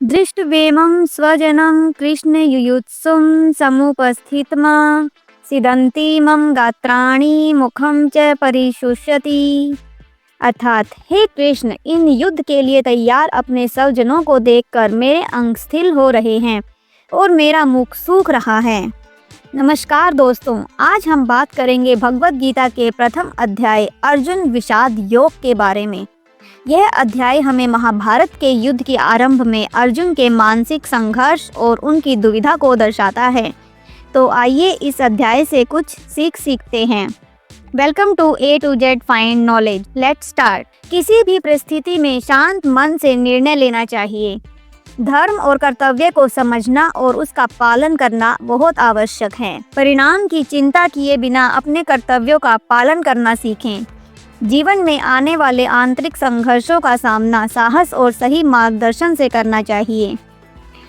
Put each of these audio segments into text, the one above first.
दृष्ट्वेमं स्वजनं कृष्णयुयुत्सुं समुपस्थितमा सिदन्ति मम गात्राणि मुखं च परिशुष्यति। अर्थात, हे कृष्ण, इन युद्ध के लिए तैयार अपने स्वजनों को देखकर मेरे अंग स्थिर हो रहे हैं और मेरा मुख सूख रहा है। नमस्कार दोस्तों, आज हम बात करेंगे भगवद गीता के प्रथम अध्याय अर्जुन विषाद योग के बारे में। यह अध्याय हमें महाभारत के युद्ध के आरंभ में अर्जुन के मानसिक संघर्ष और उनकी दुविधा को दर्शाता है। तो आइए इस अध्याय से कुछ सीखते हैं। Welcome to A to Z find knowledge. Let's start. किसी भी परिस्थिति में शांत मन से निर्णय लेना चाहिए। धर्म और कर्तव्य को समझना और उसका पालन करना बहुत आवश्यक है। परिणाम की चिंता किए बिना अपने कर्तव्यों का पालन करना सीखें। जीवन में आने वाले आंतरिक संघर्षों का सामना साहस और सही मार्गदर्शन से करना चाहिए।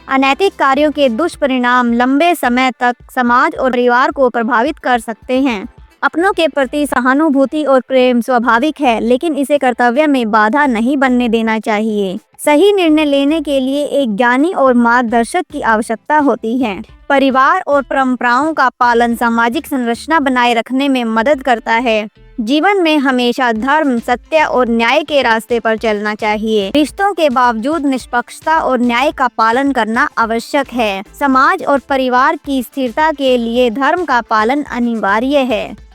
अनैतिक कार्यों के दुष्परिणाम लंबे समय तक समाज और परिवार को प्रभावित कर सकते हैं। अपनों के प्रति सहानुभूति और प्रेम स्वाभाविक है, लेकिन इसे कर्तव्य में बाधा नहीं बनने देना चाहिए। सही निर्णय लेने के लिए एक ज्ञानी और मार्गदर्शक की आवश्यकता होती है। परिवार और परंपराओं का पालन सामाजिक संरचना बनाए रखने में मदद करता है। जीवन में हमेशा धर्म, सत्य और न्याय के रास्ते पर चलना चाहिए। रिश्तों के बावजूद निष्पक्षता और न्याय का पालन करना आवश्यक है। समाज और परिवार की स्थिरता के लिए धर्म का पालन अनिवार्य है।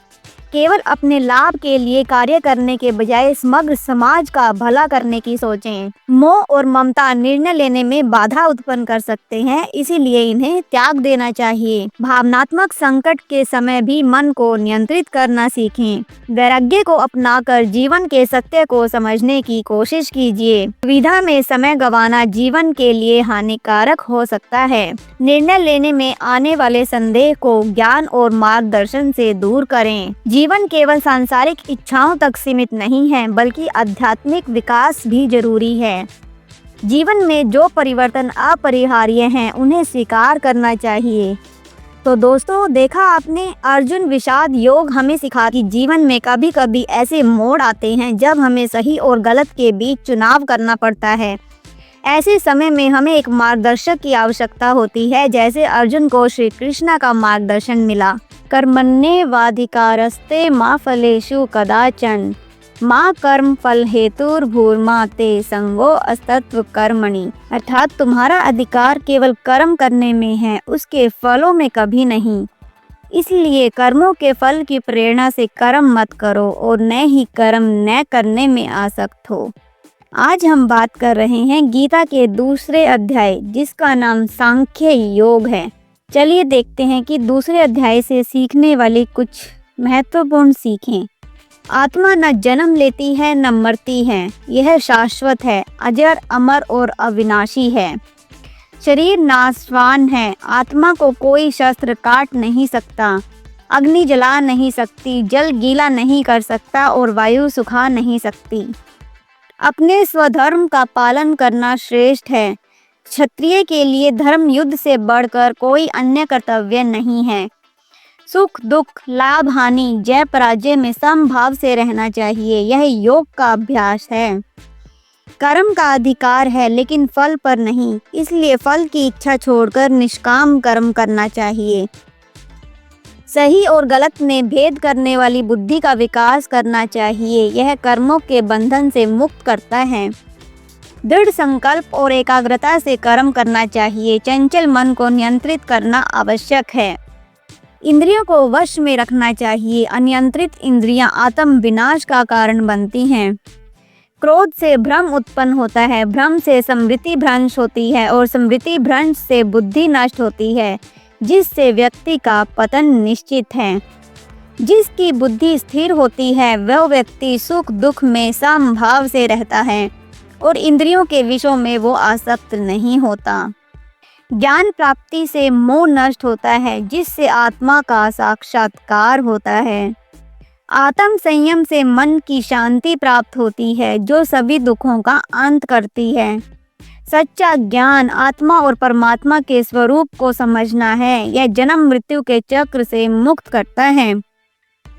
केवल अपने लाभ के लिए कार्य करने के बजाय समग्र समाज का भला करने की सोचें। मोह और ममता निर्णय लेने में बाधा उत्पन्न कर सकते हैं, इसीलिए इन्हें त्याग देना चाहिए। भावनात्मक संकट के समय भी मन को नियंत्रित करना सीखें। वैराग्य को अपनाकर जीवन के सत्य को समझने की कोशिश कीजिए। दुविधा में समय गंवाना जीवन के लिए हानिकारक हो सकता है। निर्णय लेने में आने वाले संदेह को ज्ञान और मार्गदर्शन से दूर करें। जीवन केवल सांसारिक इच्छाओं तक सीमित नहीं है, बल्कि आध्यात्मिक विकास भी जरूरी है। जीवन में जो परिवर्तन अपरिहार्य हैं, उन्हें स्वीकार करना चाहिए। तो दोस्तों, देखा आपने, अर्जुन विषाद योग हमें सिखा कि जीवन में कभी कभी ऐसे मोड़ आते हैं जब हमें सही और गलत के बीच चुनाव करना पड़ता है। ऐसे समय में हमें एक मार्गदर्शक की आवश्यकता होती है, जैसे अर्जुन को श्री कृष्ण का मार्गदर्शन मिला। कर्मण्येवाधिकारस्ते मा फलेषु कदाचन माँ कर्म फल हेतुर्भूर्मा ते संगो अस्तत्व कर्मणि। अर्थात तुम्हारा अधिकार केवल कर्म करने में है, उसके फलों में कभी नहीं। इसलिए कर्मों के फल की प्रेरणा से कर्म मत करो और न ही कर्म न करने में आसक्त हो। आज हम बात कर रहे हैं गीता के दूसरे अध्याय, जिसका नाम सांख्य योग है। चलिए देखते हैं कि दूसरे अध्याय से सीखने वाली कुछ महत्वपूर्ण सीखें। आत्मा न जन्म लेती है न मरती है, यह शाश्वत है, अजर, अमर और अविनाशी है। शरीर नाशवान है, आत्मा को कोई शस्त्र काट नहीं सकता, अग्नि जला नहीं सकती, जल गीला नहीं कर सकता और वायु सुखा नहीं सकती। अपने स्वधर्म का पालन करना श्रेष्ठ है। क्षत्रिय के लिए धर्म युद्ध से बढ़कर कोई अन्य कर्तव्य नहीं है। सुख दुख, लाभ हानि, जय पराजय में समभाव से रहना चाहिए, यह योग का अभ्यास है। कर्म का अधिकार है, लेकिन फल पर नहीं, इसलिए फल की इच्छा छोड़कर निष्काम कर्म करना चाहिए। सही और गलत में भेद करने वाली बुद्धि का विकास करना चाहिए, यह कर्मों के बंधन से मुक्त करता है। दृढ़ संकल्प और एकाग्रता से कर्म करना चाहिए। चंचल मन को नियंत्रित करना आवश्यक है। इंद्रियों को वश में रखना चाहिए। अनियंत्रित इंद्रियां आत्म विनाश का कारण बनती हैं। क्रोध से भ्रम उत्पन्न होता है, भ्रम से स्मृति भ्रंश होती है और स्मृति भ्रंश से बुद्धि नष्ट होती है, जिससे व्यक्ति का पतन निश्चित है। जिसकी बुद्धि स्थिर होती है, वह व्यक्ति सुख दुख में समभाव से रहता है और इंद्रियों के विषयों में वो आसक्त नहीं होता। ज्ञान प्राप्ति से मोह नष्ट होता है, जिससे आत्मा का साक्षात्कार होता है। आत्म संयम से मन की शांति प्राप्त होती है, जो सभी दुखों का अंत करती है। सच्चा ज्ञान आत्मा और परमात्मा के स्वरूप को समझना है। यह जन्म मृत्यु के चक्र से मुक्त करता है।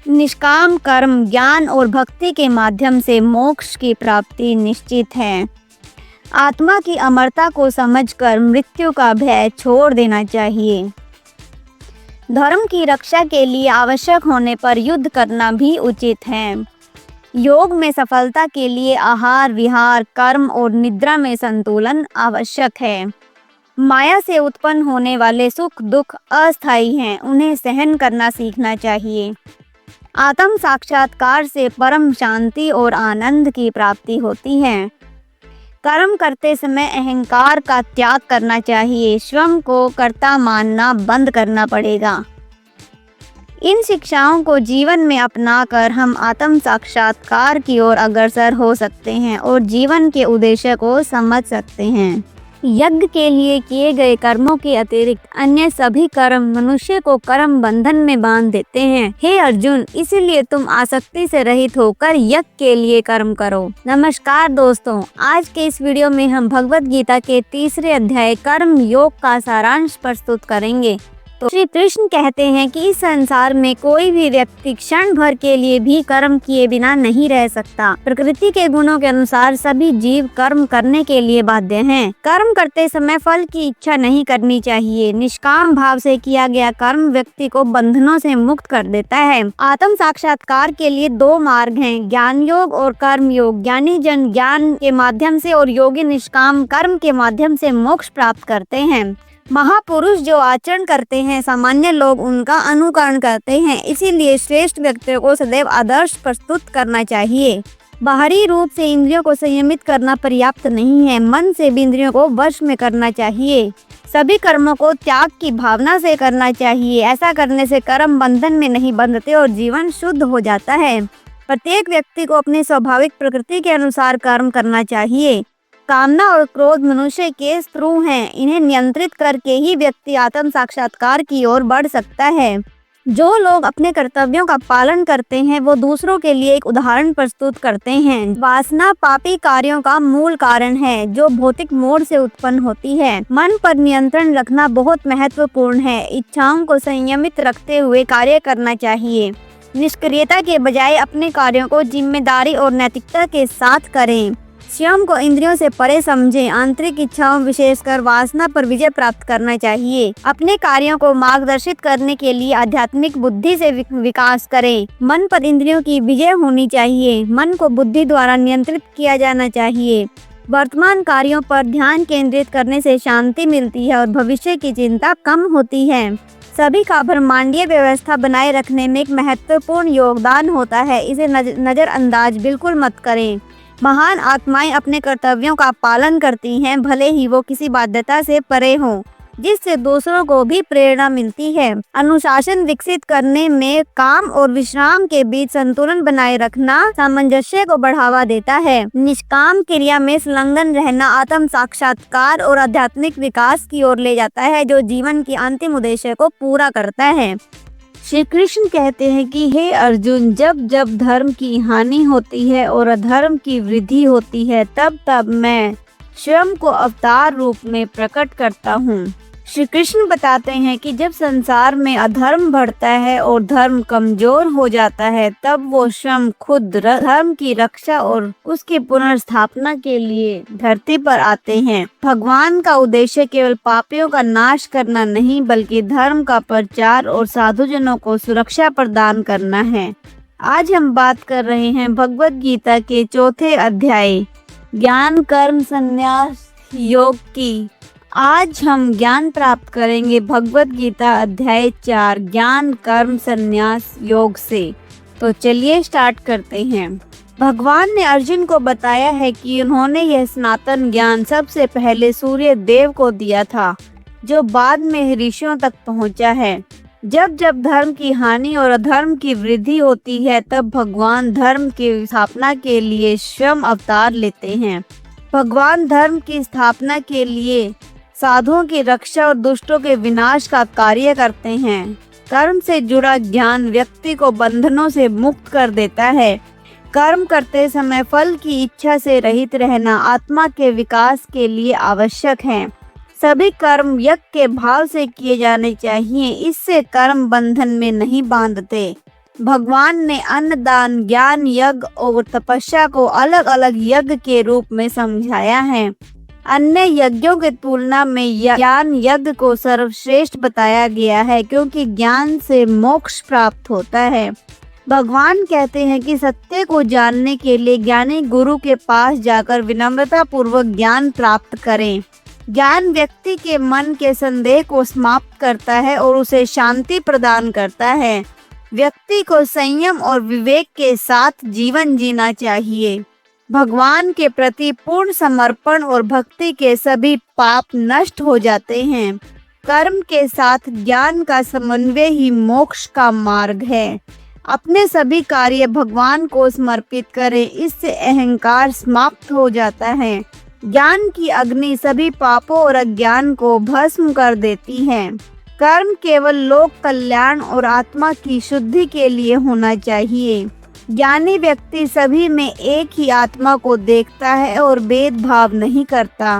निष्काम कर्म, ज्ञान और भक्ति के माध्यम से मोक्ष की प्राप्ति निश्चित है। आत्मा की अमरता को समझकर मृत्यु का भय छोड़ देना चाहिए। धर्म की रक्षा के लिए आवश्यक होने पर युद्ध करना भी उचित है। योग में सफलता के लिए आहार विहार कर्म और निद्रा में संतुलन आवश्यक है। माया से उत्पन्न होने वाले सुख दुख अस्थायी हैं, उन्हें सहन करना सीखना चाहिए। आत्म साक्षात्कार से परम शांति और आनंद की प्राप्ति होती है। कर्म करते समय अहंकार का त्याग करना चाहिए। स्वयं को कर्ता मानना बंद करना पड़ेगा। इन शिक्षाओं को जीवन में अपनाकर हम आत्म साक्षात्कार की ओर अग्रसर हो सकते हैं और जीवन के उद्देश्य को समझ सकते हैं। यज्ञ के लिए किए गए कर्मों के अतिरिक्त अन्य सभी कर्म मनुष्य को कर्म बंधन में बांध देते हैं। हे अर्जुन, इसीलिए तुम आसक्ति से रहित होकर यज्ञ के लिए कर्म करो। नमस्कार दोस्तों, आज के इस वीडियो में हम भगवद गीता के 3रे अध्याय कर्म योग का सारांश प्रस्तुत करेंगे। तो श्री कृष्ण कहते हैं कि इस संसार में कोई भी व्यक्ति क्षण भर के लिए भी कर्म किए बिना नहीं रह सकता। प्रकृति के गुणों के अनुसार सभी जीव कर्म करने के लिए बाध्य हैं। कर्म करते समय फल की इच्छा नहीं करनी चाहिए। निष्काम भाव से किया गया कर्म व्यक्ति को बंधनों से मुक्त कर देता है। आत्म साक्षात्कार के लिए 2 मार्ग हैं, ज्ञान योग और कर्म योग। ज्ञानी जन ज्ञान के माध्यम से और योगी निष्काम कर्म के माध्यम से मोक्ष प्राप्त करते हैं। महापुरुष जो आचरण करते हैं, सामान्य लोग उनका अनुकरण करते हैं। इसीलिए श्रेष्ठ व्यक्तियों को सदैव आदर्श प्रस्तुत करना चाहिए। बाहरी रूप से इंद्रियों को संयमित करना पर्याप्त नहीं है, मन से भी इंद्रियों को वश में करना चाहिए। सभी कर्मों को त्याग की भावना से करना चाहिए। ऐसा करने से कर्म बंधन में नहीं बंधते और जीवन शुद्ध हो जाता है। प्रत्येक व्यक्ति को अपनी स्वाभाविक प्रकृति के अनुसार कर्म करना चाहिए। कामना और क्रोध मनुष्य के शत्रु हैं। इन्हें नियंत्रित करके ही व्यक्ति आत्म साक्षात्कार की ओर बढ़ सकता है। जो लोग अपने कर्तव्यों का पालन करते हैं वो दूसरों के लिए एक उदाहरण प्रस्तुत करते हैं। वासना पापी कार्यों का मूल कारण है जो भौतिक मोड़ से उत्पन्न होती है। मन पर नियंत्रण रखना बहुत महत्वपूर्ण है। इच्छाओं को संयमित रखते हुए कार्य करना चाहिए। निष्क्रियता के बजाय अपने कार्यों को जिम्मेदारी और नैतिकता के साथ करें। स्वयं को इंद्रियों से परे समझें। आंतरिक इच्छाओं विशेषकर वासना पर विजय प्राप्त करना चाहिए। अपने कार्यों को मार्गदर्शित करने के लिए आध्यात्मिक बुद्धि से विकास करें। मन पर इंद्रियों की विजय होनी चाहिए। मन को बुद्धि द्वारा नियंत्रित किया जाना चाहिए। वर्तमान कार्यों पर ध्यान केंद्रित करने से शांति मिलती है और भविष्य की चिंता कम होती है। सभी का ब्रह्मांडीय व्यवस्था बनाए रखने में एक महत्वपूर्ण योगदान होता है। इसे नजरअंदाज बिल्कुल मत करें। महान आत्माएं अपने कर्तव्यों का पालन करती हैं, भले ही वो किसी बाध्यता से परे हों, जिससे दूसरों को भी प्रेरणा मिलती है। अनुशासन विकसित करने में काम और विश्राम के बीच संतुलन बनाए रखना सामंजस्य को बढ़ावा देता है। निष्काम क्रिया में संलग्न रहना आत्म साक्षात्कार और आध्यात्मिक विकास की ओर ले जाता है, जो जीवन की अंतिम उद्देश्य को पूरा करता है। श्री कृष्ण कहते हैं कि हे अर्जुन, जब जब धर्म की हानि होती है और अधर्म की वृद्धि होती है, तब तब मैं स्वयं को अवतार रूप में प्रकट करता हूँ। श्री कृष्ण बताते हैं कि जब संसार में अधर्म बढ़ता है और धर्म कमजोर हो जाता है, तब वो स्वयं खुद धर्म की रक्षा और उसकी पुनर्स्थापना के लिए धरती पर आते हैं। भगवान का उद्देश्य केवल पापियों का नाश करना नहीं, बल्कि धर्म का प्रचार और साधुजनों को सुरक्षा प्रदान करना है। आज हम बात कर रहे हैं भगवद गीता के 4थे अध्याय ज्ञान कर्म संन्यास योग की। आज हम ज्ञान प्राप्त करेंगे भगवद गीता अध्याय 4 ज्ञान कर्म संन्यास योग से। तो चलिए स्टार्ट करते हैं। भगवान ने अर्जुन को बताया है कि उन्होंने यह सनातन ज्ञान सबसे पहले सूर्य देव को दिया था, जो बाद में ऋषियों तक पहुंचा है। जब जब धर्म की हानि और अधर्म की वृद्धि होती है, तब भगवान धर्म की स्थापना के लिए स्वयं अवतार लेते हैं। भगवान धर्म की स्थापना के लिए साधुओं की रक्षा और दुष्टों के विनाश का कार्य करते हैं। कर्म से जुड़ा ज्ञान व्यक्ति को बंधनों से मुक्त कर देता है। कर्म करते समय फल की इच्छा से रहित रहना आत्मा के विकास के लिए आवश्यक है। सभी कर्म यज्ञ के भाव से किए जाने चाहिए, इससे कर्म बंधन में नहीं बांधते। भगवान ने अन्नदान, ज्ञान यज्ञ और तपस्या को अलग अलग यज्ञ के रूप में समझाया है। अन्य यज्ञों की तुलना में ज्ञान यज्ञ को सर्वश्रेष्ठ बताया गया है, क्योंकि ज्ञान से मोक्ष प्राप्त होता है। भगवान कहते हैं कि सत्य को जानने के लिए ज्ञानी गुरु के पास जाकर विनम्रता पूर्वक ज्ञान प्राप्त करें। ज्ञान व्यक्ति के मन के संदेह को समाप्त करता है और उसे शांति प्रदान करता है। व्यक्ति को संयम और विवेक के साथ जीवन जीना चाहिए। भगवान के प्रति पूर्ण समर्पण और भक्ति के सभी पाप नष्ट हो जाते हैं। कर्म के साथ ज्ञान का समन्वय ही मोक्ष का मार्ग है। अपने सभी कार्य भगवान को समर्पित करें, इससे अहंकार समाप्त हो जाता है। ज्ञान की अग्नि सभी पापों और अज्ञान को भस्म कर देती है। कर्म केवल लोक कल्याण और आत्मा की शुद्धि के लिए होना चाहिए। ज्ञानी व्यक्ति सभी में एक ही आत्मा को देखता है और भेदभाव नहीं करता।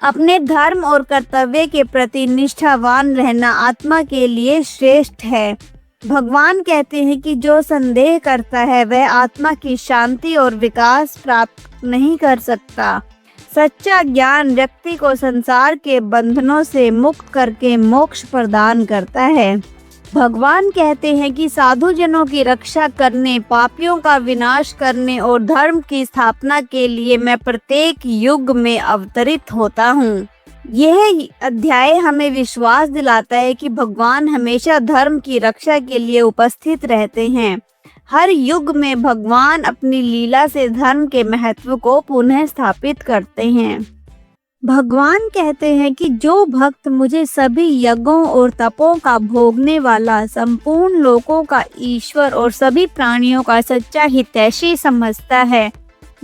अपने धर्म और कर्तव्य के प्रति निष्ठावान रहना आत्मा के लिए श्रेष्ठ है। भगवान कहते हैं कि जो संदेह करता है वह आत्मा की शांति और विकास प्राप्त नहीं कर सकता। सच्चा ज्ञान व्यक्ति को संसार के बंधनों से मुक्त करके मोक्ष प्रदान करता है। भगवान कहते हैं कि साधु जनों की रक्षा करने, पापियों का विनाश करने और धर्म की स्थापना के लिए मैं प्रत्येक युग में अवतरित होता हूँ। यह अध्याय हमें विश्वास दिलाता है कि भगवान हमेशा धर्म की रक्षा के लिए उपस्थित रहते हैं। हर युग में भगवान अपनी लीला से धर्म के महत्व को पुनः स्थापित करते हैं। भगवान कहते हैं कि जो भक्त मुझे सभी यज्ञों और तपों का भोगने वाला, संपूर्ण लोकों का ईश्वर और सभी प्राणियों का सच्चा हितैषी समझता है,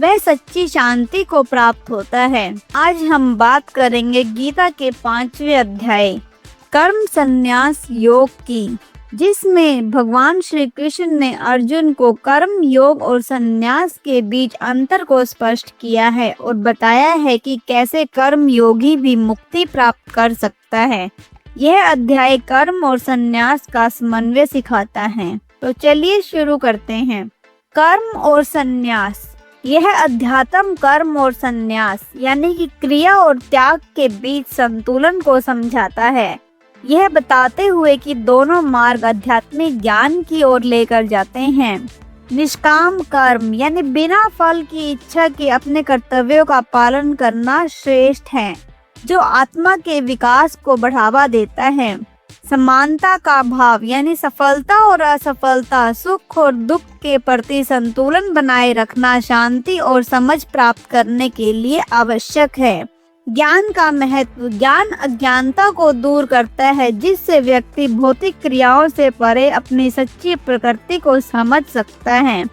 वह सच्ची शांति को प्राप्त होता है। आज हम बात करेंगे गीता के 5वें अध्याय कर्म संन्यास योग की, जिसमें भगवान श्री कृष्ण ने अर्जुन को कर्म योग और संन्यास के बीच अंतर को स्पष्ट किया है और बताया है कि कैसे कर्म योगी भी मुक्ति प्राप्त कर सकता है। यह अध्याय कर्म और संन्यास का समन्वय सिखाता है। तो चलिए शुरू करते हैं। कर्म और संन्यास। यह अध्यात्म कर्म और संन्यास यानी कि क्रिया और त्याग के बीच संतुलन को समझाता है, यह बताते हुए कि दोनों मार्ग आध्यात्मिक ज्ञान की ओर लेकर जाते हैं। निष्काम कर्म यानी बिना फल की इच्छा के अपने कर्तव्यों का पालन करना श्रेष्ठ है, जो आत्मा के विकास को बढ़ावा देता है। समानता का भाव यानी सफलता और असफलता, सुख और दुख के प्रति संतुलन बनाए रखना शांति और समझ प्राप्त करने के लिए आवश्यक है। ज्ञान का महत्व। ज्ञान अज्ञानता को दूर करता है, जिससे व्यक्ति भौतिक क्रियाओं से परे अपनी सच्ची प्रकृति को समझ सकता है।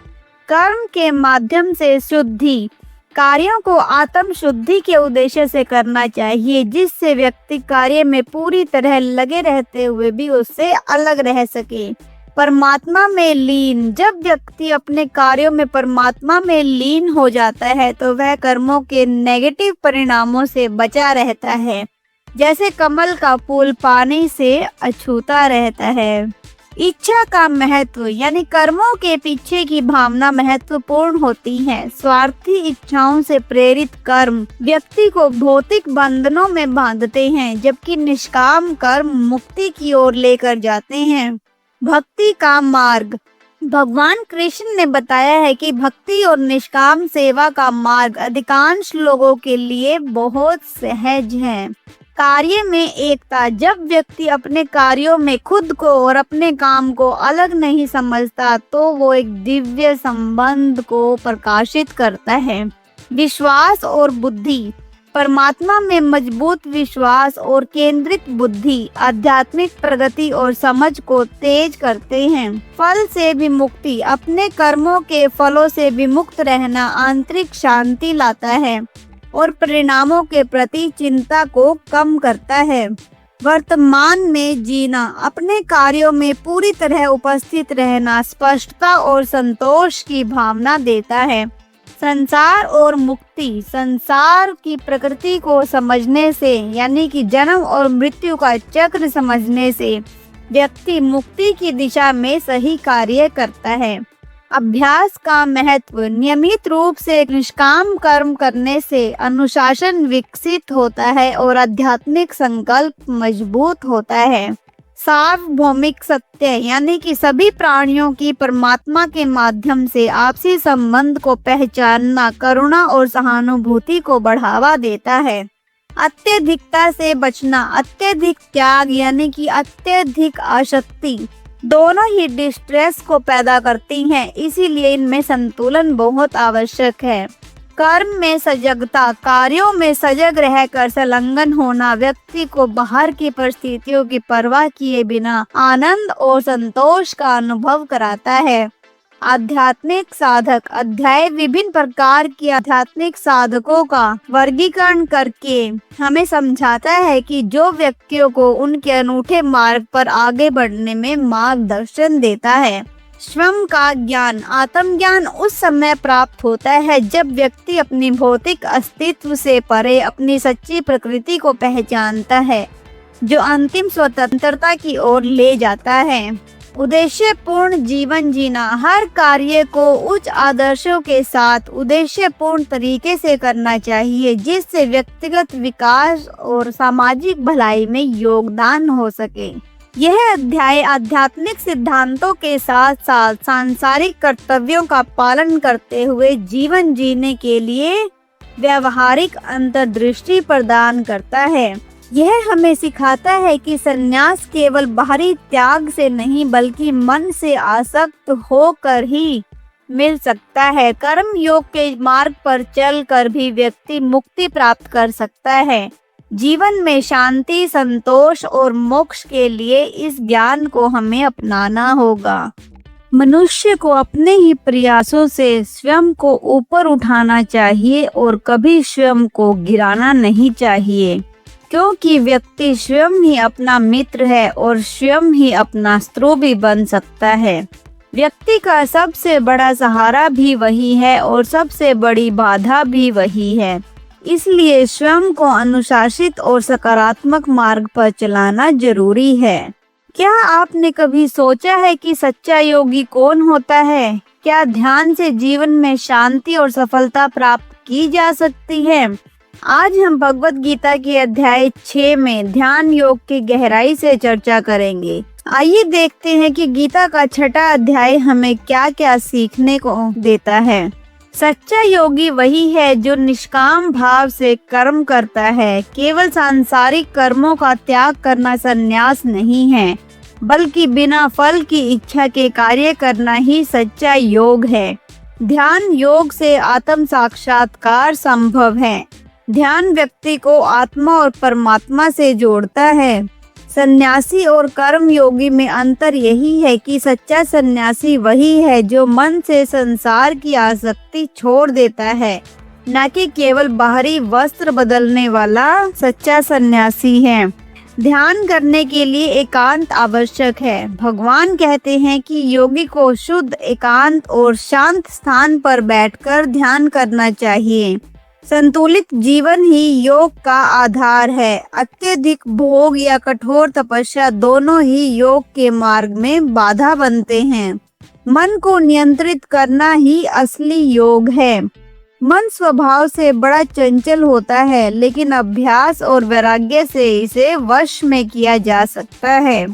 कर्म के माध्यम से शुद्धि। कार्यों को आत्म शुद्धि के उद्देश्य से करना चाहिए, जिससे व्यक्ति कार्य में पूरी तरह लगे रहते हुए भी उससे अलग रह सके। परमात्मा में लीन। जब व्यक्ति अपने कार्यों में परमात्मा में लीन हो जाता है तो वह कर्मों के नेगेटिव परिणामों से बचा रहता है, जैसे कमल का फूल पानी से अछूता रहता है। इच्छा का महत्व यानी कर्मों के पीछे की भावना महत्वपूर्ण होती है। स्वार्थी इच्छाओं से प्रेरित कर्म व्यक्ति को भौतिक बंधनों में बांधते हैं, जबकि निष्काम कर्म मुक्ति की ओर लेकर जाते हैं। भक्ति का मार्ग। भगवान कृष्ण ने बताया है कि भक्ति और निष्काम सेवा का मार्ग अधिकांश लोगों के लिए बहुत सहज है। कार्य में एकता। जब व्यक्ति अपने कार्यों में खुद को और अपने काम को अलग नहीं समझता तो वो एक दिव्य संबंध को प्रकाशित करता है। विश्वास और बुद्धि। परमात्मा में मजबूत विश्वास और केंद्रित बुद्धि आध्यात्मिक प्रगति और समझ को तेज करते हैं। फल से भी मुक्ति। अपने कर्मों के फलों से विमुक्त रहना आंतरिक शांति लाता है और परिणामों के प्रति चिंता को कम करता है। वर्तमान में जीना। अपने कार्यों में पूरी तरह उपस्थित रहना स्पष्टता और संतोष की भावना देता है। संसार और मुक्ति। संसार की प्रकृति को समझने से यानी कि जन्म और मृत्यु का चक्र समझने से व्यक्ति मुक्ति की दिशा में सही कार्य करता है। अभ्यास का महत्व। नियमित रूप से निष्काम कर्म करने से अनुशासन विकसित होता है और आध्यात्मिक संकल्प मजबूत होता है। सार्वभौमिक सत्य यानी कि सभी प्राणियों की परमात्मा के माध्यम से आपसी संबंध को पहचानना करुणा और सहानुभूति को बढ़ावा देता है। अत्यधिकता से बचना। अत्यधिक त्याग यानी कि अत्यधिक आसक्ति दोनों ही डिस्ट्रेस को पैदा करती हैं, इसीलिए इनमें संतुलन बहुत आवश्यक है। कर्म में सजगता। कार्यों में सजग रहकर संलग्न होना व्यक्ति को बाहर की परिस्थितियों की परवाह किए बिना आनंद और संतोष का अनुभव कराता है। आध्यात्मिक साधक। अध्याय विभिन्न प्रकार के आध्यात्मिक साधकों का वर्गीकरण करके हमें समझाता है कि जो व्यक्तियों को उनके अनूठे मार्ग पर आगे बढ़ने में मार्गदर्शन देता है। स्वयं का ज्ञान। आत्मज्ञान उस समय प्राप्त होता है जब व्यक्ति अपनी भौतिक अस्तित्व से परे अपनी सच्ची प्रकृति को पहचानता है, जो अंतिम स्वतंत्रता की ओर ले जाता है। उद्देश्यपूर्ण जीवन जीना। हर कार्य को उच्च आदर्शों के साथ उद्देश्यपूर्ण तरीके से करना चाहिए, जिससे व्यक्तिगत विकास और सामाजिक भलाई में योगदान हो सके। यह अध्याय आध्यात्मिक सिद्धांतों के साथ साथ सांसारिक कर्तव्यों का पालन करते हुए जीवन जीने के लिए व्यवहारिक अंतर्दृष्टि प्रदान करता है। यह हमें सिखाता है कि संन्यास केवल बाहरी त्याग से नहीं बल्कि मन से आसक्त होकर ही मिल सकता है। कर्म योग के मार्ग पर चलकर भी व्यक्ति मुक्ति प्राप्त कर सकता है। जीवन में शांति, संतोष और मोक्ष के लिए इस ज्ञान को हमें अपनाना होगा। मनुष्य को अपने ही प्रयासों से स्वयं को ऊपर उठाना चाहिए और कभी स्वयं को गिराना नहीं चाहिए, क्योंकि व्यक्ति स्वयं ही अपना मित्र है और स्वयं ही अपना शत्रु भी बन सकता है। व्यक्ति का सबसे बड़ा सहारा भी वही है और सबसे बड़ी बाधा भी वही है। इसलिए स्वयं को अनुशासित और सकारात्मक मार्ग पर चलाना जरूरी है। क्या आपने कभी सोचा है कि सच्चा योगी कौन होता है? क्या ध्यान से जीवन में शांति और सफलता प्राप्त की जा सकती है? आज हम भगवत गीता के अध्याय 6 में ध्यान योग की गहराई से चर्चा करेंगे। आइए देखते हैं कि गीता का 6वां अध्याय हमें क्या क्या सीखने को देता है। सच्चा योगी वही है जो निष्काम भाव से कर्म करता है। केवल सांसारिक कर्मों का त्याग करना संन्यास नहीं है, बल्कि बिना फल की इच्छा के कार्य करना ही सच्चा योग है। ध्यान योग से आत्म साक्षात्कार संभव है। ध्यान व्यक्ति को आत्मा और परमात्मा से जोड़ता है। सन्यासी और कर्म योगी में अंतर यही है कि सच्चा सन्यासी वही है जो मन से संसार की आसक्ति छोड़ देता है, न कि केवल बाहरी वस्त्र बदलने वाला सच्चा सन्यासी है। ध्यान करने के लिए एकांत आवश्यक है। भगवान कहते हैं कि योगी को शुद्ध एकांत और शांत स्थान पर बैठकर ध्यान करना चाहिए। संतुलित जीवन ही योग का आधार है। अत्यधिक भोग या कठोर तपस्या दोनों ही योग के मार्ग में बाधा बनते हैं। मन को नियंत्रित करना ही असली योग है। मन स्वभाव से बड़ा चंचल होता है, लेकिन अभ्यास और वैराग्य से इसे वश में किया जा सकता है।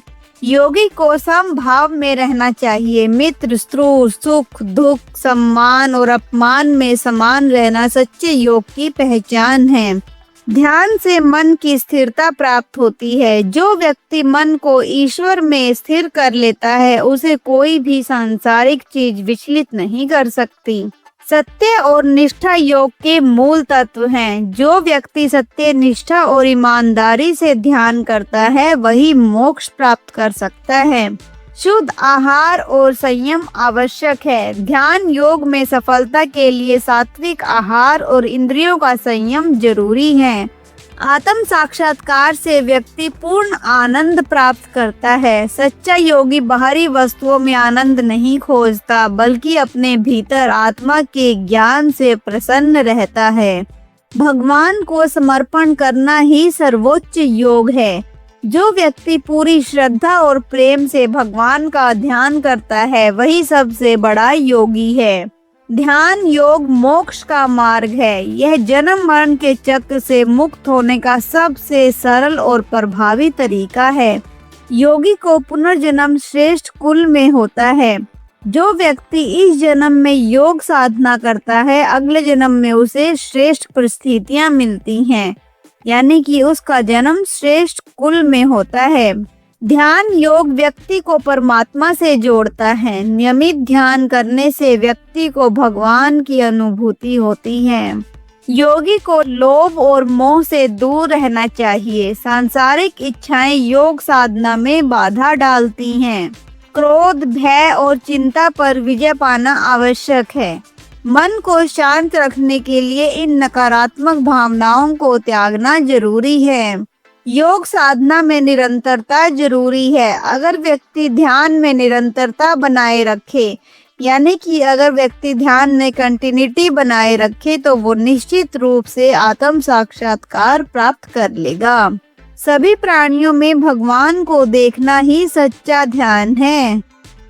योगी को समभाव में रहना चाहिए। मित्र, शत्रु, सुख, दुख, सम्मान और अपमान में समान रहना सच्चे योग की पहचान है। ध्यान से मन की स्थिरता प्राप्त होती है। जो व्यक्ति मन को ईश्वर में स्थिर कर लेता है, उसे कोई भी सांसारिक चीज विचलित नहीं कर सकती। सत्य और निष्ठा योग के मूल तत्व हैं। जो व्यक्ति सत्य, निष्ठा और ईमानदारी से ध्यान करता है, वही मोक्ष प्राप्त कर सकता है। शुद्ध आहार और संयम आवश्यक है। ध्यान योग में सफलता के लिए सात्विक आहार और इंद्रियों का संयम जरूरी है। आत्म साक्षात्कार से व्यक्ति पूर्ण आनंद प्राप्त करता है। सच्चा योगी बाहरी वस्तुओं में आनंद नहीं खोजता, बल्कि अपने भीतर आत्मा के ज्ञान से प्रसन्न रहता है। भगवान को समर्पण करना ही सर्वोच्च योग है। जो व्यक्ति पूरी श्रद्धा और प्रेम से भगवान का ध्यान करता है वही सबसे बड़ा योगी है। ध्यान योग मोक्ष का मार्ग है। यह जन्म मरण के चक्र से मुक्त होने का सबसे सरल और प्रभावी तरीका है। योगी को पुनर्जन्म श्रेष्ठ कुल में होता है। जो व्यक्ति इस जन्म में योग साधना करता है अगले जन्म में उसे श्रेष्ठ परिस्थितियां मिलती हैं, यानी कि उसका जन्म श्रेष्ठ कुल में होता है। ध्यान योग व्यक्ति को परमात्मा से जोड़ता है। नियमित ध्यान करने से व्यक्ति को भगवान की अनुभूति होती है। योगी को लोभ और मोह से दूर रहना चाहिए। सांसारिक इच्छाएं योग साधना में बाधा डालती हैं। क्रोध, भय और चिंता पर विजय पाना आवश्यक है। मन को शांत रखने के लिए इन नकारात्मक भावनाओं को त्यागना जरूरी है। योग साधना में निरंतरता जरूरी है। अगर व्यक्ति ध्यान में निरंतरता बनाए रखे, यानी कि अगर व्यक्ति ध्यान में कंटिन्यूटी बनाए रखे तो वो निश्चित रूप से आत्म साक्षात्कार प्राप्त कर लेगा। सभी प्राणियों में भगवान को देखना ही सच्चा ध्यान है।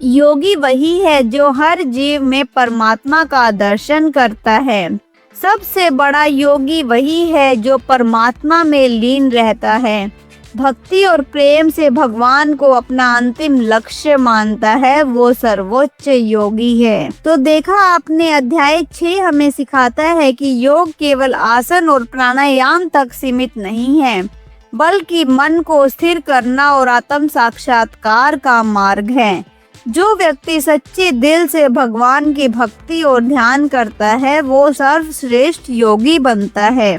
योगी वही है जो हर जीव में परमात्मा का दर्शन करता है। सबसे बड़ा योगी वही है जो परमात्मा में लीन रहता है। भक्ति और प्रेम से भगवान को अपना अंतिम लक्ष्य मानता है, वो सर्वोच्च योगी है। तो देखा आपने, अध्याय 6 हमें सिखाता है कि योग केवल आसन और प्राणायाम तक सीमित नहीं है, बल्कि मन को स्थिर करना और आत्म साक्षात्कार का मार्ग है। जो व्यक्ति सच्चे दिल से भगवान की भक्ति और ध्यान करता है वो सर्वश्रेष्ठ योगी बनता है।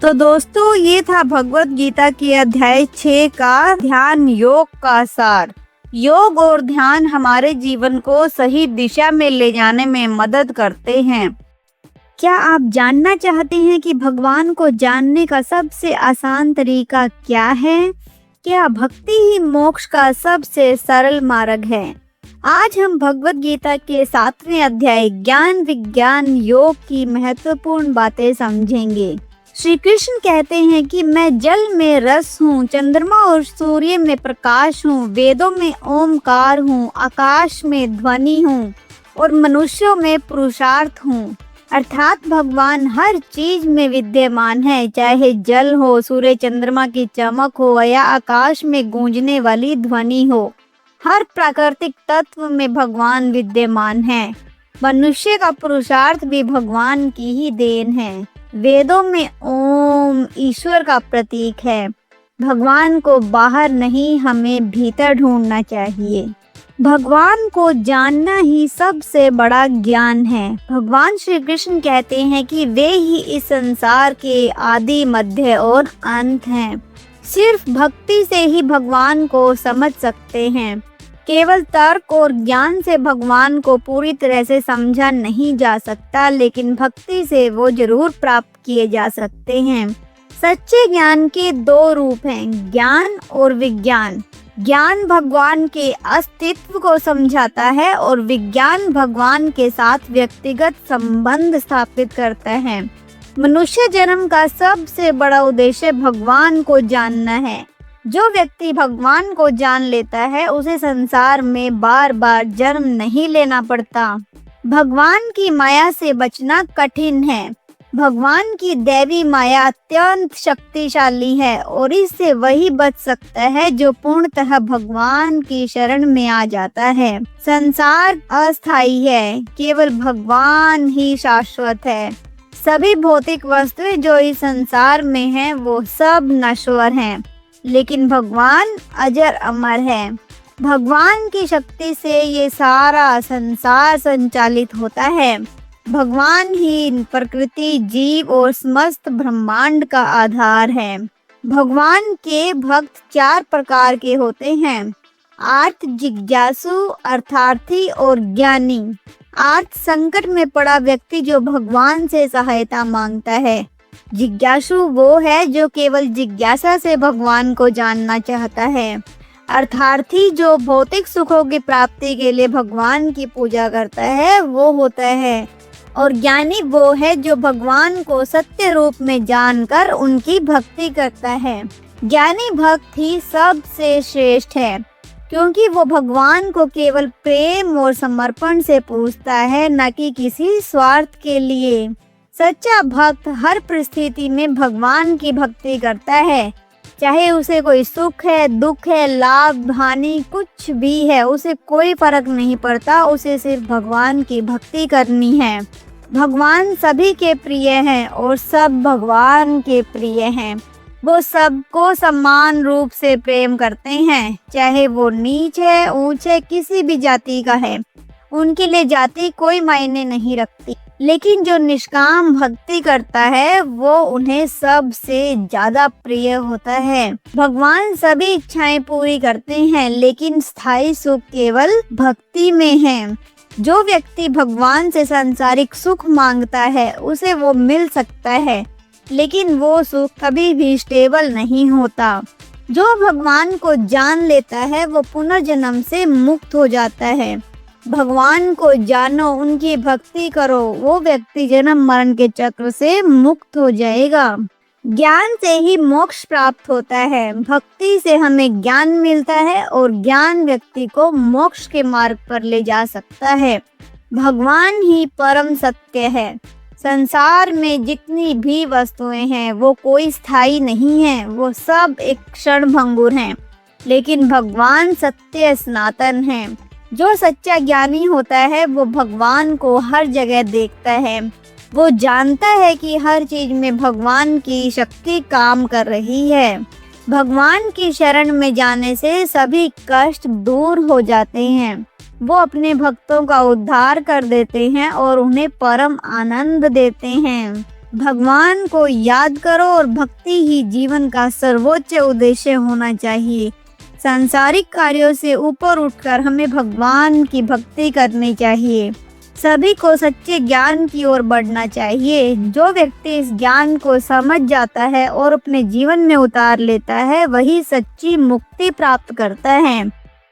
तो दोस्तों, ये था भगवत गीता के अध्याय 6 का ध्यान योग का सार। योग और ध्यान हमारे जीवन को सही दिशा में ले जाने में मदद करते हैं। क्या आप जानना चाहते हैं कि भगवान को जानने का सबसे आसान तरीका क्या है? क्या भक्ति ही मोक्ष का सबसे सरल मार्ग है? आज हम भगवत गीता के 7वें अध्याय ज्ञान विज्ञान योग की महत्वपूर्ण बातें समझेंगे। श्री कृष्ण कहते हैं कि मैं जल में रस हूँ, चंद्रमा और सूर्य में प्रकाश हूँ, वेदों में ओमकार हूँ, आकाश में ध्वनि हूँ और मनुष्यों में पुरुषार्थ हूँ। अर्थात भगवान हर चीज में विद्यमान है, चाहे जल हो, सूर्य चंद्रमा की चमक हो या आकाश में गूंजने वाली ध्वनि हो। हर प्राकृतिक तत्व में भगवान विद्यमान है। मनुष्य का पुरुषार्थ भी भगवान की ही देन है। वेदों में ओम ईश्वर का प्रतीक है। भगवान को बाहर नहीं, हमें भीतर ढूंढना चाहिए। भगवान को जानना ही सबसे बड़ा ज्ञान है। भगवान श्री कृष्ण कहते हैं कि वे ही इस संसार के आदि, मध्य और अंत हैं। सिर्फ भक्ति से ही भगवान को समझ सकते हैं। केवल तर्क और ज्ञान से भगवान को पूरी तरह से समझा नहीं जा सकता, लेकिन भक्ति से वो जरूर प्राप्त किए जा सकते हैं। सच्चे ज्ञान के 2 रूप हैं, ज्ञान और विज्ञान। ज्ञान भगवान के अस्तित्व को समझाता है और विज्ञान भगवान के साथ व्यक्तिगत संबंध स्थापित करता है। मनुष्य जन्म का सबसे बड़ा उद्देश्य भगवान को जानना है। जो व्यक्ति भगवान को जान लेता है उसे संसार में बार बार जन्म नहीं लेना पड़ता। भगवान की माया से बचना कठिन है। भगवान की दैवी माया अत्यंत शक्तिशाली है और इससे वही बच सकता है जो पूर्णतः भगवान की शरण में आ जाता है। संसार अस्थायी है, केवल भगवान ही शाश्वत है। सभी भौतिक वस्तुएं जो इस संसार में हैं वो सब नश्वर हैं, लेकिन भगवान अजर अमर है। भगवान की शक्ति से ये सारा संसार संचालित होता है। भगवान ही प्रकृति, जीव और समस्त ब्रह्मांड का आधार है। भगवान के भक्त 4 प्रकार के होते हैं, आर्त, जिज्ञासु, अर्थार्थी और ज्ञानी। आर्त संकट में पड़ा व्यक्ति जो भगवान से सहायता मांगता है। जिज्ञासु वो है जो केवल जिज्ञासा से भगवान को जानना चाहता है। अर्थार्थी जो भौतिक सुखों की प्राप्ति के लिए भगवान की पूजा करता है वो होता है। और ज्ञानी वो है जो भगवान को सत्य रूप में जानकर उनकी भक्ति करता है। ज्ञानी भक्त ही सबसे श्रेष्ठ है, क्योंकि वो भगवान को केवल प्रेम और समर्पण से पूजता है, न कि किसी स्वार्थ के लिए। सच्चा भक्त हर परिस्थिति में भगवान की भक्ति करता है, चाहे उसे कोई सुख है, दुख है, लाभ, हानि कुछ भी है, उसे कोई फर्क नहीं पड़ता, उसे सिर्फ भगवान की भक्ति करनी है। भगवान सभी के प्रिय हैं और सब भगवान के प्रिय हैं। वो सबको समान रूप से प्रेम करते हैं, चाहे वो नीच है, ऊंच है, किसी भी जाति का है। उनके लिए जाति कोई मायने नहीं रखती। लेकिन जो निष्काम भक्ति करता है वो उन्हें सबसे ज्यादा प्रिय होता है। भगवान सभी इच्छाएं पूरी करते हैं, लेकिन स्थायी सुख केवल भक्ति में है। जो व्यक्ति भगवान से सांसारिक सुख मांगता है उसे वो मिल सकता है, लेकिन वो सुख कभी भी स्टेबल नहीं होता। जो भगवान को जान लेता है वो पुनर्जन्म से मुक्त हो जाता है। भगवान को जानो, उनकी भक्ति करो, वो व्यक्ति जन्म मरण के चक्र से मुक्त हो जाएगा। ज्ञान से ही मोक्ष प्राप्त होता है। भक्ति से हमें ज्ञान मिलता है और ज्ञान व्यक्ति को मोक्ष के मार्ग पर ले जा सकता है। भगवान ही परम सत्य है। संसार में जितनी भी वस्तुएं हैं वो कोई स्थायी नहीं है, वो सब एक क्षण भंगुर हैं, लेकिन भगवान सत्य सनातन है। जो सच्चा ज्ञानी होता है वो भगवान को हर जगह देखता है। वो जानता है कि हर चीज में भगवान की शक्ति काम कर रही है। भगवान की शरण में जाने से सभी कष्ट दूर हो जाते हैं। वो अपने भक्तों का उद्धार कर देते हैं और उन्हें परम आनंद देते हैं। भगवान को याद करो और भक्ति ही जीवन का सर्वोच्च उद्देश्य होना चाहिए। सांसारिक कार्यों से ऊपर उठकर हमें भगवान की भक्ति करनी चाहिए। सभी को सच्चे ज्ञान की ओर बढ़ना चाहिए। जो व्यक्ति इस ज्ञान को समझ जाता है और अपने जीवन में उतार लेता है वही सच्ची मुक्ति प्राप्त करता है।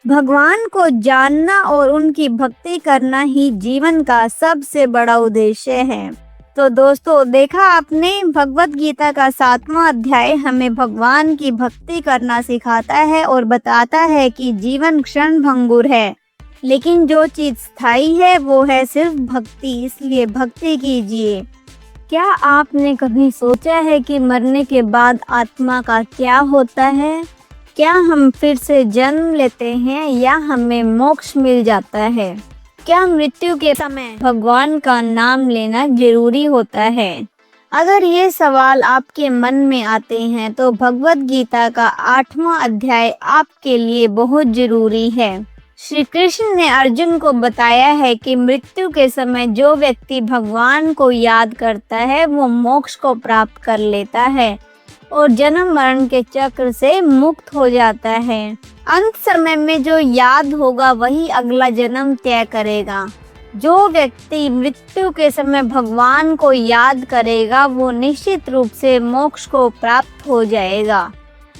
भगवान को जानना और उनकी भक्ति करना ही जीवन का सबसे बड़ा उद्देश्य है। तो दोस्तों, देखा आपने, भगवत गीता का 7वां अध्याय हमें भगवान की भक्ति करना सिखाता है और बताता है कि जीवन क्षण भंगुर है, लेकिन जो चीज स्थायी है वो है सिर्फ भक्ति। इसलिए भक्ति कीजिए। क्या आपने कभी सोचा है कि मरने के बाद आत्मा का क्या होता है? क्या हम फिर से जन्म लेते हैं या हमें मोक्ष मिल जाता है? क्या मृत्यु के समय भगवान का नाम लेना जरूरी होता है? अगर ये सवाल आपके मन में आते हैं तो भगवत गीता का 8वां अध्याय आपके लिए बहुत जरूरी है। श्री कृष्ण ने अर्जुन को बताया है कि मृत्यु के समय जो व्यक्ति भगवान को याद करता है वो मोक्ष को प्राप्त कर लेता है और जन्म मरण के चक्र से मुक्त हो जाता है। अंत समय में जो याद होगा वही अगला जन्म तय करेगा। जो व्यक्ति मृत्यु के समय भगवान को याद करेगा वो निश्चित रूप से मोक्ष को प्राप्त हो जाएगा।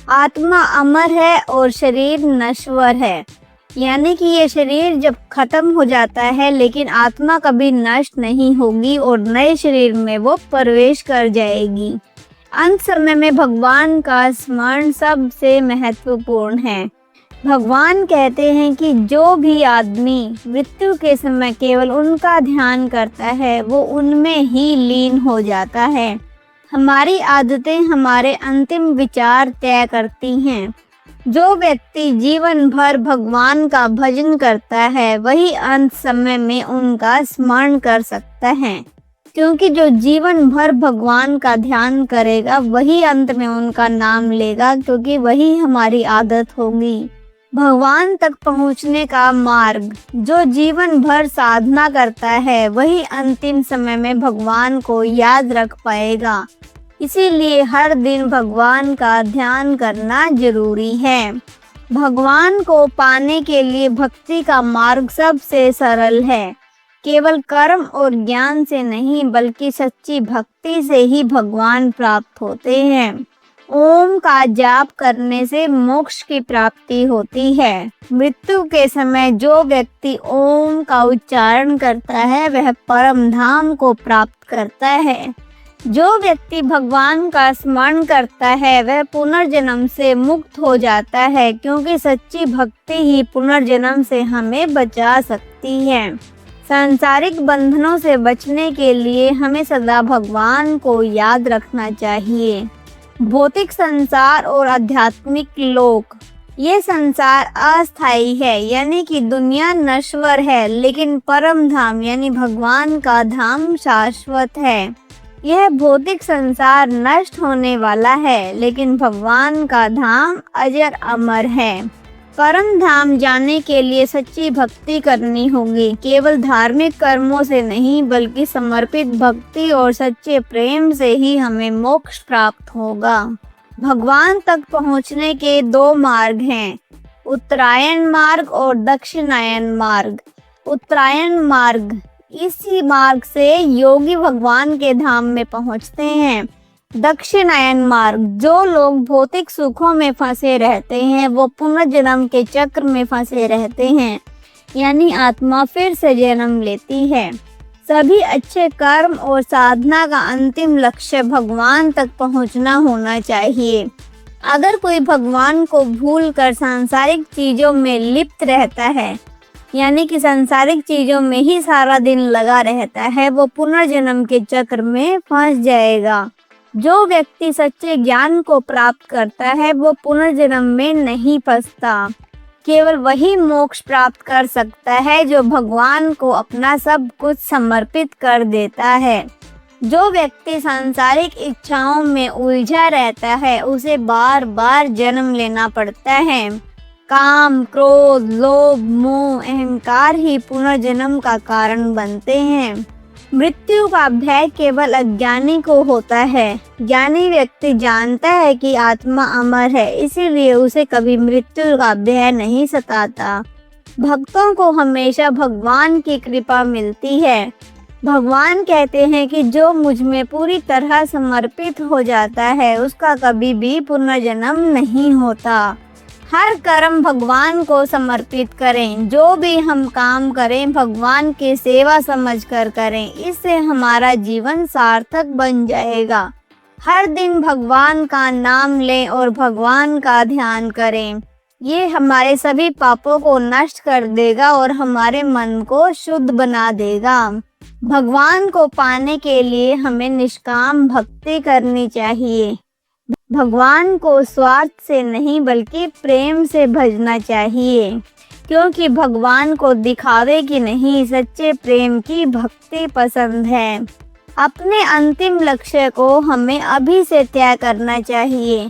आत्मा अमर है और शरीर नश्वर है, यानी कि ये शरीर जब खत्म हो जाता है लेकिन आत्मा कभी नष्ट नहीं होगी और नए शरीर में वो प्रवेश कर जाएगी। अंत समय में भगवान का स्मरण सबसे महत्वपूर्ण है। भगवान कहते हैं कि जो भी आदमी मृत्यु के समय केवल उनका ध्यान करता है वो उनमें ही लीन हो जाता है। हमारी आदतें हमारे अंतिम विचार तय करती हैं। जो व्यक्ति जीवन भर भगवान का भजन करता है वही अंत समय में उनका स्मरण कर सकता है, क्योंकि जो जीवन भर भगवान का ध्यान करेगा वही अंत में उनका नाम लेगा, क्योंकि वही हमारी आदत होगी। भगवान तक पहुंचने का मार्ग, जो जीवन भर साधना करता है वही अंतिम समय में भगवान को याद रख पाएगा। इसीलिए हर दिन भगवान का ध्यान करना जरूरी है। भगवान को पाने के लिए भक्ति का मार्ग सबसे सरल है। केवल कर्म और ज्ञान से नहीं बल्कि सच्ची भक्ति से ही भगवान प्राप्त होते हैं। ओम का जाप करने से मोक्ष की प्राप्ति होती है। मृत्यु के समय जो व्यक्ति ओम का उच्चारण करता है वह परम धाम को प्राप्त करता है। जो व्यक्ति भगवान का स्मरण करता है वह पुनर्जन्म से मुक्त हो जाता है, क्योंकि सच्ची भक्ति ही पुनर्जन्म से हमें बचा सकती है। सांसारिक बंधनों से बचने के लिए हमें सदा भगवान को याद रखना चाहिए। भौतिक संसार और आध्यात्मिक लोक, ये संसार अस्थायी है, यानी कि दुनिया नश्वर है, लेकिन परम धाम यानी भगवान का धाम शाश्वत है। यह भौतिक संसार नष्ट होने वाला है, लेकिन भगवान का धाम अजर अमर है। परम धाम जाने के लिए सच्ची भक्ति करनी होगी, केवल धार्मिक कर्मों से नहीं बल्कि समर्पित भक्ति और सच्चे प्रेम से ही हमें मोक्ष प्राप्त होगा। भगवान तक पहुंचने के दो मार्ग हैं, उत्तरायण मार्ग और दक्षिणायन मार्ग। उत्तरायण मार्ग, इसी मार्ग से योगी भगवान के धाम में पहुंचते हैं। दक्षिणायन मार्ग, जो लोग भौतिक सुखों में फंसे रहते हैं वो पुनर्जन्म के चक्र में फंसे रहते हैं, यानी आत्मा फिर से जन्म लेती है। सभी अच्छे कर्म और साधना का अंतिम लक्ष्य भगवान तक पहुंचना होना चाहिए। अगर कोई भगवान को भूलकर सांसारिक चीजों में लिप्त रहता है, यानी कि सांसारिक चीजों में ही सारा दिन लगा रहता है, वो पुनर्जन्म के चक्र में फंस जाएगा। जो व्यक्ति सच्चे ज्ञान को प्राप्त करता है वो पुनर्जन्म में नहीं फंसता। केवल वही मोक्ष प्राप्त कर सकता है जो भगवान को अपना सब कुछ समर्पित कर देता है। जो व्यक्ति सांसारिक इच्छाओं में उलझा रहता है उसे बार बार जन्म लेना पड़ता है। काम, क्रोध, लोभ, मोह, अहंकार ही पुनर्जन्म का कारण बनते हैं। मृत्यु का भय केवल अज्ञानी को होता है। ज्ञानी व्यक्ति जानता है कि आत्मा अमर है, इसीलिए उसे कभी मृत्यु का भय नहीं सताता। भक्तों को हमेशा भगवान की कृपा मिलती है। भगवान कहते हैं कि जो मुझ में पूरी तरह समर्पित हो जाता है उसका कभी भी पुनर्जन्म नहीं होता। हर कर्म भगवान को समर्पित करें। जो भी हम काम करें भगवान की सेवा समझकर करें, इससे हमारा जीवन सार्थक बन जाएगा। हर दिन भगवान का नाम लें और भगवान का ध्यान करें। ये हमारे सभी पापों को नष्ट कर देगा और हमारे मन को शुद्ध बना देगा। भगवान को पाने के लिए हमें निष्काम भक्ति करनी चाहिए। भगवान को स्वार्थ से नहीं बल्कि प्रेम से भजना चाहिए, क्योंकि भगवान को दिखावे की नहीं सच्चे प्रेम की भक्ति पसंद है। अपने अंतिम लक्ष्य को हमें अभी से तय करना चाहिए।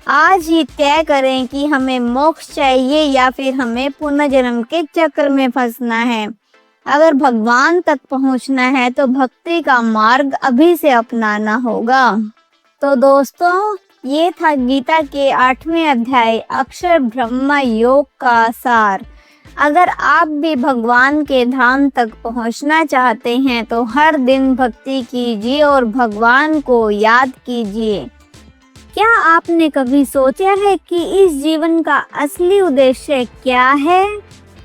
आज ही तय करें कि हमें मोक्ष चाहिए या फिर हमें पुनर्जन्म के चक्र में फंसना है। अगर भगवान तक पहुंचना है तो भक्ति का मार्ग अभी से अपनाना होगा। तो दोस्तों, ये था गीता के 8वें अध्याय अक्षर ब्रह्म योग का सार। अगर आप भी भगवान के धाम तक पहुंचना चाहते हैं तो हर दिन भक्ति कीजिए और भगवान को याद कीजिए। क्या आपने कभी सोचा है कि इस जीवन का असली उद्देश्य क्या है?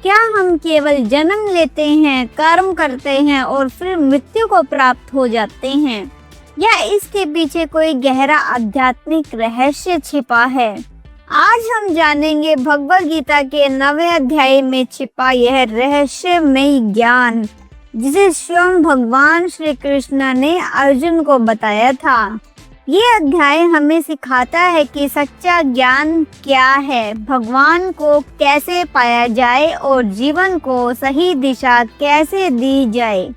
क्या हम केवल जन्म लेते हैं, कर्म करते हैं और फिर मृत्यु को प्राप्त हो जाते हैं, या इसके पीछे कोई गहरा आध्यात्मिक रहस्य छिपा है? आज हम जानेंगे भगवद गीता के 9वें अध्याय में छिपा यह रहस्यमय ज्ञान, जिसे स्वयं भगवान श्री कृष्ण ने अर्जुन को बताया था। ये अध्याय हमें सिखाता है कि सच्चा ज्ञान क्या है, भगवान को कैसे पाया जाए और जीवन को सही दिशा कैसे दी जाए।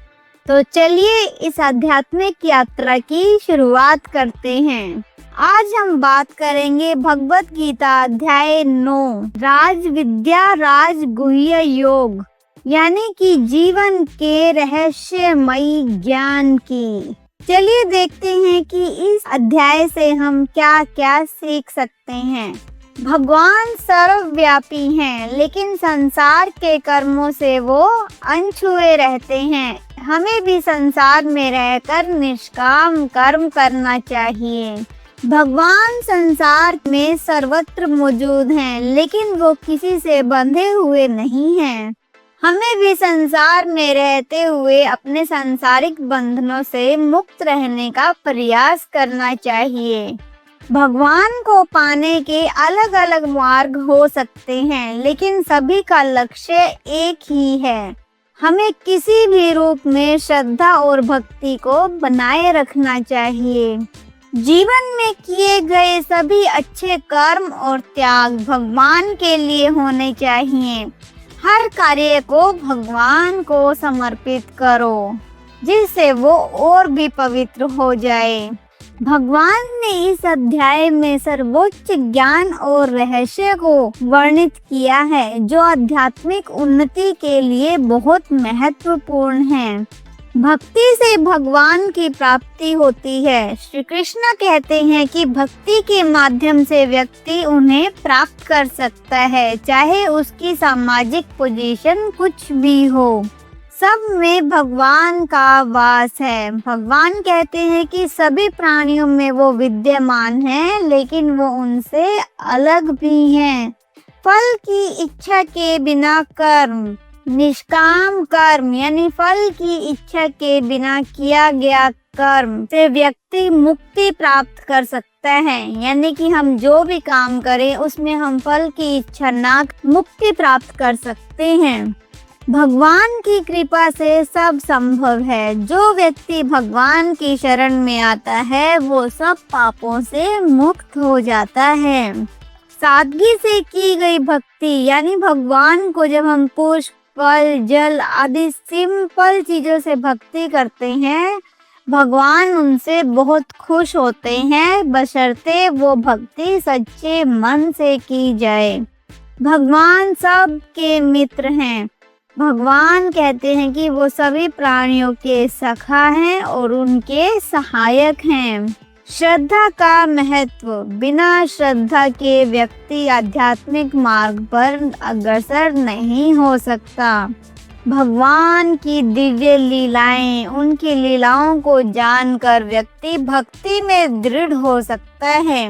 तो चलिए इस आध्यात्मिक यात्रा की शुरुआत करते हैं। आज हम बात करेंगे भगवद गीता अध्याय 9 राज विद्या राज गुह्य योग, यानी कि जीवन के रहस्यमयी ज्ञान की। चलिए देखते हैं कि इस अध्याय से हम क्या क्या सीख सकते हैं। भगवान सर्वव्यापी हैं, लेकिन संसार के कर्मों से वो अनछुए रहते हैं। हमें भी संसार में रहकर निष्काम कर्म करना चाहिए। भगवान संसार में सर्वत्र मौजूद हैं, लेकिन वो किसी से बंधे हुए नहीं हैं। हमें भी संसार में रहते हुए अपने सांसारिक बंधनों से मुक्त रहने का प्रयास करना चाहिए। भगवान को पाने के अलग अलग मार्ग हो सकते हैं, लेकिन सभी का लक्ष्य एक ही है। हमें किसी भी रूप में श्रद्धा और भक्ति को बनाए रखना चाहिए। जीवन में किए गए सभी अच्छे कर्म और त्याग भगवान के लिए होने चाहिए। हर कार्य को भगवान को समर्पित करो, जिससे वो और भी पवित्र हो जाए। भगवान ने इस अध्याय में सर्वोच्च ज्ञान और रहस्य को वर्णित किया है, जो आध्यात्मिक उन्नति के लिए बहुत महत्वपूर्ण है। भक्ति से भगवान की प्राप्ति होती है। श्री कृष्ण कहते हैं कि भक्ति के माध्यम से व्यक्ति उन्हें प्राप्त कर सकता है, चाहे उसकी सामाजिक पोजीशन कुछ भी हो। सब में भगवान का वास है। भगवान कहते हैं कि सभी प्राणियों में वो विद्यमान है, लेकिन वो उनसे अलग भी हैं। फल की इच्छा के बिना कर्म, निष्काम कर्म यानी फल की इच्छा के बिना किया गया कर्म से व्यक्ति मुक्ति प्राप्त कर सकता है। यानी कि हम जो भी काम करें उसमें हम फल की इच्छा ना, मुक्ति प्राप्त कर सकते हैं। भगवान की कृपा से सब संभव है। जो व्यक्ति भगवान की शरण में आता है वो सब पापों से मुक्त हो जाता है। सादगी से की गई भक्ति यानी भगवान को जब हम पुष्प, फल, जल आदि सिंपल चीजों से भक्ति करते हैं, भगवान उनसे बहुत खुश होते हैं, बशर्ते वो भक्ति सच्चे मन से की जाए। भगवान सबके मित्र हैं। भगवान कहते हैं कि वो सभी प्राणियों के सखा हैं और उनके सहायक हैं। श्रद्धा का महत्व। बिना श्रद्धा के व्यक्ति आध्यात्मिक मार्ग पर अग्रसर नहीं हो सकता। भगवान की दिव्य लीलाएं, उनकी लीलाओं को जानकर व्यक्ति भक्ति में दृढ़ हो सकता है।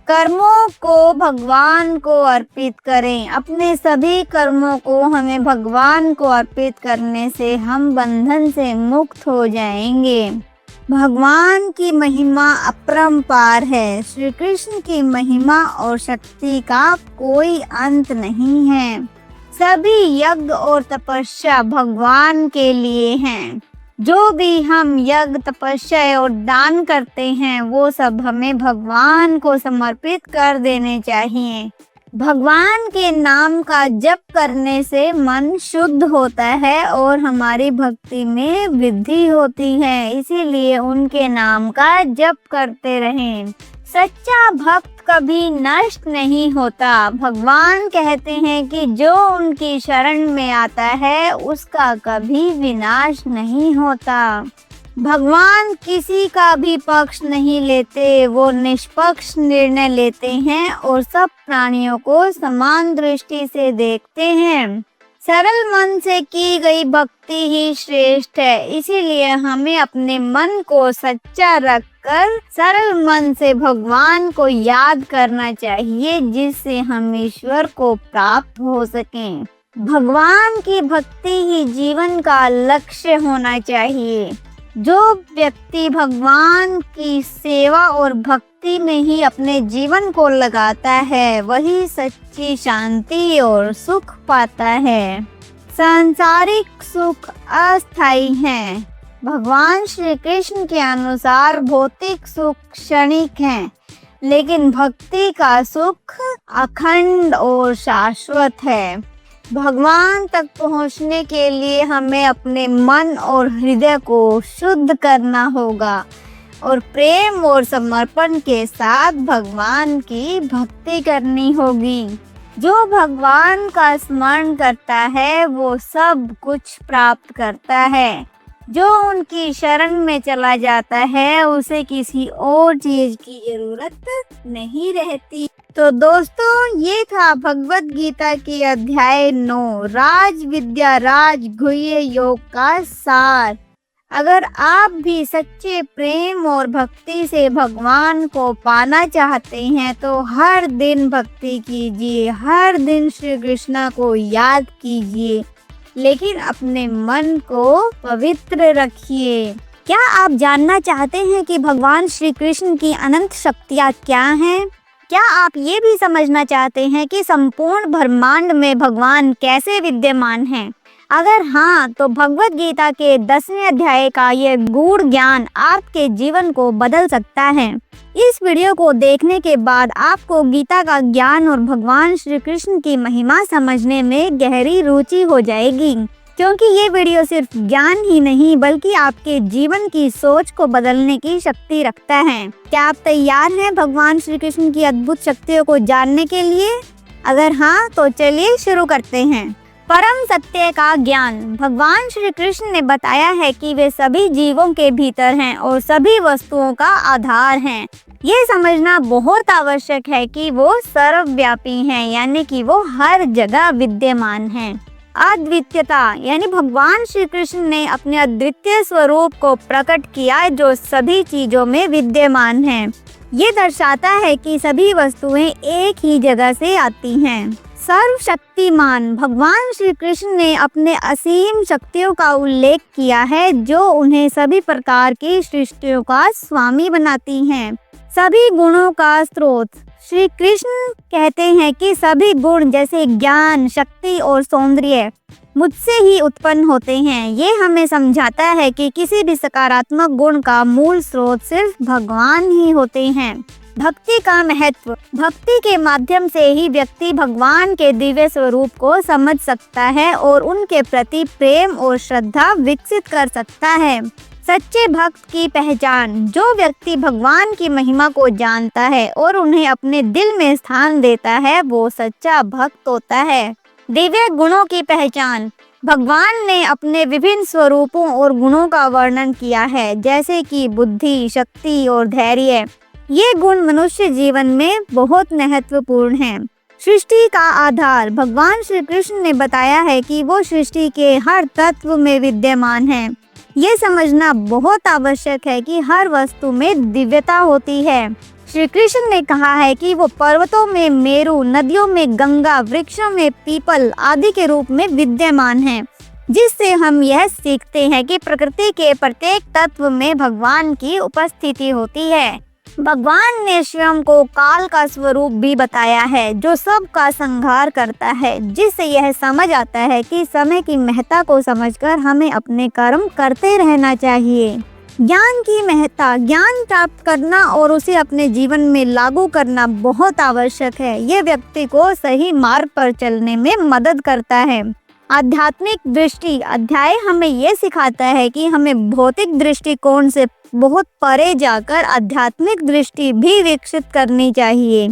कर्मों को भगवान को अर्पित करें। अपने सभी कर्मों को हमें भगवान को अर्पित करने से हम बंधन से मुक्त हो जाएंगे। भगवान की महिमा अपरंपार है। श्री कृष्ण की महिमा और शक्ति का कोई अंत नहीं है। सभी यज्ञ और तपस्या भगवान के लिए हैं। जो भी हम यज्ञ, तपस्या और दान करते हैं वो सब हमें भगवान को समर्पित कर देने चाहिए। भगवान के नाम का जप करने से मन शुद्ध होता है और हमारी भक्ति में वृद्धि होती है। इसीलिए उनके नाम का जप करते रहें। सच्चा भक्त कभी नष्ट नहीं होता। भगवान कहते हैं कि जो उनकी शरण में आता है उसका कभी विनाश नहीं होता। भगवान किसी का भी पक्ष नहीं लेते, वो निष्पक्ष निर्णय लेते हैं और सब प्राणियों को समान दृष्टि से देखते हैं। सरल मन से की गई भक्ति ही श्रेष्ठ है। इसीलिए हमें अपने मन को सच्चा रखकर सरल मन से भगवान को याद करना चाहिए, जिससे हम ईश्वर को प्राप्त हो सकें। भगवान की भक्ति ही जीवन का लक्ष्य होना चाहिए। जो व्यक्ति भगवान की सेवा और भक्ति में ही अपने जीवन को लगाता है वही सच्ची शांति और सुख पाता है। सांसारिक सुख अस्थायी है। भगवान श्री कृष्ण के अनुसार भौतिक सुख क्षणिक है, लेकिन भक्ति का सुख अखंड और शाश्वत है। भगवान तक पहुंचने के लिए हमें अपने मन और हृदय को शुद्ध करना होगा और प्रेम और समर्पण के साथ भगवान की भक्ति करनी होगी। जो भगवान का स्मरण करता है वो सब कुछ प्राप्त करता है। जो उनकी शरण में चला जाता है उसे किसी और चीज की जरूरत नहीं रहती। तो दोस्तों, ये था भगवत गीता की अध्याय 9 राज विद्या राजगुह्य योग का सार। अगर आप भी सच्चे प्रेम और भक्ति से भगवान को पाना चाहते हैं तो हर दिन भक्ति कीजिए, हर दिन श्री कृष्ण को याद कीजिए। लेकिन अपने मन को पवित्र रखिए। क्या आप जानना चाहते हैं कि भगवान श्री कृष्ण की अनंत शक्तियाँ क्या हैं? क्या आप ये भी समझना चाहते हैं कि संपूर्ण ब्रह्मांड में भगवान कैसे विद्यमान हैं? अगर हाँ, तो भगवत गीता के 10वें अध्याय का ये गूढ़ ज्ञान आपके जीवन को बदल सकता है। इस वीडियो को देखने के बाद आपको गीता का ज्ञान और भगवान श्री कृष्ण की महिमा समझने में गहरी रुचि हो जाएगी, क्योंकि ये वीडियो सिर्फ ज्ञान ही नहीं बल्कि आपके जीवन की सोच को बदलने की शक्ति रखता है। क्या आप तैयार हैं भगवान श्री कृष्ण की अद्भुत शक्तियों को जानने के लिए? अगर हाँ, तो चलिए शुरू करते हैं। परम सत्य का ज्ञान। भगवान श्री कृष्ण ने बताया है कि वे सभी जीवों के भीतर हैं और सभी वस्तुओं का आधार हैं। ये समझना बहुत आवश्यक है कि वो सर्वव्यापी हैं, यानी कि वो हर जगह विद्यमान हैं। अद्वितीयता, यानी भगवान श्री कृष्ण ने अपने अद्वितीय स्वरूप को प्रकट किया जो सभी चीजों में विद्यमान है। ये दर्शाता है कि सभी वस्तुएं एक ही जगह से आती हैं। सर्वशक्तिमान। भगवान श्री कृष्ण ने अपने असीम शक्तियों का उल्लेख किया है जो उन्हें सभी प्रकार की सृष्टियों का स्वामी बनाती हैं। सभी गुणों का स्रोत। श्री कृष्ण कहते हैं कि सभी गुण जैसे ज्ञान, शक्ति और सौंदर्य मुझसे ही उत्पन्न होते हैं। ये हमें समझाता है कि किसी भी सकारात्मक गुण का मूल स्रोत सिर्फ भगवान ही होते हैं। भक्ति का महत्व। भक्ति के माध्यम से ही व्यक्ति भगवान के दिव्य स्वरूप को समझ सकता है और उनके प्रति प्रेम और श्रद्धा विकसित कर सकता है। सच्चे भक्त की पहचान। जो व्यक्ति भगवान की महिमा को जानता है और उन्हें अपने दिल में स्थान देता है, वो सच्चा भक्त होता है। दिव्य गुणों की पहचान। भगवान ने अपने विभिन्न स्वरूपों और गुणों का वर्णन किया है, जैसे कि बुद्धि, शक्ति और धैर्य। ये गुण मनुष्य जीवन में बहुत महत्वपूर्ण हैं। सृष्टि का आधार। भगवान श्री कृष्ण ने बताया है कि वो सृष्टि के हर तत्व में विद्यमान हैं। ये समझना बहुत आवश्यक है कि हर वस्तु में दिव्यता होती है। श्री कृष्ण ने कहा है कि वो पर्वतों में मेरु, नदियों में गंगा, वृक्षों में पीपल आदि के रूप में विद्यमान हैं, जिससे हम यह सीखते हैं कि प्रकृति के प्रत्येक तत्व में भगवान की उपस्थिति होती है। भगवान ने स्वयं को काल का स्वरूप भी बताया है, जो सब का संहार करता है, जिससे यह समझ आता है कि समय की महत्ता को समझकर हमें अपने कर्म करते रहना चाहिए। ज्ञान की महत्ता। ज्ञान प्राप्त करना और उसे अपने जीवन में लागू करना बहुत आवश्यक है। यह व्यक्ति को सही मार्ग पर चलने में मदद करता है। आध्यात्मिक दृष्टि। अध्याय हमें यह सिखाता है कि हमें भौतिक दृष्टिकोण से बहुत परे जाकर आध्यात्मिक दृष्टि भी विकसित करनी चाहिए,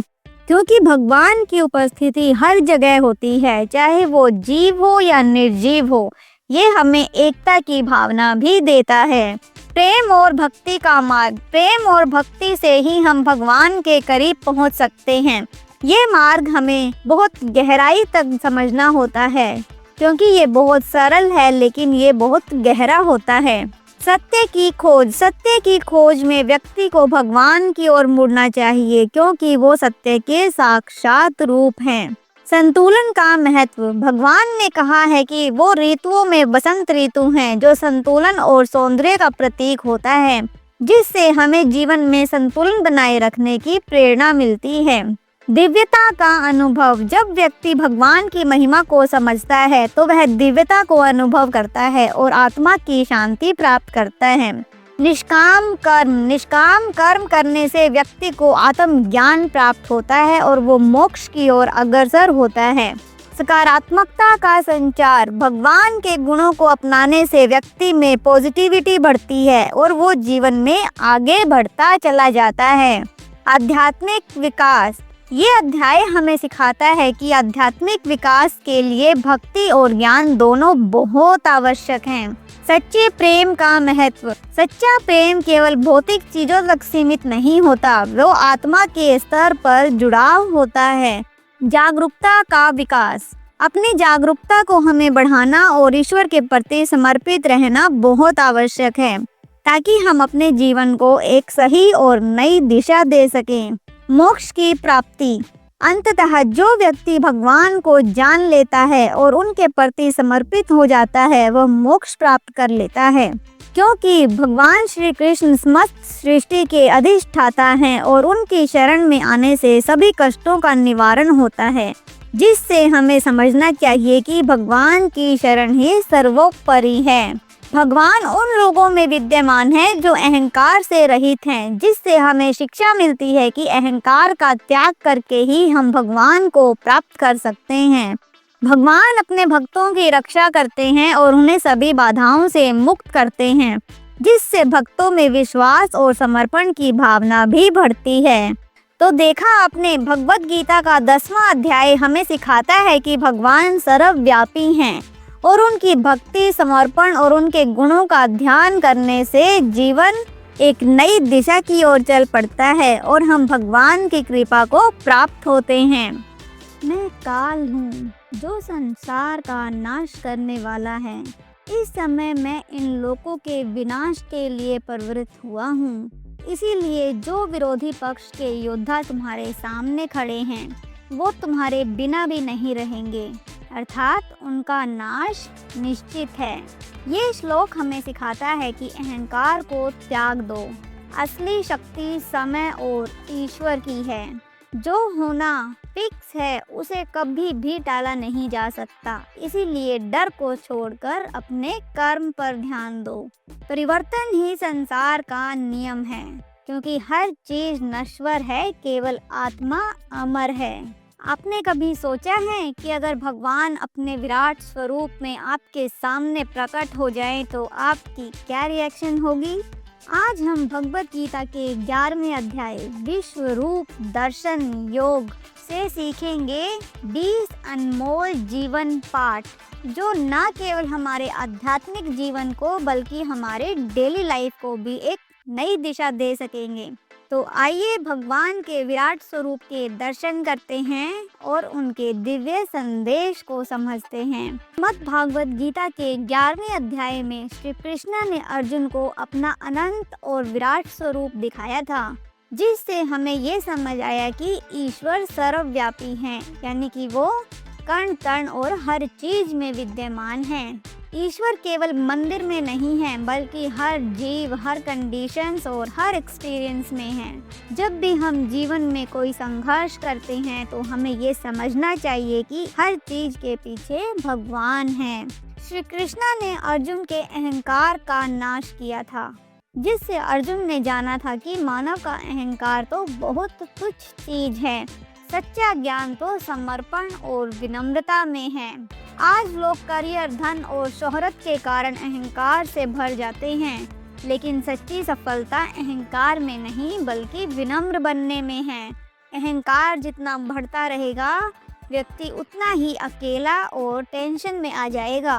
क्योंकि भगवान की उपस्थिति हर जगह होती है, चाहे वो जीव हो या निर्जीव हो। ये हमें एकता की भावना भी देता है। प्रेम और भक्ति का मार्ग। प्रेम और भक्ति से ही हम भगवान के करीब पहुंच सकते हैं। ये मार्ग हमें बहुत गहराई तक समझना होता है, क्योंकि ये बहुत सरल है लेकिन ये बहुत गहरा होता है। सत्य की खोज। सत्य की खोज में व्यक्ति को भगवान की ओर मुड़ना चाहिए, क्योंकि वो सत्य के साक्षात रूप हैं। संतुलन का महत्व। भगवान ने कहा है कि वो ऋतुओं में बसंत ऋतु हैं, जो संतुलन और सौंदर्य का प्रतीक होता है, जिससे हमें जीवन में संतुलन बनाए रखने की प्रेरणा मिलती है। दिव्यता का अनुभव। जब व्यक्ति भगवान की महिमा को समझता है तो वह दिव्यता को अनुभव करता है और आत्मा की शांति प्राप्त करता है। निष्काम कर्म। निष्काम कर्म करने से व्यक्ति को आत्मज्ञान प्राप्त होता है और वो मोक्ष की ओर अग्रसर होता है। सकारात्मकता का संचार। भगवान के गुणों को अपनाने से व्यक्ति में पॉजिटिविटी बढ़ती है और वो जीवन में आगे बढ़ता चला जाता है। आध्यात्मिक विकास। ये अध्याय हमें सिखाता है कि आध्यात्मिक विकास के लिए भक्ति और ज्ञान दोनों बहुत आवश्यक हैं। सच्चे प्रेम का महत्व। सच्चा प्रेम केवल भौतिक चीजों तक सीमित नहीं होता, वो आत्मा के स्तर पर जुड़ाव होता है। जागरूकता का विकास। अपनी जागरूकता को हमें बढ़ाना और ईश्वर के प्रति समर्पित रहना बहुत आवश्यक है, ताकि हम अपने जीवन को एक सही और नई दिशा दे सकें। मोक्ष की प्राप्ति। अंततः जो व्यक्ति भगवान को जान लेता है और उनके प्रति समर्पित हो जाता है वह मोक्ष प्राप्त कर लेता है, क्योंकि भगवान श्री कृष्ण समस्त सृष्टि के अधिष्ठाता हैं और उनकी शरण में आने से सभी कष्टों का निवारण होता है, जिससे हमें समझना चाहिए कि भगवान की शरण ही सर्वोपरि है। भगवान उन लोगों में विद्यमान है जो अहंकार से रहित हैं, जिससे हमें शिक्षा मिलती है कि अहंकार का त्याग करके ही हम भगवान को प्राप्त कर सकते हैं। भगवान अपने भक्तों की रक्षा करते हैं और उन्हें सभी बाधाओं से मुक्त करते हैं, जिससे भक्तों में विश्वास और समर्पण की भावना भी बढ़ती है। तो देखा आपने, भगवत गीता का 10वां अध्याय हमें सिखाता है कि भगवान सर्वव्यापी हैं और उनकी भक्ति, समर्पण और उनके गुणों का ध्यान करने से जीवन एक नई दिशा की ओर चल पड़ता है और हम भगवान की कृपा को प्राप्त होते हैं। मैं काल हूँ जो संसार का नाश करने वाला है। इस समय मैं इन लोगों के विनाश के लिए प्रवृत्त हुआ हूँ। इसीलिए जो विरोधी पक्ष के योद्धा तुम्हारे सामने खड़े हैं वो तुम्हारे बिना भी नहीं रहेंगे, अर्थात उनका नाश निश्चित है। ये श्लोक हमें सिखाता है कि अहंकार को त्याग दो। असली शक्ति समय और ईश्वर की है। जो होना फिक्स है उसे कभी भी टाला नहीं जा सकता। इसीलिए डर को छोड़कर अपने कर्म पर ध्यान दो। परिवर्तन ही संसार का नियम है, क्योंकि हर चीज नश्वर है, केवल आत्मा अमर है। आपने कभी सोचा है कि अगर भगवान अपने विराट स्वरूप में आपके सामने प्रकट हो जाएं तो आपकी क्या रिएक्शन होगी? आज हम भगवत गीता के 11वें अध्याय विश्व रूप दर्शन योग से सीखेंगे 20 अनमोल जीवन पाठ, जो न केवल हमारे आध्यात्मिक जीवन को बल्कि हमारे डेली लाइफ को भी एक नई दिशा दे सकेंगे। तो आइए भगवान के विराट स्वरूप के दर्शन करते हैं और उनके दिव्य संदेश को समझते हैं। श्रीमद् भागवत गीता के 11वें अध्याय में श्री कृष्ण ने अर्जुन को अपना अनंत और विराट स्वरूप दिखाया था, जिससे हमें ये समझ आया कि ईश्वर सर्वव्यापी हैं, यानी कि वो कण कण और हर चीज में विद्यमान हैं। ईश्वर केवल मंदिर में नहीं है, बल्कि हर जीव, हर कंडीशंस और हर एक्सपीरियंस में है। जब भी हम जीवन में कोई संघर्ष करते हैं तो हमें ये समझना चाहिए कि हर चीज के पीछे भगवान है। श्री कृष्णा ने अर्जुन के अहंकार का नाश किया था, जिससे अर्जुन ने जाना था कि मानव का अहंकार तो बहुत तुच्छ चीज है। सच्चा ज्ञान तो समर्पण और विनम्रता में है। आज लोग करियर, धन और शोहरत के कारण अहंकार से भर जाते हैं, लेकिन सच्ची सफलता अहंकार में नहीं बल्कि विनम्र बनने में है। अहंकार जितना बढ़ता रहेगा, व्यक्ति उतना ही अकेला और टेंशन में आ जाएगा।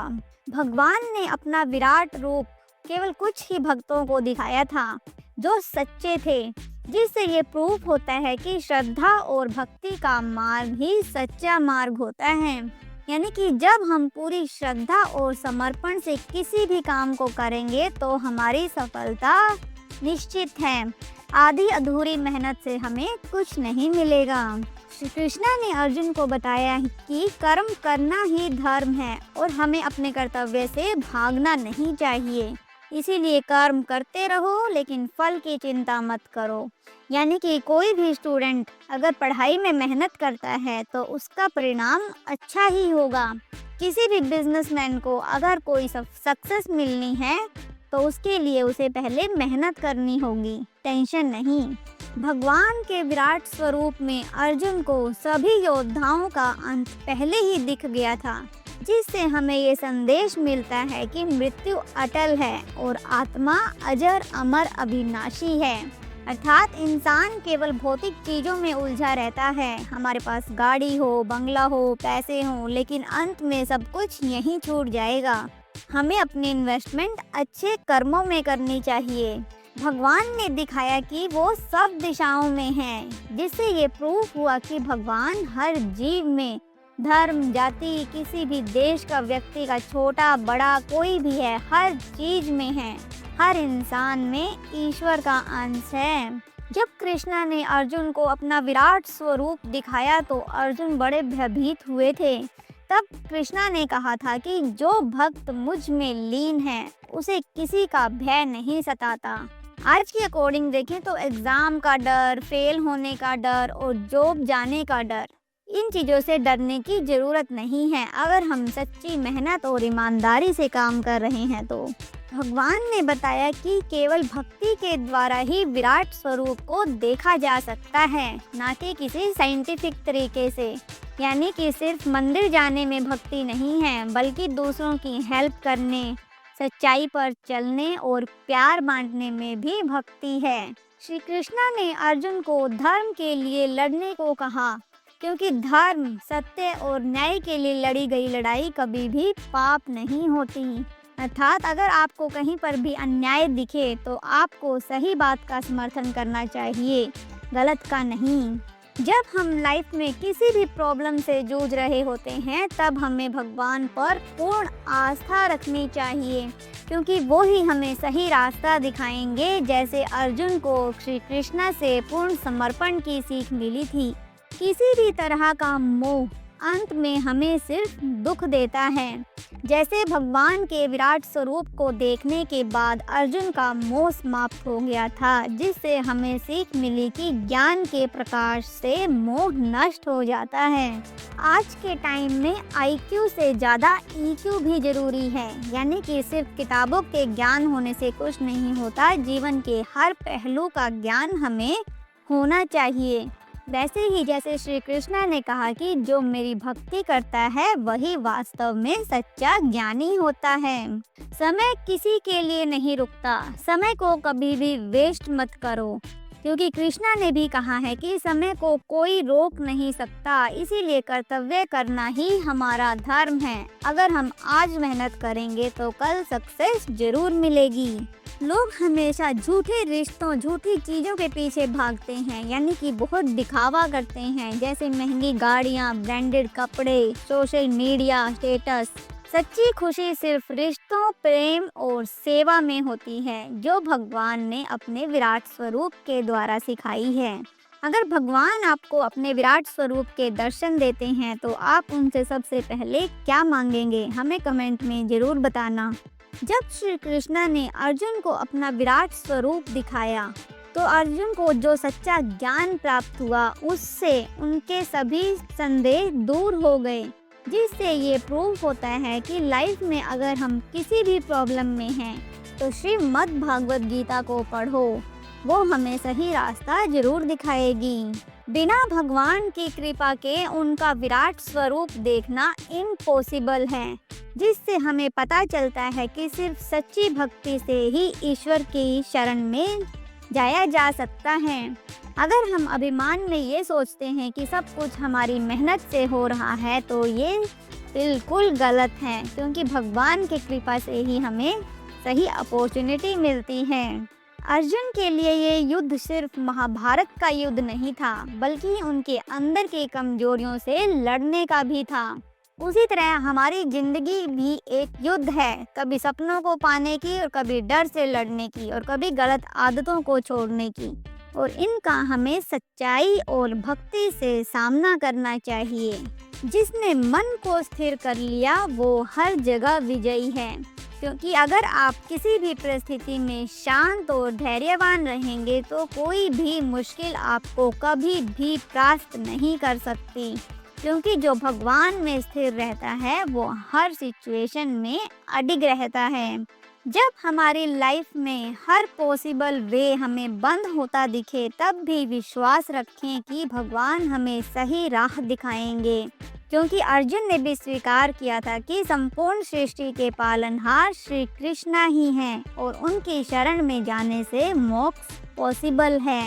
भगवान ने अपना विराट रूप केवल कुछ ही भक्तों को दिखाया था जो सच्चे थे, जिससे ये प्रूफ होता है कि श्रद्धा और भक्ति का मार्ग ही सच्चा मार्ग होता है। यानी कि जब हम पूरी श्रद्धा और समर्पण से किसी भी काम को करेंगे तो हमारी सफलता निश्चित है। आधी अधूरी मेहनत से हमें कुछ नहीं मिलेगा। श्री कृष्णा ने अर्जुन को बताया कि कर्म करना ही धर्म है और हमें अपने कर्तव्य से भागना नहीं चाहिए। इसीलिए कर्म करते रहो, लेकिन फल की चिंता मत करो। यानी कि कोई भी स्टूडेंट अगर पढ़ाई में मेहनत करता है तो उसका परिणाम अच्छा ही होगा। किसी भी बिजनेसमैन को अगर कोई सक्सेस मिलनी है तो उसके लिए उसे पहले मेहनत करनी होगी, टेंशन नहीं। भगवान के विराट स्वरूप में अर्जुन को सभी योद्धाओं का अंत पहले ही दिख गया था, जिससे हमें ये संदेश मिलता है कि मृत्यु अटल है और आत्मा अजर अमर अविनाशी है। अर्थात इंसान केवल भौतिक चीज़ों में उलझा रहता है। हमारे पास गाड़ी हो, बंगला हो, पैसे हो, लेकिन अंत में सब कुछ यहीं छूट जाएगा। हमें अपनी इन्वेस्टमेंट अच्छे कर्मों में करनी चाहिए। भगवान ने दिखाया कि वो सब दिशाओं में है, जिससे ये प्रूफ हुआ कि भगवान हर जीव में, धर्म, जाति, किसी भी देश का व्यक्ति का, छोटा बड़ा कोई भी है, हर चीज में है। हर इंसान में ईश्वर का अंश है। जब कृष्णा ने अर्जुन को अपना विराट स्वरूप दिखाया तो अर्जुन बड़े भयभीत हुए थे। तब कृष्णा ने कहा था कि जो भक्त मुझ में लीन है उसे किसी का भय नहीं सताता। आज के अकॉर्डिंग देखें तो एग्जाम का डर, फेल होने का डर और जॉब जाने का डर, इन चीज़ों से डरने की ज़रूरत नहीं है अगर हम सच्ची मेहनत और ईमानदारी से काम कर रहे हैं तो। भगवान ने बताया कि केवल भक्ति के द्वारा ही विराट स्वरूप को देखा जा सकता है, ना कि किसी साइंटिफिक तरीके से। यानी कि सिर्फ मंदिर जाने में भक्ति नहीं है, बल्कि दूसरों की हेल्प करने, सच्चाई पर चलने और प्यार बांटने में भी भक्ति है। श्री कृष्णा ने अर्जुन को धर्म के लिए लड़ने को कहा, क्योंकि धर्म, सत्य और न्याय के लिए लड़ी गई लड़ाई कभी भी पाप नहीं होती। अर्थात अगर आपको कहीं पर भी अन्याय दिखे तो आपको सही बात का समर्थन करना चाहिए, गलत का नहीं। जब हम लाइफ में किसी भी प्रॉब्लम से जूझ रहे होते हैं तब हमें भगवान पर पूर्ण आस्था रखनी चाहिए, क्योंकि वो ही हमें सही रास्ता दिखाएंगे। जैसे अर्जुन को श्री कृष्णा से पूर्ण समर्पण की सीख मिली थी। किसी भी तरह का मोह अंत में हमें सिर्फ दुख देता है। जैसे भगवान के विराट स्वरूप को देखने के बाद अर्जुन का मोह समाप्त हो गया था, जिससे हमें सीख मिली कि ज्ञान के प्रकाश से मोह नष्ट हो जाता है। आज के टाइम में IQ से ज़्यादा EQ भी जरूरी है, यानी कि सिर्फ किताबों के ज्ञान होने से कुछ नहीं होता, जीवन के हर पहलू का ज्ञान हमें होना चाहिए। वैसे ही जैसे श्री कृष्णा ने कहा कि जो मेरी भक्ति करता है वही वास्तव में सच्चा ज्ञानी होता है। समय किसी के लिए नहीं रुकता, समय को कभी भी वेस्ट मत करो, क्योंकि कृष्णा ने भी कहा है कि समय को कोई रोक नहीं सकता, इसीलिए कर्तव्य करना ही हमारा धर्म है। अगर हम आज मेहनत करेंगे तो कल सक्सेस जरूर मिलेगी। लोग हमेशा झूठे रिश्तों, झूठी चीज़ों के पीछे भागते हैं, यानी कि बहुत दिखावा करते हैं, जैसे महंगी गाड़ियाँ, ब्रांडेड कपड़े, सोशल मीडिया, स्टेटस। सच्ची खुशी सिर्फ रिश्तों, प्रेम और सेवा में होती है, जो भगवान ने अपने विराट स्वरूप के द्वारा सिखाई है। अगर भगवान आपको अपने विराट स्वरूप के दर्शन देते हैं तो आप उनसे सबसे पहले क्या मांगेंगे, हमें कमेंट में ज़रूर बताना। जब श्री कृष्णा ने अर्जुन को अपना विराट स्वरूप दिखाया तो अर्जुन को जो सच्चा ज्ञान प्राप्त हुआ, उससे उनके सभी संदेह दूर हो गए, जिससे ये प्रूफ होता है कि लाइफ में अगर हम किसी भी प्रॉब्लम में हैं तो श्रीमद् भागवत गीता को पढ़ो, वो हमें सही रास्ता जरूर दिखाएगी। बिना भगवान की कृपा के उनका विराट स्वरूप देखना इम्पॉसिबल है, जिससे हमें पता चलता है कि सिर्फ सच्ची भक्ति से ही ईश्वर की शरण में जाया जा सकता है। अगर हम अभिमान में ये सोचते हैं कि सब कुछ हमारी मेहनत से हो रहा है तो ये बिल्कुल गलत है, क्योंकि भगवान की कृपा से ही हमें सही अपॉर्चुनिटी मिलती है। अर्जुन के लिए ये युद्ध सिर्फ महाभारत का युद्ध नहीं था, बल्कि उनके अंदर की कमजोरियों से लड़ने का भी था। उसी तरह हमारी जिंदगी भी एक युद्ध है, कभी सपनों को पाने की और कभी डर से लड़ने की और कभी गलत आदतों को छोड़ने की, और इनका हमें सच्चाई और भक्ति से सामना करना चाहिए। जिसने मन को स्थिर कर लिया वो हर जगह विजयी है, क्योंकि अगर आप किसी भी परिस्थिति में शांत और धैर्यवान रहेंगे तो कोई भी मुश्किल आपको कभी भी परास्त नहीं कर सकती, क्योंकि जो भगवान में स्थिर रहता है वो हर सिचुएशन में अडिग रहता है। जब हमारी लाइफ में हर पॉसिबल वे हमें बंद होता दिखे तब भी विश्वास रखें कि भगवान हमें सही राह दिखाएंगे, क्योंकि अर्जुन ने भी स्वीकार किया था कि संपूर्ण सृष्टि के पालनहार श्री कृष्णा ही हैं और उनकी शरण में जाने से मोक्ष पॉसिबल है।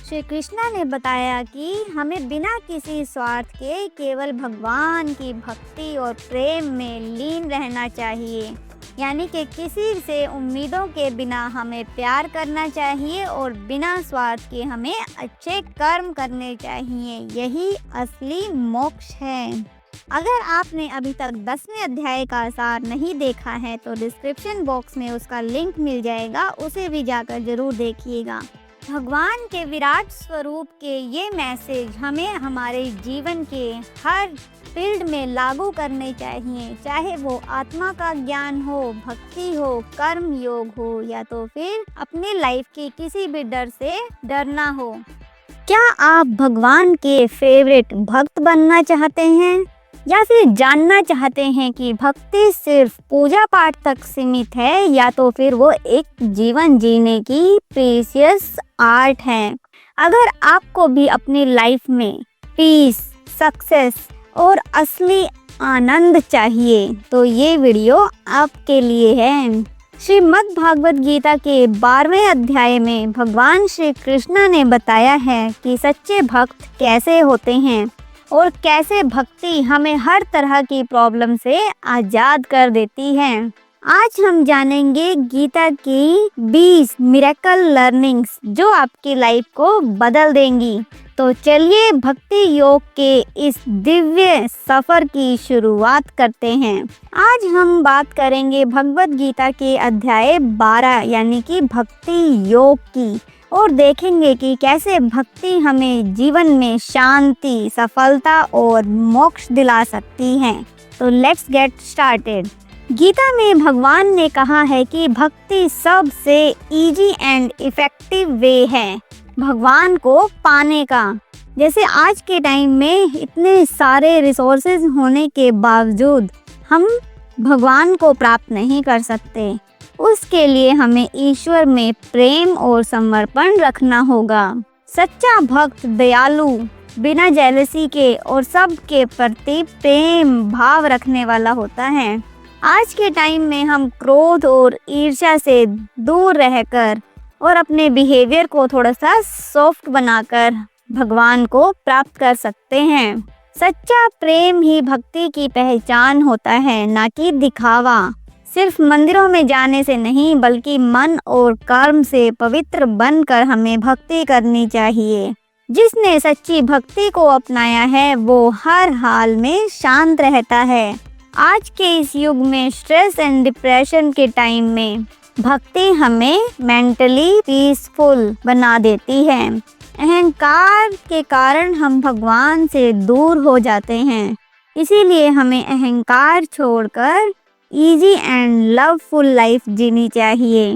श्री कृष्णा ने बताया कि हमें बिना किसी स्वार्थ के केवल भगवान की भक्ति और प्रेम में लीन रहना चाहिए, यानी कि किसी से उम्मीदों के बिना हमें प्यार करना चाहिए और बिना स्वार्थ के हमें अच्छे कर्म करने चाहिए। यही असली मोक्ष है। अगर आपने अभी तक 10वें अध्याय का सार नहीं देखा है तो डिस्क्रिप्शन बॉक्स में उसका लिंक मिल जाएगा, उसे भी जाकर जरूर देखिएगा। भगवान के विराट स्वरूप के ये मैसेज हमें हमारे जीवन के हर फील्ड में लागू करने चाहिए, चाहे वो आत्मा का ज्ञान हो, भक्ति हो, कर्म योग हो, या तो फिर अपनी लाइफ के किसी भी डर से डरना हो। क्या आप भगवान के फेवरेट भक्त बनना चाहते हैं या फिर जानना चाहते हैं कि भक्ति सिर्फ पूजा पाठ तक सीमित है या तो फिर वो एक जीवन जीने की प्रीशियस आर्ट है? अगर आपको भी अपनी लाइफ में पीस, सक्सेस और असली आनंद चाहिए तो ये वीडियो आपके लिए है। श्रीमद् भागवत गीता के 12वें अध्याय में भगवान श्री कृष्ण ने बताया है कि सच्चे भक्त कैसे होते हैं और कैसे भक्ति हमें हर तरह की प्रॉब्लम से आज़ाद कर देती है। आज हम जानेंगे गीता की 20 मिरेकल लर्निंग्स जो आपकी लाइफ को बदल देंगी। तो चलिए भक्ति योग के इस दिव्य सफर की शुरुआत करते हैं। आज हम बात करेंगे भगवत गीता के अध्याय 12 यानी कि भक्ति योग की, और देखेंगे कि कैसे भक्ति हमें जीवन में शांति, सफलता और मोक्ष दिला सकती है। तो लेट्स गेट स्टार्टेड। गीता में भगवान ने कहा है कि भक्ति सबसे इजी एंड इफेक्टिव वे है भगवान को पाने का। जैसे आज के टाइम में इतने सारे रिसोर्सेज होने के बावजूद हम भगवान को प्राप्त नहीं कर सकते। उसके लिए हमें ईश्वर में प्रेम और समर्पण रखना होगा। सच्चा भक्त दयालु, बिना जेलसी के और सबके प्रति प्रेम भाव रखने वाला होता है। आज के टाइम में हम क्रोध और ईर्ष्या से दूर रहकर और अपने बिहेवियर को थोड़ा सा सॉफ्ट बनाकर भगवान को प्राप्त कर सकते हैं। सच्चा प्रेम ही भक्ति की पहचान होता है, ना कि दिखावा। सिर्फ मंदिरों में जाने से नहीं बल्कि मन और कर्म से पवित्र बनकर हमें भक्ति करनी चाहिए। जिसने सच्ची भक्ति को अपनाया है वो हर हाल में शांत रहता है। आज के इस युग में स्ट्रेस एंड डिप्रेशन के टाइम में भक्ति हमें मेंटली पीसफुल बना देती है। अहंकार के कारण हम भगवान से दूर हो जाते हैं, इसीलिए हमें अहंकार छोड़कर इजी एंड लवफुल लाइफ जीनी चाहिए।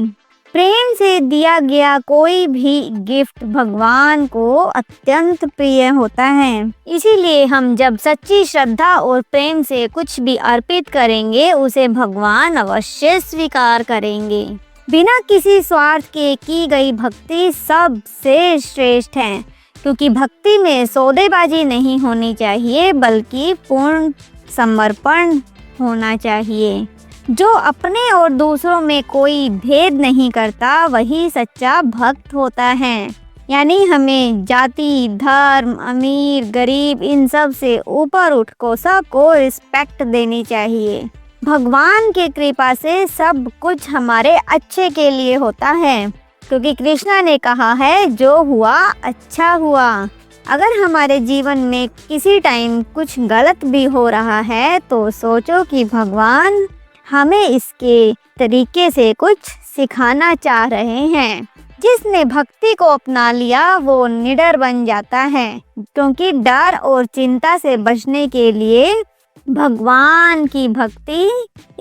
प्रेम से दिया गया कोई भी गिफ्ट भगवान को अत्यंत प्रिय होता है। इसीलिए हम जब सच्ची श्रद्धा और प्रेम से कुछ भी अर्पित करेंगे उसे भगवान अवश्य स्वीकार करेंगे। बिना किसी स्वार्थ के की गई भक्ति सबसे श्रेष्ठ है, क्योंकि भक्ति में सौदेबाजी नहीं होनी चाहिए बल्कि पूर्ण समर्पण होना चाहिए। जो अपने और दूसरों में कोई भेद नहीं करता वही सच्चा भक्त होता है। यानी हमें जाति, धर्म, अमीर, गरीब इन सब से ऊपर उठकर सबको रिस्पेक्ट देनी चाहिए। भगवान के कृपा से सब कुछ हमारे अच्छे के लिए होता है, क्योंकि कृष्णा ने कहा है जो हुआ अच्छा हुआ। अगर हमारे जीवन में किसी टाइम कुछ गलत भी हो रहा है तो सोचो कि भगवान हमें इसके तरीके से कुछ सिखाना चाह रहे हैं। जिसने भक्ति को अपना लिया वो निडर बन जाता है, क्योंकि डर और चिंता से बचने के लिए भगवान की भक्ति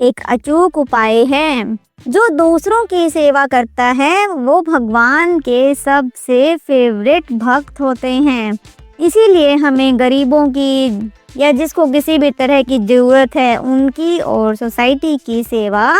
एक अचूक उपाय है। जो दूसरों की सेवा करता है वो भगवान के सबसे फेवरेट भक्त होते हैं। इसीलिए हमें गरीबों की या जिसको किसी भी तरह की ज़रूरत है उनकी और सोसाइटी की सेवा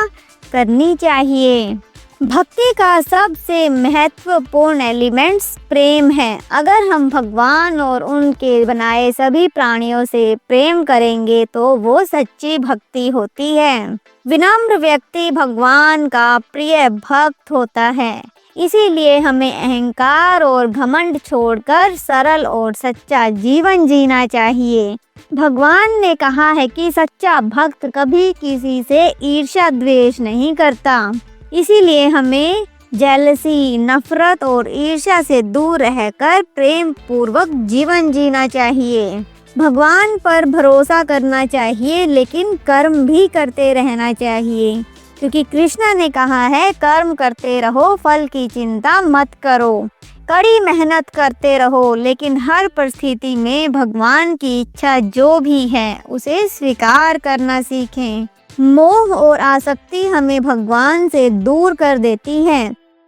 करनी चाहिए। भक्ति का सबसे महत्वपूर्ण एलिमेंट्स प्रेम है। अगर हम भगवान और उनके बनाए सभी प्राणियों से प्रेम करेंगे तो वो सच्ची भक्ति होती है। विनम्र व्यक्ति भगवान का प्रिय भक्त होता है। इसीलिए हमें अहंकार और घमंड छोड़कर सरल और सच्चा जीवन जीना चाहिए। भगवान ने कहा है कि सच्चा भक्त कभी किसी से ईर्ष्या द्वेष नहीं करता। इसीलिए हमें जेलसी, नफरत और ईर्ष्या से दूर रहकर प्रेम पूर्वक जीवन जीना चाहिए। भगवान पर भरोसा करना चाहिए लेकिन कर्म भी करते रहना चाहिए, क्योंकि कृष्ण ने कहा है कर्म करते रहो, फल की चिंता मत करो। कड़ी मेहनत करते रहो, लेकिन हर परिस्थिति में भगवान की इच्छा जो भी है उसे स्वीकार करना सीखें। मोह और आसक्ति हमें भगवान से दूर कर देती है,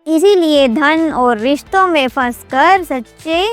इसीलिए धन और रिश्तों में फंसकर सच्चे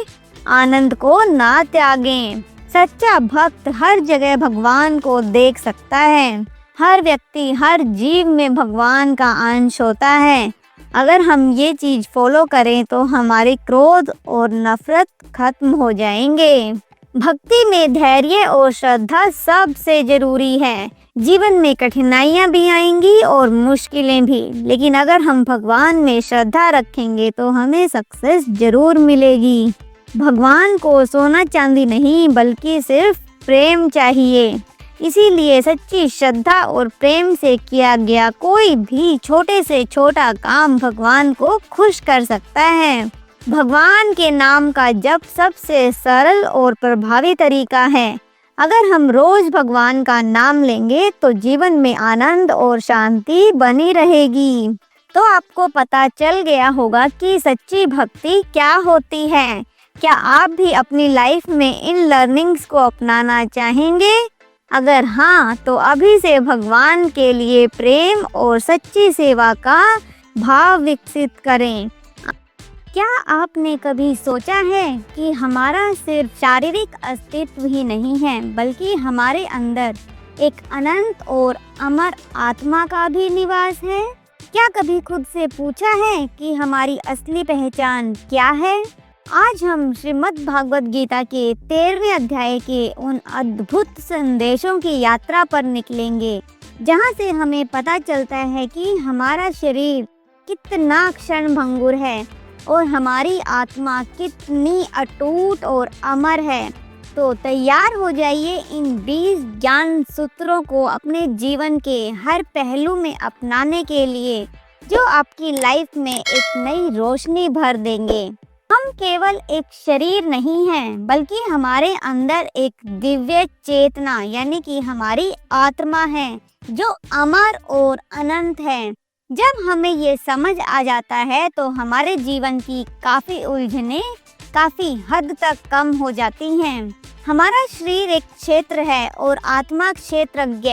आनंद को ना त्यागें। सच्चा भक्त हर जगह भगवान को देख सकता है। हर व्यक्ति, हर जीव में भगवान का अंश होता है। अगर हम ये चीज फॉलो करें तो हमारी क्रोध और नफरत खत्म हो जाएंगे। भक्ति में धैर्य और श्रद्धा सबसे जरूरी है। जीवन में कठिनाइयां भी आएंगी और मुश्किलें भी, लेकिन अगर हम भगवान में श्रद्धा रखेंगे तो हमें सक्सेस जरूर मिलेगी। भगवान को सोना चांदी नहीं बल्कि सिर्फ प्रेम चाहिए। इसीलिए सच्ची श्रद्धा और प्रेम से किया गया कोई भी छोटे से छोटा काम भगवान को खुश कर सकता है। भगवान के नाम का जप सबसे सरल और प्रभावी तरीका है। अगर हम रोज भगवान का नाम लेंगे तो जीवन में आनंद और शांति बनी रहेगी। तो आपको पता चल गया होगा कि सच्ची भक्ति क्या होती है। क्या आप भी अपनी लाइफ में इन लर्निंग्स को अपनाना चाहेंगे? अगर हाँ, तो अभी से भगवान के लिए प्रेम और सच्ची सेवा का भाव विकसित करें। क्या आपने कभी सोचा है कि हमारा सिर्फ शारीरिक अस्तित्व ही नहीं है, बल्कि हमारे अंदर एक अनंत और अमर आत्मा का भी निवास है? क्या कभी खुद से पूछा है कि हमारी असली पहचान क्या है? आज हम श्रीमद् भागवत गीता के 13वें अध्याय के उन अद्भुत संदेशों की यात्रा पर निकलेंगे, जहां से हमें पता चलता है कि हमारा शरीर कितना क्षणभंगुर है और हमारी आत्मा कितनी अटूट और अमर है। तो तैयार हो जाइए इन 20 ज्ञान सूत्रों को अपने जीवन के हर पहलू में अपनाने के लिए, जो आपकी लाइफ में एक नई रोशनी भर देंगे। हम केवल एक शरीर नहीं हैं, बल्कि हमारे अंदर एक दिव्य चेतना यानी कि हमारी आत्मा है, जो अमर और अनंत है। जब हमें ये समझ आ जाता है तो हमारे जीवन की काफ़ी उलझनें काफ़ी हद तक कम हो जाती हैं। हमारा शरीर एक क्षेत्र है और आत्मा क्षेत्रज्ञ।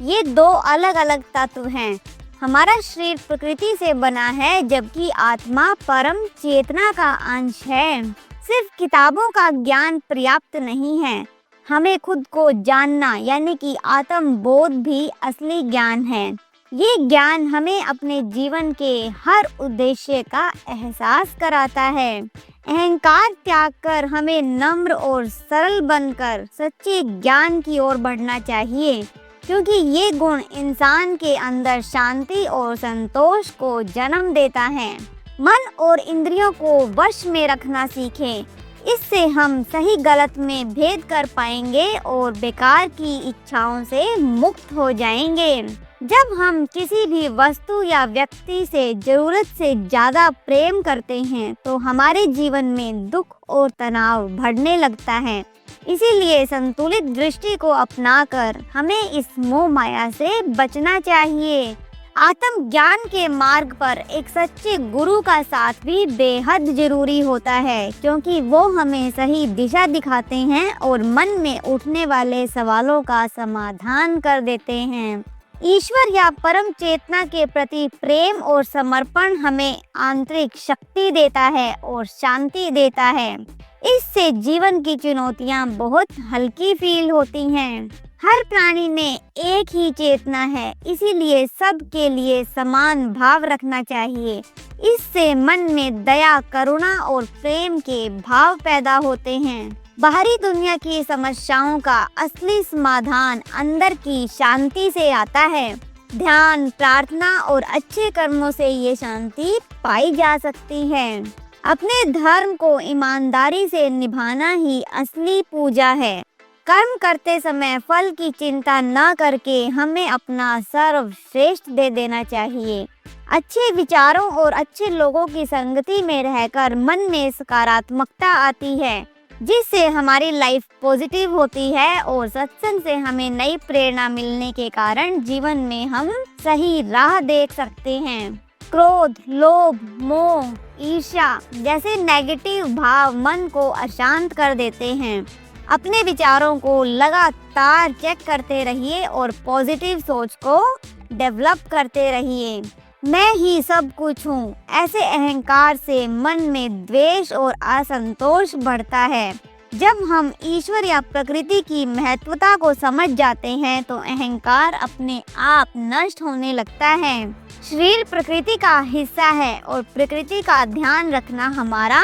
ये दो अलग अलग तत्व हैं। हमारा शरीर प्रकृति से बना है, जबकि आत्मा परम चेतना का अंश है। सिर्फ किताबों का ज्ञान पर्याप्त नहीं है, हमें खुद को जानना यानी कि आत्म बोध भी असली ज्ञान है। ये ज्ञान हमें अपने जीवन के हर उद्देश्य का एहसास कराता है। अहंकार त्याग कर हमें नम्र और सरल बनकर सच्चे ज्ञान की ओर बढ़ना चाहिए, क्योंकि ये गुण इंसान के अंदर शांति और संतोष को जन्म देता है। मन और इंद्रियों को वश में रखना सीखें। इससे हम सही गलत में भेद कर पाएंगे और बेकार की इच्छाओं से मुक्त हो जाएंगे। जब हम किसी भी वस्तु या व्यक्ति से जरूरत से ज़्यादा प्रेम करते हैं तो हमारे जीवन में दुख और तनाव बढ़ने लगता है। इसीलिए संतुलित दृष्टि को अपनाकर हमें इस मोह माया से बचना चाहिए। आत्म ज्ञान के मार्ग पर एक सच्चे गुरु का साथ भी बेहद जरूरी होता है, क्योंकि वो हमें सही दिशा दिखाते हैं और मन में उठने वाले सवालों का समाधान कर देते हैं। ईश्वर या परम चेतना के प्रति प्रेम और समर्पण हमें आंतरिक शक्ति देता है और शांति देता है। इससे जीवन की चुनौतियां बहुत हल्की फील होती हैं। हर प्राणी में एक ही चेतना है, इसीलिए सबके लिए समान भाव रखना चाहिए। इससे मन में दया, करुणा और प्रेम के भाव पैदा होते हैं। बाहरी दुनिया की समस्याओं का असली समाधान अंदर की शांति से आता है। ध्यान, प्रार्थना और अच्छे कर्मों से ये शांति पाई जा सकती है। अपने धर्म को ईमानदारी से निभाना ही असली पूजा है। कर्म करते समय फल की चिंता न करके हमें अपना सर्वश्रेष्ठ दे देना चाहिए। अच्छे विचारों और अच्छे लोगों की संगति में रहकर मन में सकारात्मकता आती है, जिससे हमारी लाइफ पॉजिटिव होती है और सत्संग से हमें नई प्रेरणा मिलने के कारण जीवन में हम सही राह देख सकते हैं। क्रोध, लोभ, मोह, ईर्ष्या जैसे नेगेटिव भाव मन को अशांत कर देते हैं। अपने विचारों को लगातार चेक करते रहिए और पॉजिटिव सोच को डेवलप करते रहिए। मैं ही सब कुछ हूँ, ऐसे अहंकार से मन में द्वेष और असंतोष बढ़ता है। जब हम ईश्वर या प्रकृति की महत्वता को समझ जाते हैं तो अहंकार अपने आप नष्ट होने लगता है। शरीर प्रकृति का हिस्सा है और प्रकृति का ध्यान रखना हमारा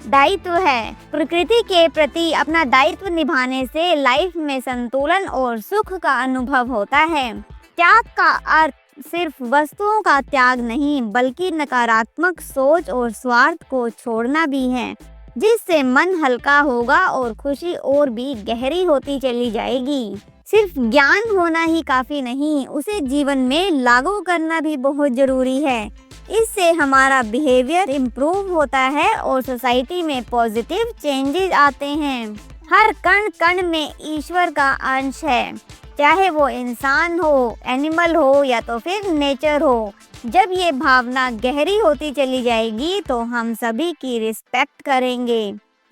दायित्व है। प्रकृति के प्रति अपना दायित्व निभाने से लाइफ में संतुलन और सुख का अनुभव होता है। त्याग का अर्थ सिर्फ वस्तुओं का त्याग नहीं बल्कि नकारात्मक सोच और स्वार्थ को छोड़ना भी है, जिससे मन हल्का होगा और खुशी और भी गहरी होती चली जाएगी। सिर्फ ज्ञान होना ही काफी नहीं, उसे जीवन में लागू करना भी बहुत जरूरी है। इससे हमारा बिहेवियर इम्प्रूव होता है और सोसाइटी में पॉजिटिव चेंजेस आते हैं। हर कण कण में ईश्वर का अंश है, चाहे वो इंसान हो, एनिमल हो या तो फिर नेचर हो। जब ये भावना गहरी होती चली जाएगी तो हम सभी की रिस्पेक्ट करेंगे।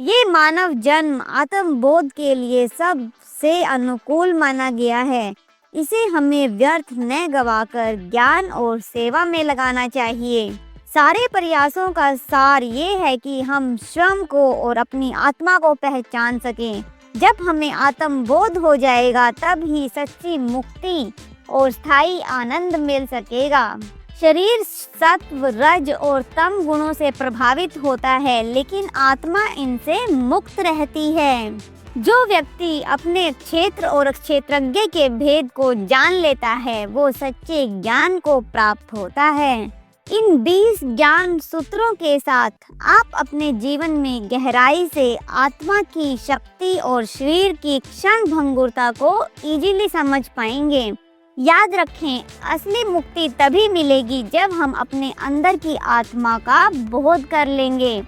ये मानव जन्म आत्मबोध के लिए सबसे अनुकूल माना गया है। इसे हमें व्यर्थ न गवाकर ज्ञान और सेवा में लगाना चाहिए। सारे प्रयासों का सार ये है कि हम स्वयं को और अपनी आत्मा को पहचान सकें। जब हमें आत्मबोध हो जाएगा तब ही सच्ची मुक्ति और स्थायी आनंद मिल सकेगा। शरीर सत्व, रज और तम गुणों से प्रभावित होता है, लेकिन आत्मा इनसे मुक्त रहती है। जो व्यक्ति अपने क्षेत्र और क्षेत्रज्ञ के भेद को जान लेता है वो सच्चे ज्ञान को प्राप्त होता है। इन 20 ज्ञान सूत्रों के साथ आप अपने जीवन में गहराई से आत्मा की शक्ति और शरीर की क्षण भंगुरता को इजीली समझ पाएंगे। याद रखें, असली मुक्ति तभी मिलेगी जब हम अपने अंदर की आत्मा का बोध कर लेंगे।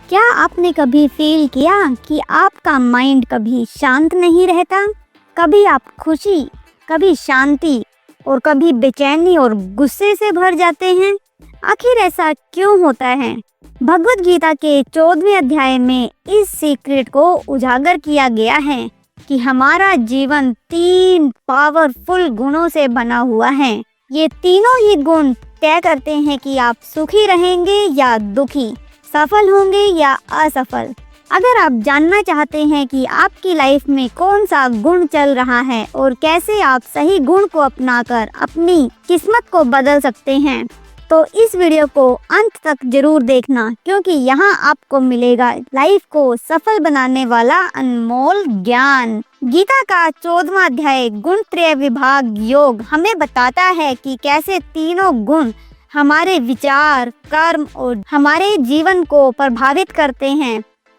क्या आपने कभी फील किया कि आपका माइंड कभी शांत नहीं रहता? कभी आप खुशी, कभी शांति और कभी बेचैनी और गुस्से से भर जाते हैं। आखिर ऐसा क्यों होता है? भगवद गीता के 14वें अध्याय में इस सीक्रेट को उजागर किया गया है कि हमारा जीवन 3 पावरफुल गुणों से बना हुआ है। ये तीनों ही गुण तय करते हैं कि आप सुखी रहेंगे या दुखी, सफल होंगे या असफल। अगर आप जानना चाहते हैं कि आपकी लाइफ में कौन सा गुण चल रहा है और कैसे आप सही गुण को अपनाकर अपनी किस्मत को बदल सकते हैं, तो इस वीडियो को अंत तक जरूर देखना, क्योंकि यहाँ आपको मिलेगा लाइफ को सफल बनाने वाला अनमोल ज्ञान। गीता का 14वां अध्याय गुण त्रय विभाग योग हमें बताता है कि कैसे तीनों गुण हमारे विचार, कर्म और हमारे जीवन को प्रभावित करते हैं।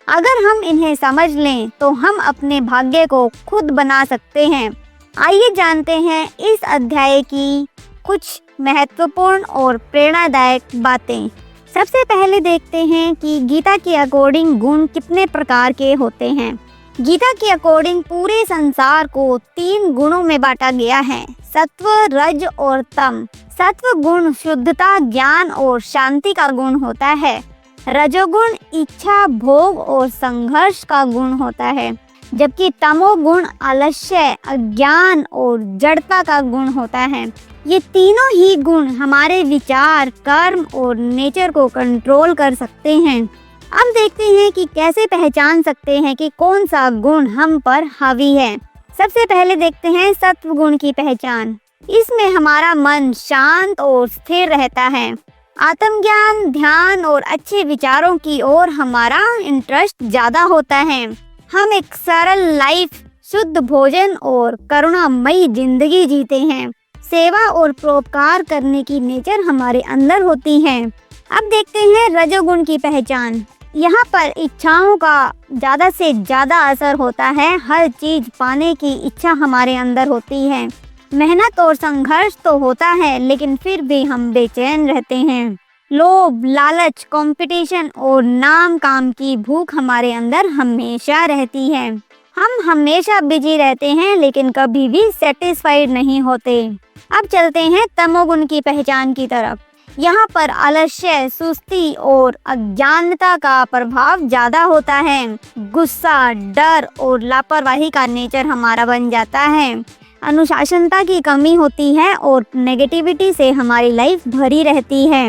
अगर हम इन्हें समझ लें तो हम अपने भाग्य को खुद बना सकते हैं। आइए जानते हैं इस अध्याय की कुछ महत्वपूर्ण और प्रेरणादायक बातें। सबसे पहले देखते हैं कि गीता के अकॉर्डिंग गुण कितने प्रकार के होते हैं। गीता के अकॉर्डिंग पूरे संसार को 3 गुणों में बांटा गया है, सत्व, रज और तम। सत्व गुण शुद्धता, ज्ञान और शांति का गुण होता है। रजोगुण इच्छा, भोग और संघर्ष का गुण होता है, जबकि तमोगुण आलस्य, अज्ञान और जड़ता का गुण होता है। ये तीनों ही गुण हमारे विचार, कर्म और नेचर को कंट्रोल कर सकते हैं। अब देखते हैं कि कैसे पहचान सकते हैं कि कौन सा गुण हम पर हावी है। सबसे पहले देखते हैं सत्व गुण की पहचान। इसमें हमारा मन शांत और स्थिर रहता है। आत्मज्ञान, ध्यान और अच्छे विचारों की ओर हमारा इंटरेस्ट ज्यादा होता है। हम एक सरल लाइफ, शुद्ध भोजन और करुणामयी जिंदगी जीते हैं। सेवा और परोपकार करने की नेचर हमारे अंदर होती है। अब देखते हैं रजोगुण की पहचान। यहाँ पर इच्छाओं का ज़्यादा से ज़्यादा असर होता है। हर चीज़ पाने की इच्छा हमारे अंदर होती है। मेहनत और संघर्ष तो होता है, लेकिन फिर भी हम बेचैन रहते हैं। लोभ, लालच, कंपटीशन और नाम काम की भूख हमारे अंदर हमेशा रहती है। हम हमेशा बिजी रहते हैं लेकिन कभी भी सेटिस्फाइड नहीं होते। अब चलते हैं तमोगुण की पहचान की तरफ। यहाँ पर आलस्य, सुस्ती और अज्ञानता का प्रभाव ज्यादा होता है। गुस्सा, डर और लापरवाही का नेचर हमारा बन जाता है। अनुशासनता की कमी होती है और नेगेटिविटी से हमारी लाइफ भरी रहती है।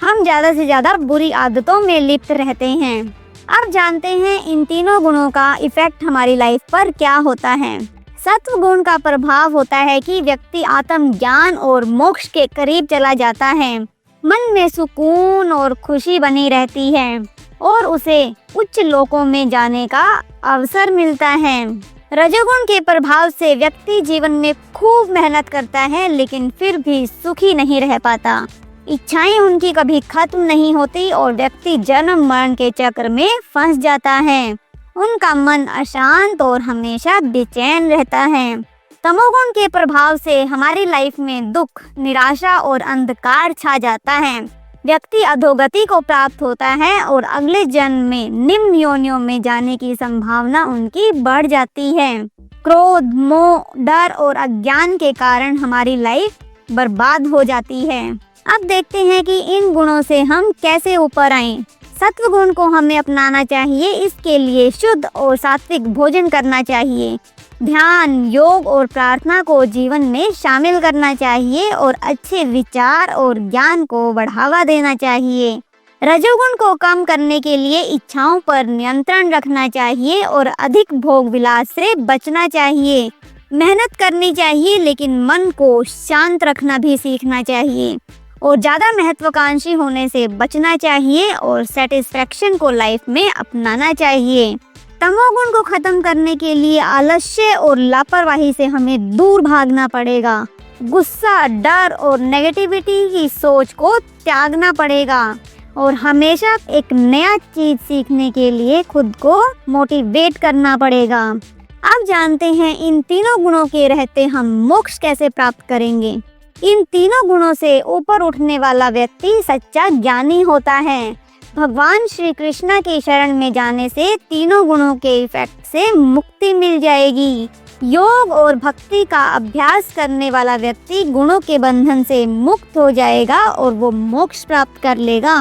हम ज़्यादा से ज़्यादा बुरी आदतों में लिप्त रहते हैं। अब जानते हैं इन तीनों गुणों का इफेक्ट हमारी लाइफ पर क्या होता है। सत्व गुण का प्रभाव होता है कि व्यक्ति आत्मज्ञान और मोक्ष के करीब चला जाता है। मन में सुकून और खुशी बनी रहती है और उसे उच्च लोकों में जाने का अवसर मिलता है। रजोगुण के प्रभाव से व्यक्ति जीवन में खूब मेहनत करता है लेकिन फिर भी सुखी नहीं रह पाता। इच्छाएं उनकी कभी खत्म नहीं होती और व्यक्ति जन्म मरण के चक्र में फंस जाता है। उनका मन अशांत और हमेशा बेचैन रहता है। तमोगुण के प्रभाव से हमारी लाइफ में दुख, निराशा और अंधकार छा जाता है। व्यक्ति अधोगति को प्राप्त होता है और अगले जन्म में निम्न योनियों में जाने की संभावना उनकी बढ़ जाती है। क्रोध, मोह, डर और अज्ञान के कारण हमारी लाइफ बर्बाद हो जाती है। अब देखते हैं कि इन गुणों से हम कैसे ऊपर आएं। सत्व गुण को हमें अपनाना चाहिए। इसके लिए शुद्ध और सात्विक भोजन करना चाहिए। ध्यान, योग और प्रार्थना को जीवन में शामिल करना चाहिए और अच्छे विचार और ज्ञान को बढ़ावा देना चाहिए। रजोगुण को कम करने के लिए इच्छाओं पर नियंत्रण रखना चाहिए और अधिक भोग विलास से बचना चाहिए। मेहनत करनी चाहिए लेकिन मन को शांत रखना भी सीखना चाहिए और ज़्यादा महत्वाकांक्षी होने से बचना चाहिए और सेटिस्फैक्शन को लाइफ में अपनाना चाहिए। तमोगुण को खत्म करने के लिए आलस्य और लापरवाही से हमें दूर भागना पड़ेगा। गुस्सा, डर और नेगेटिविटी की सोच को त्यागना पड़ेगा और हमेशा एक नया चीज सीखने के लिए खुद को मोटिवेट करना पड़ेगा। अब जानते हैं इन तीनों गुणों के रहते हम मोक्ष कैसे प्राप्त करेंगे। इन तीनों गुणों से ऊपर उठने वाला व्यक्ति सच्चा ज्ञानी होता है। भगवान श्री कृष्ण की शरण में जाने से तीनों गुणों के इफेक्ट से मुक्ति मिल जाएगी। योग और भक्ति का अभ्यास करने वाला व्यक्ति गुणों के बंधन से मुक्त हो जाएगा और वो मोक्ष प्राप्त कर लेगा।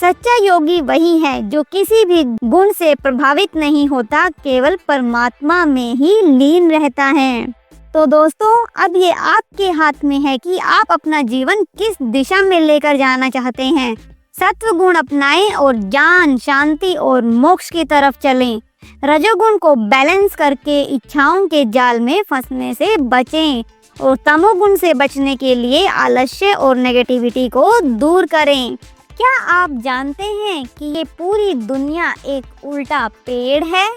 सच्चा योगी वही है जो किसी भी गुण से प्रभावित नहीं होता, केवल परमात्मा में ही लीन रहता है। तो दोस्तों, अब ये आपके हाथ में है कि आप अपना जीवन किस दिशा में लेकर जाना चाहते हैं। सत्व गुण अपनाएं और ज्ञान, शांति और मोक्ष की तरफ चलें। रजोगुण को बैलेंस करके इच्छाओं के जाल में फंसने से बचें और तमोगुण से बचने के लिए आलस्य और नेगेटिविटी को दूर करें। क्या आप जानते हैं कि ये पूरी दुनिया एक उल्टा पेड़ है?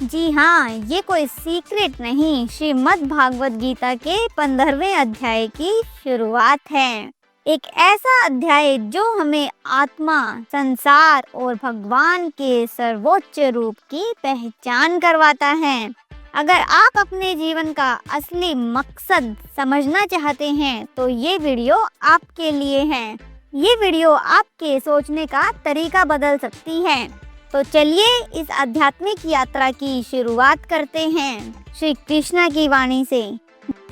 जी हाँ, ये कोई सीक्रेट नहीं, श्रीमद् भागवत गीता के 15वें अध्याय की शुरुआत है। एक ऐसा अध्याय जो हमें आत्मा, संसार और भगवान के सर्वोच्च रूप की पहचान करवाता है। अगर आप अपने जीवन का असली मकसद समझना चाहते हैं तो ये वीडियो आपके लिए है। ये वीडियो आपके सोचने का तरीका बदल सकती है। तो चलिए इस आध्यात्मिक यात्रा की शुरुआत करते हैं श्री कृष्ण की वाणी से।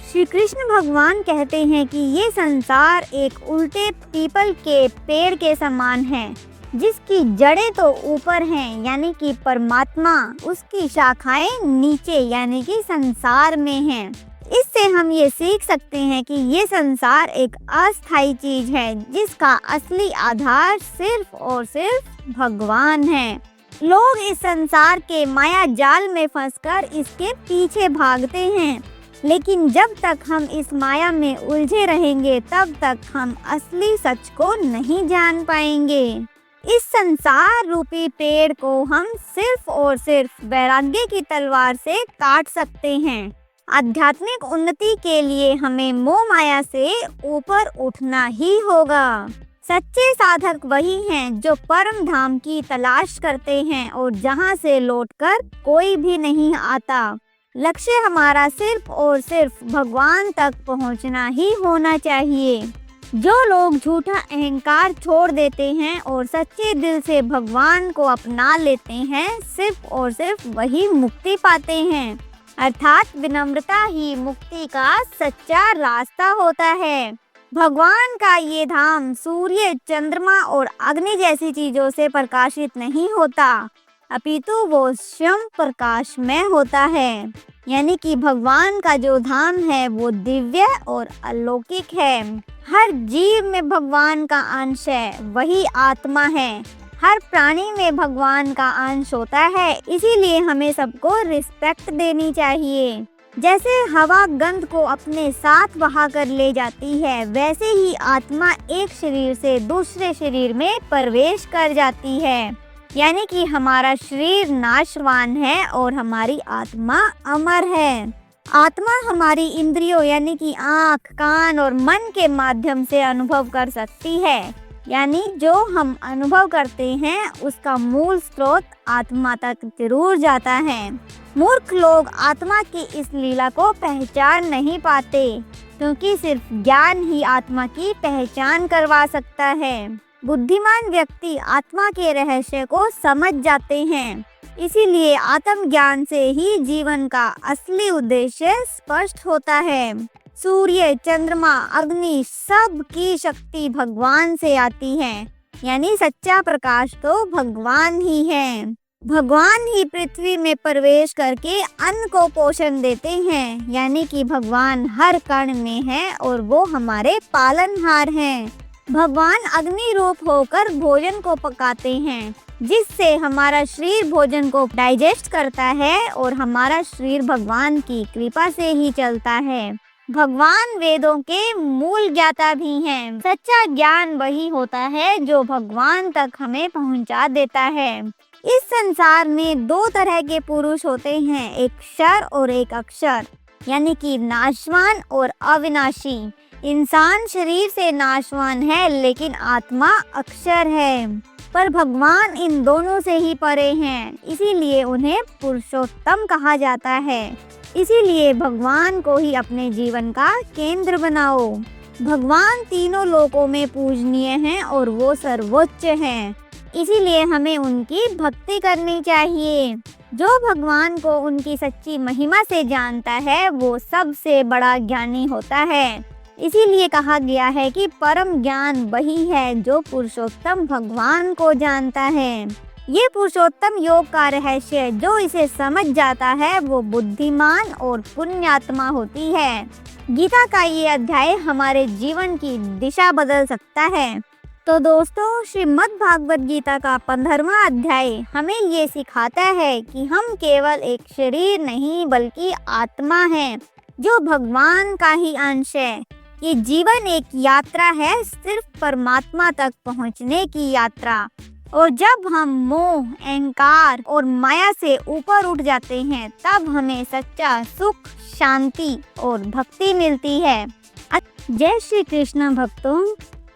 श्री कृष्ण भगवान कहते हैं कि ये संसार एक उल्टे पीपल के पेड़ के समान है, जिसकी जड़ें तो ऊपर हैं यानी कि परमात्मा, उसकी शाखाएं नीचे यानी कि संसार में हैं। इससे हम ये सीख सकते हैं कि ये संसार एक अस्थायी चीज है जिसका असली आधार सिर्फ और सिर्फ भगवान है। लोग इस संसार के माया जाल में फंसकर इसके पीछे भागते हैं, लेकिन जब तक हम इस माया में उलझे रहेंगे तब तक हम असली सच को नहीं जान पाएंगे। इस संसार रूपी पेड़ को हम सिर्फ और सिर्फ वैराग्य की तलवार से काट सकते हैं। आध्यात्मिक उन्नति के लिए हमें मोह माया से ऊपर उठना ही होगा। सच्चे साधक वही हैं जो परम धाम की तलाश करते हैं और जहां से लौटकर कोई भी नहीं आता। लक्ष्य हमारा सिर्फ और सिर्फ भगवान तक पहुंचना ही होना चाहिए। जो लोग झूठा अहंकार छोड़ देते हैं और सच्चे दिल से भगवान को अपना लेते हैं, सिर्फ और सिर्फ वही मुक्ति पाते हैं। अर्थात विनम्रता ही मुक्ति का सच्चा रास्ता होता है। भगवान का ये धाम सूर्य, चंद्रमा और अग्नि जैसी चीजों से प्रकाशित नहीं होता, अपितु वो स्वयं प्रकाशमय होता है। यानी कि भगवान का जो धाम है वो दिव्य और अलौकिक है। हर जीव में भगवान का अंश है, वही आत्मा है। हर प्राणी में भगवान का अंश होता है, इसीलिए हमें सबको रिस्पेक्ट देनी चाहिए। जैसे हवा गंध को अपने साथ बहा कर ले जाती है, वैसे ही आत्मा एक शरीर से दूसरे शरीर में प्रवेश कर जाती है। यानी कि हमारा शरीर नाशवान है और हमारी आत्मा अमर है। आत्मा हमारी इंद्रियों यानी कि आँख, कान और मन के माध्यम से अनुभव कर सकती है। यानी जो हम अनुभव करते हैं उसका मूल स्रोत आत्मा तक जरूर जाता है। मूर्ख लोग आत्मा की इस लीला को पहचान नहीं पाते, क्योंकि सिर्फ ज्ञान ही आत्मा की पहचान करवा सकता है। बुद्धिमान व्यक्ति आत्मा के रहस्य को समझ जाते हैं, इसीलिए आत्मज्ञान से ही जीवन का असली उद्देश्य स्पष्ट होता है। सूर्य, चंद्रमा, अग्नि सब की शक्ति भगवान से आती है, यानी सच्चा प्रकाश तो भगवान ही है। भगवान ही पृथ्वी में प्रवेश करके अन्न को पोषण देते हैं, यानी कि भगवान हर कण में है और वो हमारे पालनहार हैं। भगवान अग्नि रूप होकर भोजन को पकाते हैं, जिससे हमारा शरीर भोजन को डाइजेस्ट करता है और हमारा शरीर भगवान की कृपा से ही चलता है। भगवान वेदों के मूल ज्ञाता भी हैं। सच्चा ज्ञान वही होता है जो भगवान तक हमें पहुंचा देता है। इस संसार में दो तरह के पुरुष होते हैं, एक क्षर और एक अक्षर, यानी कि नाशवान और अविनाशी। इंसान शरीर से नाशवान है, लेकिन आत्मा अक्षर है। पर भगवान इन दोनों से ही परे हैं, इसीलिए उन्हें पुरुषोत्तम कहा जाता है। इसीलिए भगवान को ही अपने जीवन का केंद्र बनाओ। भगवान तीनों लोकों में पूजनीय हैं और वो सर्वोच्च हैं, इसीलिए हमें उनकी भक्ति करनी चाहिए। जो भगवान को उनकी सच्ची महिमा से जानता है वो सबसे बड़ा ज्ञानी होता है। इसीलिए कहा गया है कि परम ज्ञान वही है जो पुरुषोत्तम भगवान को जानता है। ये पुरुषोत्तम योग का रहस्य जो इसे समझ जाता है वो बुद्धिमान और पुण्यात्मा होती है। गीता का ये अध्याय हमारे जीवन की दिशा बदल सकता है। तो दोस्तों, श्रीमद् भागवत गीता का 15वां अध्याय हमें ये सिखाता है कि हम केवल एक शरीर नहीं बल्कि आत्मा हैं, जो भगवान का ही अंश है। ये जीवन एक यात्रा है, सिर्फ परमात्मा तक पहुंचने की यात्रा। और जब हम मोह, अहंकार और माया से ऊपर उठ जाते हैं, तब हमें सच्चा सुख, शांति और भक्ति मिलती है। जय श्री कृष्ण भक्तों,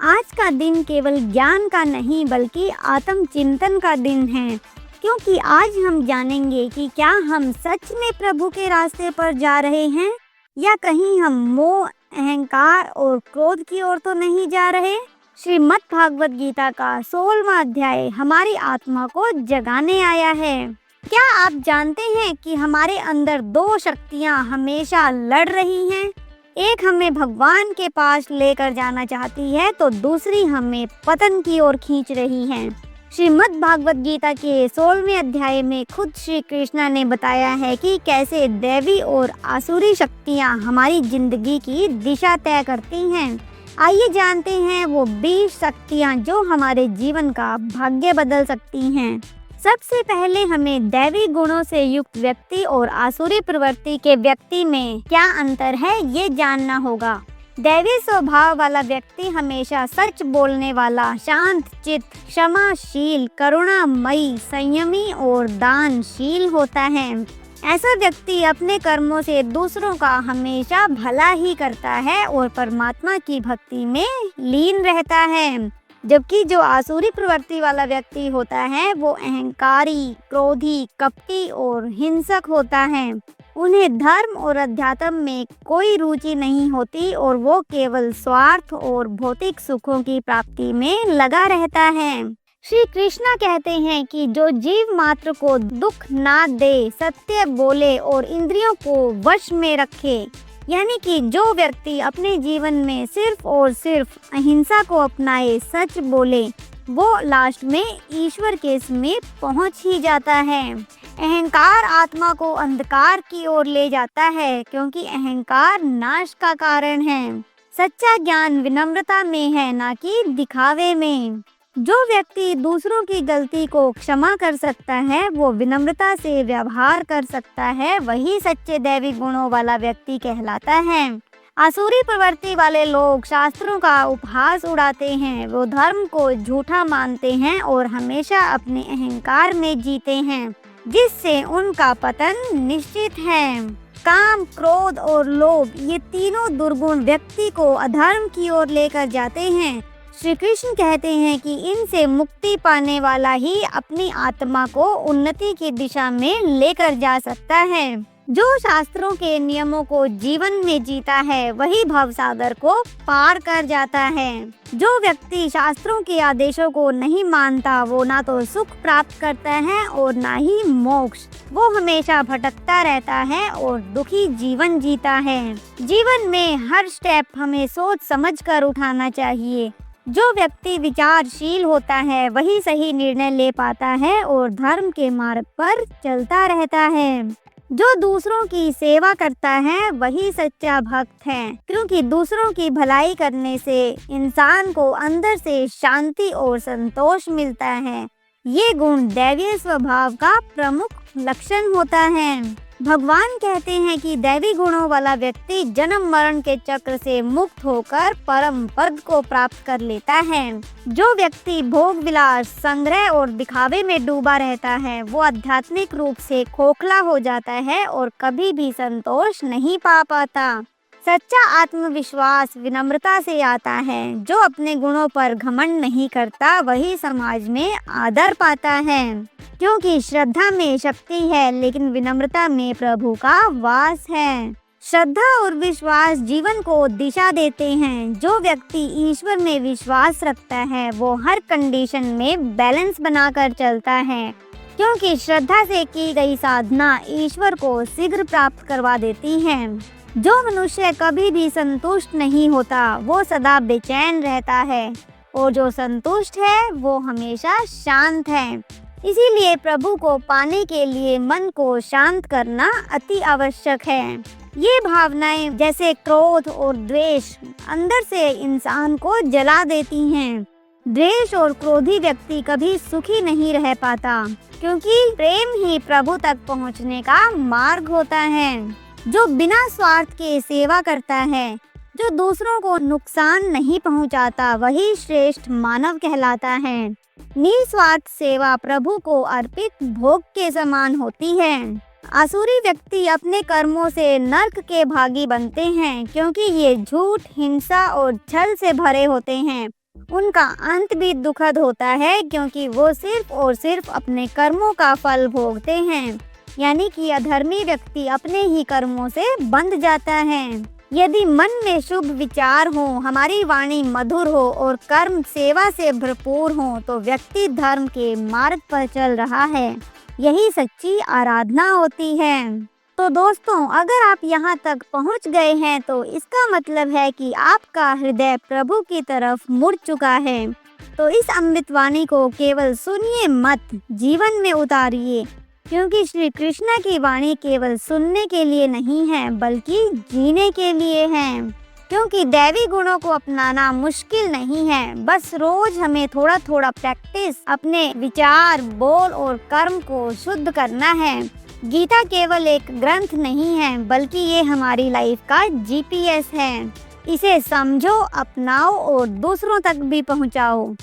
आज का दिन केवल ज्ञान का नहीं बल्कि आत्मचिंतन का दिन है, क्योंकि आज हम जानेंगे कि क्या हम सच में प्रभु के रास्ते पर जा रहे हैं या कहीं हम मोह, अहंकार और क्रोध की ओर तो नहीं जा रहे। श्रीमद् भागवत गीता का 16वां अध्याय हमारी आत्मा को जगाने आया है। क्या आप जानते हैं कि हमारे अंदर दो शक्तियां हमेशा लड़ रही हैं? एक हमें भगवान के पास लेकर जाना चाहती है तो दूसरी हमें पतन की ओर खींच रही है। श्रीमद् भागवत गीता के 16वें अध्याय में खुद श्री कृष्ण ने बताया है कि कैसे दैवी और आसुरी शक्तियां हमारी जिंदगी की दिशा तय करती हैं। आइए जानते हैं वो 20 शक्तियां जो हमारे जीवन का भाग्य बदल सकती हैं। सबसे पहले हमें दैवी गुणों से युक्त व्यक्ति और आसुरी प्रवृत्ति के व्यक्ति में क्या अंतर है ये जानना होगा। दैवी स्वभाव वाला व्यक्ति हमेशा सच बोलने वाला, शांत चित्त, क्षमाशील, करुणामयी, संयमी और दानशील होता है। ऐसा व्यक्ति अपने कर्मों से दूसरों का हमेशा भला ही करता है और परमात्मा की भक्ति में लीन रहता है। जबकि जो आसुरी प्रवृत्ति वाला व्यक्ति होता है वो अहंकारी, क्रोधी, कपटी और हिंसक होता है। उन्हें धर्म और अध्यात्म में कोई रुचि नहीं होती और वो केवल स्वार्थ और भौतिक सुखों की प्राप्ति में लगा रहता है। श्री कृष्ण कहते हैं कि जो जीव मात्र को दुख ना दे, सत्य बोले और इंद्रियों को वश में रखे, यानी कि जो व्यक्ति अपने जीवन में सिर्फ और सिर्फ अहिंसा को अपनाए, सच बोले, वो लास्ट में ईश्वर के समीप पहुंच ही जाता है। अहंकार आत्मा को अंधकार की ओर ले जाता है, क्योंकि अहंकार नाश का कारण है। सच्चा ज्ञान विनम्रता में है, ना कि दिखावे में। जो व्यक्ति दूसरों की गलती को क्षमा कर सकता है, वो विनम्रता से व्यवहार कर सकता है, वही सच्चे दैवी गुणों वाला व्यक्ति कहलाता है। आसुरी प्रवृत्ति वाले लोग शास्त्रों का उपहास उड़ाते हैं, वो धर्म को झूठा मानते हैं और हमेशा अपने अहंकार में जीते हैं, जिससे उनका पतन निश्चित है। काम, क्रोध और लोभ, ये तीनों दुर्गुण व्यक्ति को अधर्म की ओर लेकर जाते हैं। श्री कृष्ण कहते हैं कि इनसे मुक्ति पाने वाला ही अपनी आत्मा को उन्नति की दिशा में लेकर जा सकता है। जो शास्त्रों के नियमों को जीवन में जीता है, वही भवसागर को पार कर जाता है। जो व्यक्ति शास्त्रों के आदेशों को नहीं मानता, वो ना तो सुख प्राप्त करता है और ना ही मोक्ष। वो हमेशा भटकता रहता है और दुखी जीवन जीता है। जीवन में हर स्टेप हमें सोच समझ कर उठाना चाहिए। जो व्यक्ति विचारशील होता है, वही सही निर्णय ले पाता है और धर्म के मार्ग पर चलता रहता है। जो दूसरों की सेवा करता है, वही सच्चा भक्त है, क्योंकि दूसरों की भलाई करने से इंसान को अंदर से शांति और संतोष मिलता है। ये गुण दैवीय स्वभाव का प्रमुख लक्षण होता है। भगवान कहते हैं कि दैवी गुणों वाला व्यक्ति जन्म मरण के चक्र से मुक्त होकर परम पद को प्राप्त कर लेता है। जो व्यक्ति भोग विलास, संग्रह और दिखावे में डूबा रहता है, वो आध्यात्मिक रूप से खोखला हो जाता है और कभी भी संतोष नहीं पा पाता। सच्चा आत्मविश्वास विनम्रता से आता है। जो अपने गुणों पर घमंड नहीं करता, वही समाज में आदर पाता है, क्योंकि श्रद्धा में शक्ति है, लेकिन विनम्रता में प्रभु का वास है। श्रद्धा और विश्वास जीवन को दिशा देते हैं। जो व्यक्ति ईश्वर में विश्वास रखता है, वो हर कंडीशन में बैलेंस बनाकर चलता है, क्योंकि श्रद्धा से की गई साधना ईश्वर को शीघ्र प्राप्त करवा देती है। जो मनुष्य कभी भी संतुष्ट नहीं होता, वो सदा बेचैन रहता है, और जो संतुष्ट है, वो हमेशा शांत है। इसीलिए प्रभु को पाने के लिए मन को शांत करना अति आवश्यक है। ये भावनाएं जैसे क्रोध और द्वेष अंदर से इंसान को जला देती हैं। द्वेष और क्रोधी व्यक्ति कभी सुखी नहीं रह पाता, क्योंकि प्रेम ही प्रभु तक पहुंचने का मार्ग होता है। जो बिना स्वार्थ के सेवा करता है, जो दूसरों को नुकसान नहीं पहुंचाता, वही श्रेष्ठ मानव कहलाता है। निस्वार्थ सेवा प्रभु को अर्पित भोग के समान होती है। आसुरी व्यक्ति अपने कर्मों से नरक के भागी बनते हैं, क्योंकि ये झूठ, हिंसा और छल से भरे होते हैं। उनका अंत भी दुखद होता है, क्योंकि वो सिर्फ और सिर्फ अपने कर्मों का फल भोगते हैं। यानी कि अधर्मी व्यक्ति अपने ही कर्मों से बंध जाता है। यदि मन में शुभ विचार हो, हमारी वाणी मधुर हो और कर्म सेवा से भरपूर हो, तो व्यक्ति धर्म के मार्ग पर चल रहा है। यही सच्ची आराधना होती है। तो दोस्तों, अगर आप यहाँ तक पहुँच गए हैं, तो इसका मतलब है कि आपका हृदय प्रभु की तरफ मुड़ चुका है। तो इस अमृतवाणी को केवल सुनिए मत, जीवन में उतारिए, क्योंकि श्री कृष्ण की वाणी केवल सुनने के लिए नहीं है, बल्कि जीने के लिए है। क्योंकि दैवी गुणों को अपनाना मुश्किल नहीं है, बस रोज हमें थोड़ा थोड़ा प्रैक्टिस अपने विचार, बोल और कर्म को शुद्ध करना है। गीता केवल एक ग्रंथ नहीं है, बल्कि ये हमारी लाइफ का GPS है। इसे समझो, अपनाओ और दूसरों तक भी पहुंचाओ।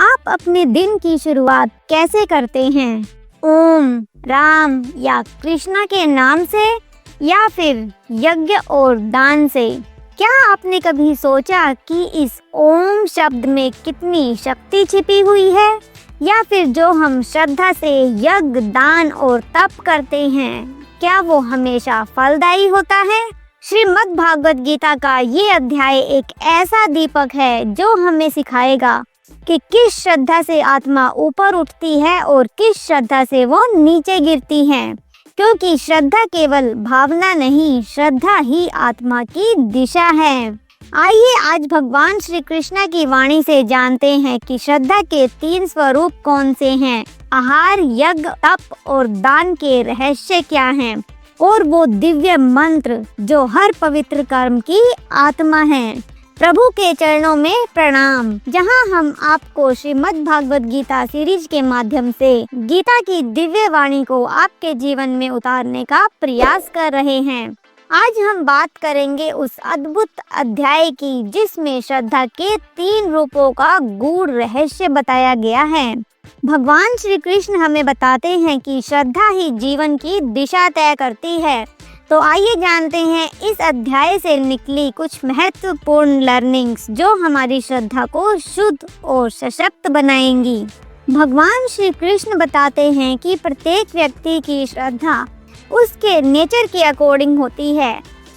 आप अपने दिन की शुरुआत कैसे करते हैं? ओम, राम या कृष्णा के नाम से, या फिर यज्ञ और दान से? क्या आपने कभी सोचा कि इस ओम शब्द में कितनी शक्ति छिपी हुई है? या फिर जो हम श्रद्धा से यज्ञ, दान और तप करते हैं, क्या वो हमेशा फलदायी होता है? श्रीमद् भागवत गीता का ये अध्याय एक ऐसा दीपक है जो हमें सिखाएगा कि किस श्रद्धा से आत्मा ऊपर उठती है और किस श्रद्धा से वो नीचे गिरती है। क्योंकि श्रद्धा केवल भावना नहीं, श्रद्धा ही आत्मा की दिशा है। आइए आज भगवान श्री कृष्ण की वाणी से जानते हैं कि श्रद्धा के 3 स्वरूप कौन से हैं, आहार, यज्ञ, तप और दान के रहस्य क्या हैं, और वो दिव्य मंत्र जो हर पवित्र कर्म की आत्मा है। प्रभु के चरणों में प्रणाम, जहां हम आपको श्रीमद् भागवत गीता सीरीज के माध्यम से गीता की दिव्य वाणी को आपके जीवन में उतारने का प्रयास कर रहे हैं। आज हम बात करेंगे उस अद्भुत अध्याय की जिसमें श्रद्धा के 3 रूपों का गूढ़ रहस्य बताया गया है। भगवान श्री कृष्ण हमें बताते हैं कि श्रद्धा ही जीवन की दिशा तय करती है। तो आइए जानते हैं इस अध्याय से निकली कुछ महत्वपूर्ण लर्निंग्स जो हमारी श्रद्धा को शुद्ध और सशक्त बनाएंगी। भगवान श्री कृष्ण बताते हैं कि प्रत्येक व्यक्ति की श्रद्धा उसके नेचर के अकॉर्डिंग होती है।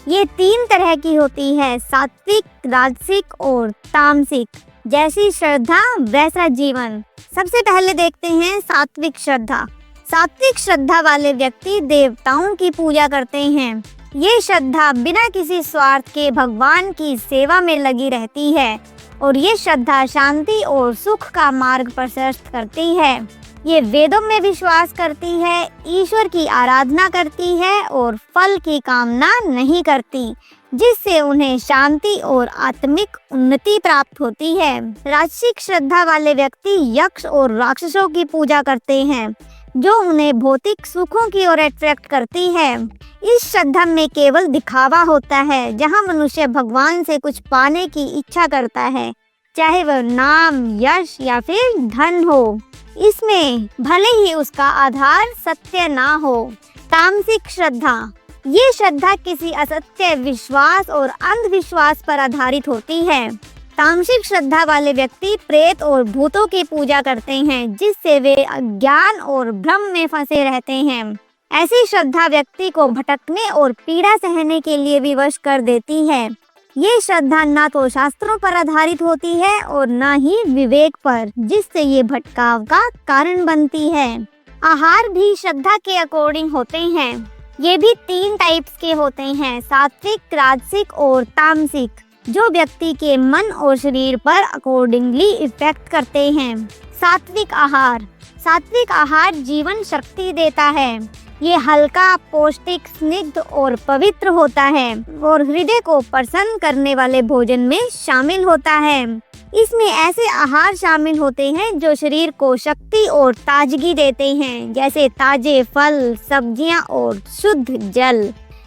ये 3 तरह की होती है, सात्विक, राजसिक और तामसिक। जैसी श्रद्धा वैसा जीवन। सबसे पहले देखते हैं सात्विक श्रद्धा। सात्विक श्रद्धा वाले व्यक्ति देवताओं की पूजा करते हैं। ये श्रद्धा बिना किसी स्वार्थ के भगवान की सेवा में लगी रहती है और ये श्रद्धा शांति और सुख का मार्ग प्रशस्त करती है। ये वेदों में विश्वास करती है, ईश्वर की आराधना करती है और फल की कामना नहीं करती, जिससे उन्हें शांति और आत्मिक उन्नति प्राप्त होती है। राजसिक श्रद्धा वाले व्यक्ति यक्ष और राक्षसों की पूजा करते हैं, जो उन्हें भौतिक सुखों की ओर अट्रैक्ट करती है। इस श्रद्धा में केवल दिखावा होता है, जहां मनुष्य भगवान से कुछ पाने की इच्छा करता है, चाहे वह नाम, यश या फिर धन हो। इसमें भले ही उसका आधार सत्य ना हो। तामसिक श्रद्धा, ये श्रद्धा किसी असत्य विश्वास और अंधविश्वास पर आधारित होती है। तामसिक श्रद्धा वाले व्यक्ति प्रेत और भूतों की पूजा करते हैं, जिससे वे अज्ञान और भ्रम में फंसे रहते हैं। ऐसी श्रद्धा व्यक्ति को भटकने और पीड़ा सहने के लिए विवश कर देती है। ये श्रद्धा ना तो शास्त्रों पर आधारित होती है और ना ही विवेक पर, जिससे ये भटकाव का कारण बनती है। आहार भी श्रद्धा के अकॉर्डिंग होते हैं। ये भी 3 टाइप्स के होते हैं, सात्विक, राजसिक और तामसिक, जो व्यक्ति के मन और शरीर पर अकॉर्डिंगली इफेक्ट करते हैं। सात्विक आहार, सात्विक आहार जीवन शक्ति देता है। ये हल्का, पौष्टिक, स्निग्ध और पवित्र होता है और हृदय को प्रसन्न करने वाले भोजन में शामिल होता है। इसमें ऐसे आहार शामिल होते हैं जो शरीर को शक्ति और ताजगी देते हैं, जैसे ताजे फल, सब्जियां और शुद्ध जल।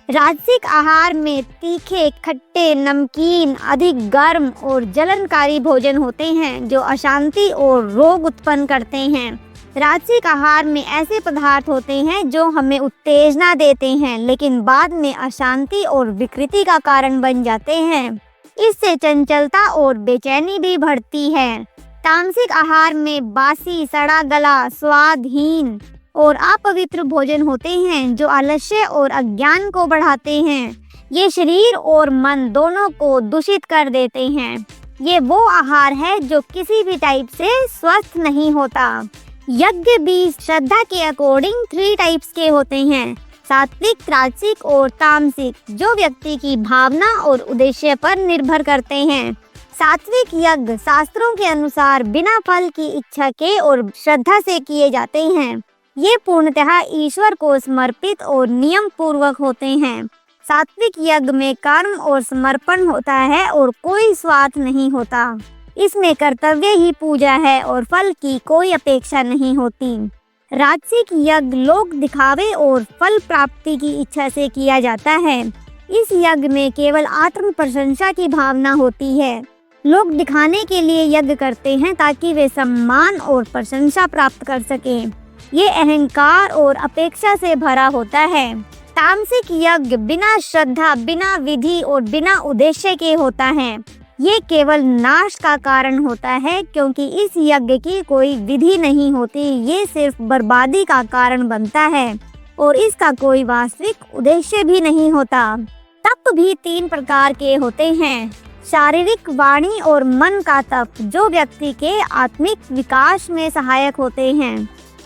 राजसिक आहार में तीखे, खट्टे, नमकीन, अधिक गर्म और जलनकारी भोजन होते हैं, जो अशांति और रोग उत्पन्न करते हैं। राजसिक आहार में ऐसे पदार्थ होते हैं जो हमें उत्तेजना देते हैं, लेकिन बाद में अशांति और विकृति का कारण बन जाते हैं। इससे चंचलता और बेचैनी भी बढ़ती है। तामसिक आहार में बासी, सड़ा गला, स्वादहीन और अपवित्र भोजन होते हैं, जो आलस्य और अज्ञान को बढ़ाते हैं। ये शरीर और मन दोनों को दूषित कर देते हैं। ये वो आहार है जो किसी भी टाइप से स्वस्थ नहीं होता। यज्ञ भी श्रद्धा के अकॉर्डिंग 3 टाइप्स के होते हैं, सात्विक, राजसिक और तामसिक, जो व्यक्ति की भावना और उद्देश्य पर निर्भर करते हैं। सात्विक यज्ञ शास्त्रों के अनुसार बिना फल की इच्छा के और श्रद्धा से किए जाते हैं। ये पूर्णतः ईश्वर को समर्पित और नियम पूर्वक होते हैं। सात्विक यज्ञ में कर्म और समर्पण होता है और कोई स्वार्थ नहीं होता। इसमें कर्तव्य ही पूजा है और फल की कोई अपेक्षा नहीं होती। राजसिक यज्ञ लोक दिखावे और फल प्राप्ति की इच्छा से किया जाता है। इस यज्ञ में केवल आत्म प्रशंसा की भावना होती है। लोग दिखाने के लिए यज्ञ करते हैं ताकि वे सम्मान और प्रशंसा प्राप्त कर सकें। ये अहंकार और अपेक्षा से भरा होता है। तामसिक यज्ञ बिना श्रद्धा, बिना विधि और बिना उद्देश्य के होता है। ये केवल नाश का कारण होता है, क्योंकि इस यज्ञ की कोई विधि नहीं होती। ये सिर्फ बर्बादी का कारण बनता है और इसका कोई वास्तविक उद्देश्य भी नहीं होता। तप भी 3 प्रकार के होते हैं, शारीरिक, वाणी और मन का तप, जो व्यक्ति के आत्मिक विकास में सहायक होते हैं।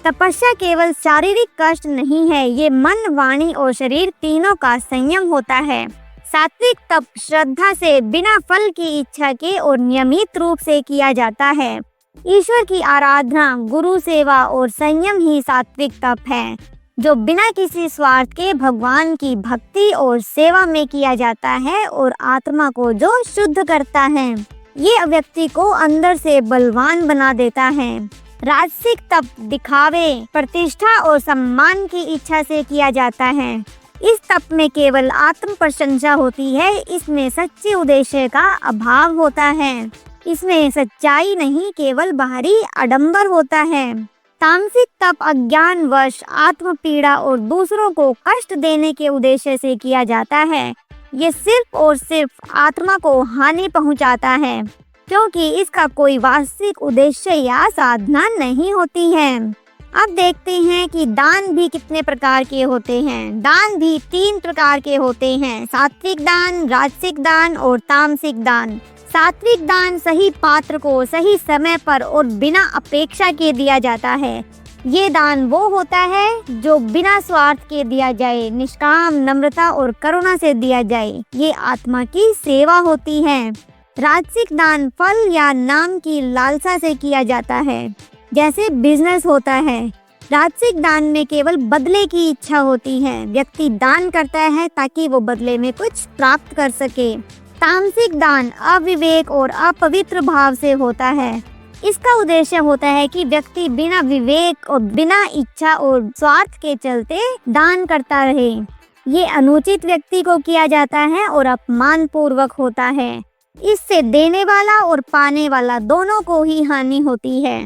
तपस्या केवल शारीरिक कष्ट नहीं है, ये मन, वाणी और शरीर तीनों का संयम होता है। सात्विक तप श्रद्धा से बिना फल की इच्छा के और नियमित रूप से किया जाता है। ईश्वर की आराधना, गुरु सेवा और संयम ही सात्विक तप है, जो बिना किसी स्वार्थ के भगवान की भक्ति और सेवा में किया जाता है और आत्मा को जो शुद्ध करता है। ये व्यक्ति को अंदर से बलवान बना देता है। राजसिक तप दिखावे, प्रतिष्ठा और सम्मान की इच्छा से किया जाता है। इस तप में केवल आत्म प्रशंसा होती है, इसमें सच्चे उद्देश्य का अभाव होता है। इसमें सच्चाई नहीं, केवल बाहरी आडंबर होता है। तामसिक तप अज्ञान वश आत्म पीड़ा और दूसरों को कष्ट देने के उद्देश्य से किया जाता है। ये सिर्फ और सिर्फ आत्मा को हानि पहुंचाता है, क्योंकि इसका कोई वास्तविक उद्देश्य या साधना नहीं होती है। अब देखते हैं कि दान भी कितने प्रकार के होते हैं। दान भी 3 प्रकार के होते हैं, सात्विक दान, राजसिक दान और तामसिक दान। सात्विक दान सही पात्र को सही समय पर और बिना अपेक्षा के दिया जाता है। ये दान वो होता है जो बिना स्वार्थ के दिया जाए, निष्काम, नम्रता और करुणा से दिया जाए। ये आत्मा की सेवा होती है। राजसिक दान फल या नाम की लालसा से किया जाता है, जैसे बिजनेस होता है। राजसिक दान में केवल बदले की इच्छा होती है। व्यक्ति दान करता है ताकि वो बदले में कुछ प्राप्त कर सके। तामसिक दान अविवेक और अपवित्र भाव से होता है। इसका उद्देश्य होता है कि व्यक्ति बिना विवेक और बिना इच्छा और स्वार्थ के चलते दान करता रहे। ये अनुचित व्यक्ति को किया जाता है और अपमान पूर्वक होता है। इससे देने वाला और पाने वाला दोनों को ही हानि होती है।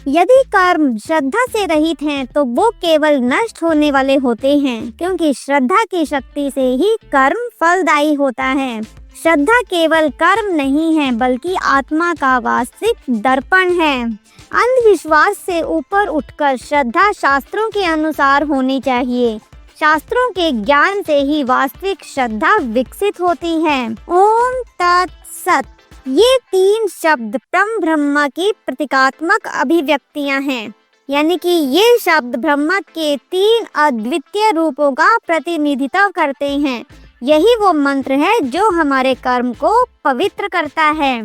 यदि कर्म श्रद्धा से रहित हैं, तो वो केवल नष्ट होने वाले होते हैं, क्योंकि श्रद्धा की शक्ति से ही कर्म फलदायी होता है। श्रद्धा केवल कर्म नहीं है, बल्कि आत्मा का वास्तविक दर्पण है। अंधविश्वास से ऊपर उठकर श्रद्धा शास्त्रों के अनुसार होनी चाहिए। शास्त्रों के ज्ञान से ही वास्तविक श्रद्धा विकसित होती है। ओम तत्सत। ये 3 शब्द परम ब्रह्म की प्रतीकात्मक अभिव्यक्तियां हैं, यानी कि ये शब्द ब्रह्म के 3 अद्वितीय रूपों का प्रतिनिधित्व करते हैं। यही वो मंत्र है जो हमारे कर्म को पवित्र करता है।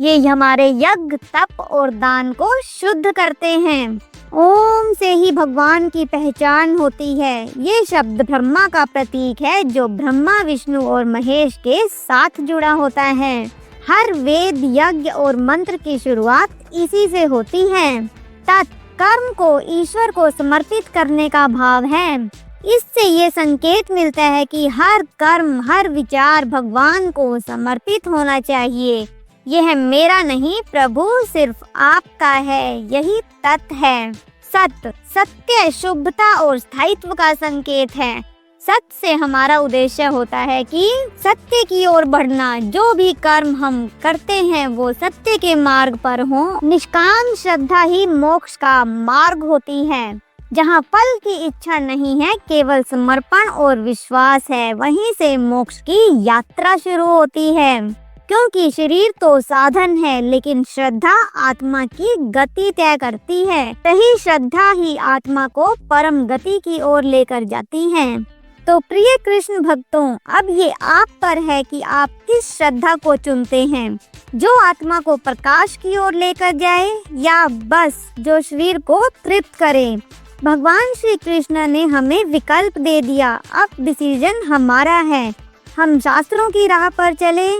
ये हमारे यज्ञ, तप और दान को शुद्ध करते हैं। ओम से ही भगवान की पहचान होती है। ये शब्द ब्रह्मा का प्रतीक है, जो ब्रह्मा, विष्णु और महेश के साथ जुड़ा होता है। हर वेद, यज्ञ और मंत्र की शुरुआत इसी से होती है। तत् कर्म को ईश्वर को समर्पित करने का भाव है। इससे ये संकेत मिलता है कि हर कर्म, हर विचार भगवान को समर्पित होना चाहिए। यह मेरा नहीं प्रभु, सिर्फ आपका है। यही तत् है। सत्य, सत्य शुभता और स्थायित्व का संकेत है। सत्य से हमारा उद्देश्य होता है कि सत्य की ओर बढ़ना। जो भी कर्म हम करते हैं वो सत्य के मार्ग पर हो। निष्काम श्रद्धा ही मोक्ष का मार्ग होती है। जहाँ फल की इच्छा नहीं है, केवल समर्पण और विश्वास है, वहीं से मोक्ष की यात्रा शुरू होती है। क्योंकि शरीर तो साधन है, लेकिन श्रद्धा आत्मा की गति तय करती है। सही श्रद्धा ही आत्मा को परम गति की ओर लेकर जाती है। तो प्रिय कृष्ण भक्तों, अब ये आप पर है कि आप किस श्रद्धा को चुनते हैं, जो आत्मा को प्रकाश की ओर लेकर जाए या बस जो शरीर को तृप्त करे। भगवान श्री कृष्ण ने हमें विकल्प दे दिया। अब डिसीजन हमारा है। हम शास्त्रों की राह पर चले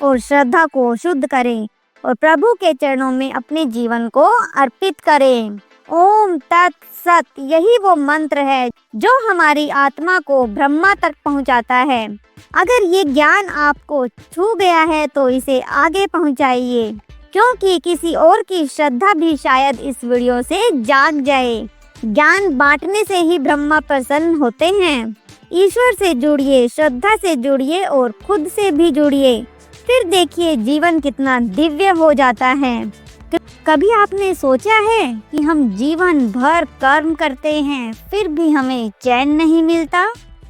और श्रद्धा को शुद्ध करें और प्रभु के चरणों में अपने जीवन को अर्पित करें। ओम तत्सत। यही वो मंत्र है जो हमारी आत्मा को ब्रह्मा तक पहुंचाता है। अगर ये ज्ञान आपको छू गया है तो इसे आगे पहुंचाइए, क्योंकि किसी और की श्रद्धा भी शायद इस वीडियो से जाग जाए। ज्ञान बांटने से ही ब्रह्मा प्रसन्न होते हैं। ईश्वर से जुड़िए, श्रद्धा से जुड़िए और खुद से भी जुड़िए, फिर देखिए जीवन कितना दिव्य हो जाता है। कभी आपने सोचा है कि हम जीवन भर कर्म करते हैं, फिर भी हमें चैन नहीं मिलता?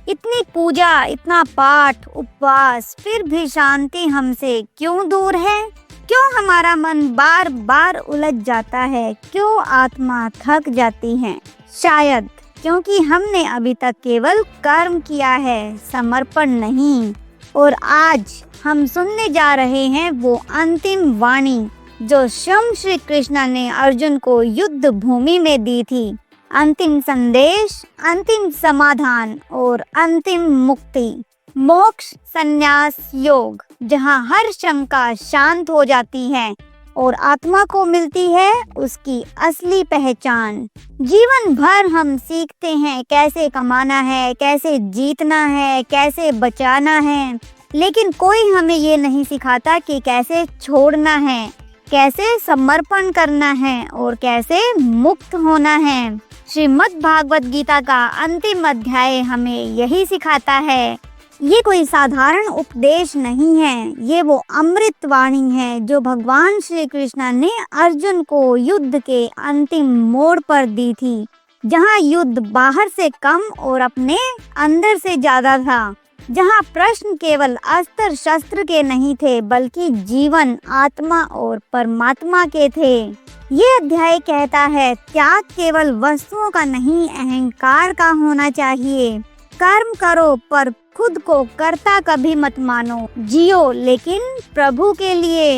इतनी पूजा, इतना पाठ, उपवास, फिर भी शांति हमसे क्यों दूर है? क्यों हमारा मन बार बार उलझ जाता है? क्यों आत्मा थक जाती है? शायद क्योंकि हमने अभी तक केवल कर्म किया है, समर्पण नहीं। और आज हम सुनने जा रहे हैं वो अंतिम वाणी जो स्वयं श्री कृष्ण ने अर्जुन को युद्ध भूमि में दी थी। अंतिम संदेश, अंतिम समाधान और अंतिम मुक्ति, मोक्ष संन्यास योग, जहाँ हर शंका शांत हो जाती है और आत्मा को मिलती है उसकी असली पहचान। जीवन भर हम सीखते हैं कैसे कमाना है, कैसे जीतना है, कैसे बचाना है, लेकिन कोई हमें ये नहीं सिखाता कि कैसे छोड़ना है, कैसे समर्पण करना है और कैसे मुक्त होना है। श्रीमद् भागवत गीता का अंतिम अध्याय हमें यही सिखाता है। ये कोई साधारण उपदेश नहीं है, ये वो अमृत वाणी है जो भगवान श्री कृष्ण ने अर्जुन को युद्ध के अंतिम मोड़ पर दी थी, जहाँ युद्ध बाहर से कम और अपने अंदर से ज्यादा था, जहाँ प्रश्न केवल अस्त्र शस्त्र के नहीं थे बल्कि जीवन, आत्मा और परमात्मा के थे। ये अध्याय कहता है त्याग केवल वस्तुओं का नहीं, अहंकार का होना चाहिए। कर्म करो पर खुद को कर्ता कभी मत मानो, जियो लेकिन प्रभु के लिए।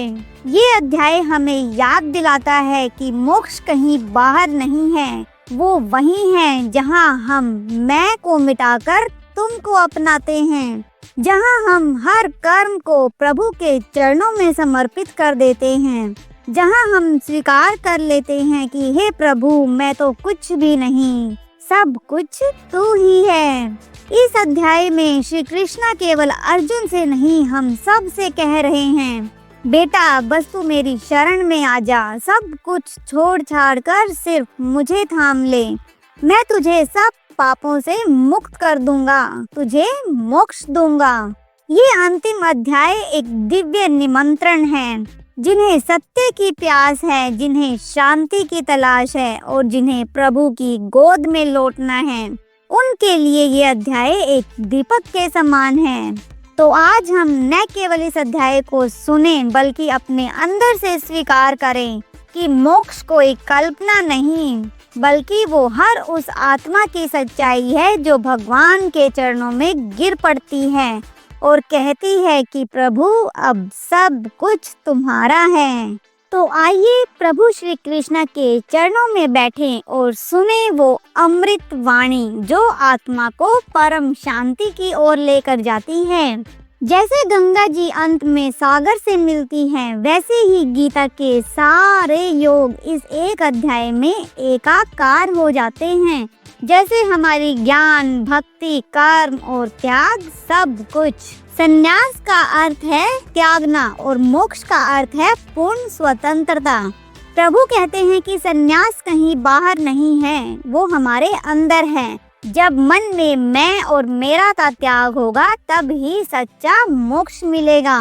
ये अध्याय हमें याद दिलाता है कि मोक्ष कहीं बाहर नहीं है, वो वहीं है जहाँ हम मैं को मिटाकर तुम को अपनाते हैं, जहाँ हम हर कर्म को प्रभु के चरणों में समर्पित कर देते हैं, जहाँ हम स्वीकार कर लेते हैं कि हे प्रभु मैं तो कुछ भी नहीं, सब कुछ तू ही है। इस अध्याय में श्री कृष्ण केवल अर्जुन से नहीं हम सब से कह रहे हैं, बेटा बस तू मेरी शरण में आ जा, सब कुछ छोड़ छाड़ कर सिर्फ मुझे थाम ले, मैं तुझे सब पापों से मुक्त कर दूंगा, तुझे मोक्ष दूंगा। ये अंतिम अध्याय एक दिव्य निमंत्रण है। जिन्हें सत्य की प्यास है, जिन्हें शांति की तलाश है और जिन्हें प्रभु की गोद में लौटना है, उनके लिए ये अध्याय एक दीपक के समान है। तो आज हम न केवल इस अध्याय को सुनें बल्कि अपने अंदर से स्वीकार करें कि मोक्ष कोई कल्पना नहीं बल्कि वो हर उस आत्मा की सच्चाई है जो भगवान के चरणों में गिर पड़ती है और कहती है कि प्रभु अब सब कुछ तुम्हारा है। तो आइए प्रभु श्री कृष्ण के चरणों में बैठें और सुने वो अमृत वाणी जो आत्मा को परम शांति की ओर लेकर जाती है। जैसे गंगा जी अंत में सागर से मिलती हैं, वैसे ही गीता के सारे योग इस एक अध्याय में एकाकार हो जाते हैं। जैसे हमारी ज्ञान, भक्ति, कर्म और त्याग सब कुछ। संन्यास का अर्थ है त्यागना और मोक्ष का अर्थ है पूर्ण स्वतंत्रता। प्रभु कहते हैं कि संन्यास कहीं बाहर नहीं है, वो हमारे अंदर है। जब मन में मैं और मेरा का त्याग होगा तब ही सच्चा मोक्ष मिलेगा।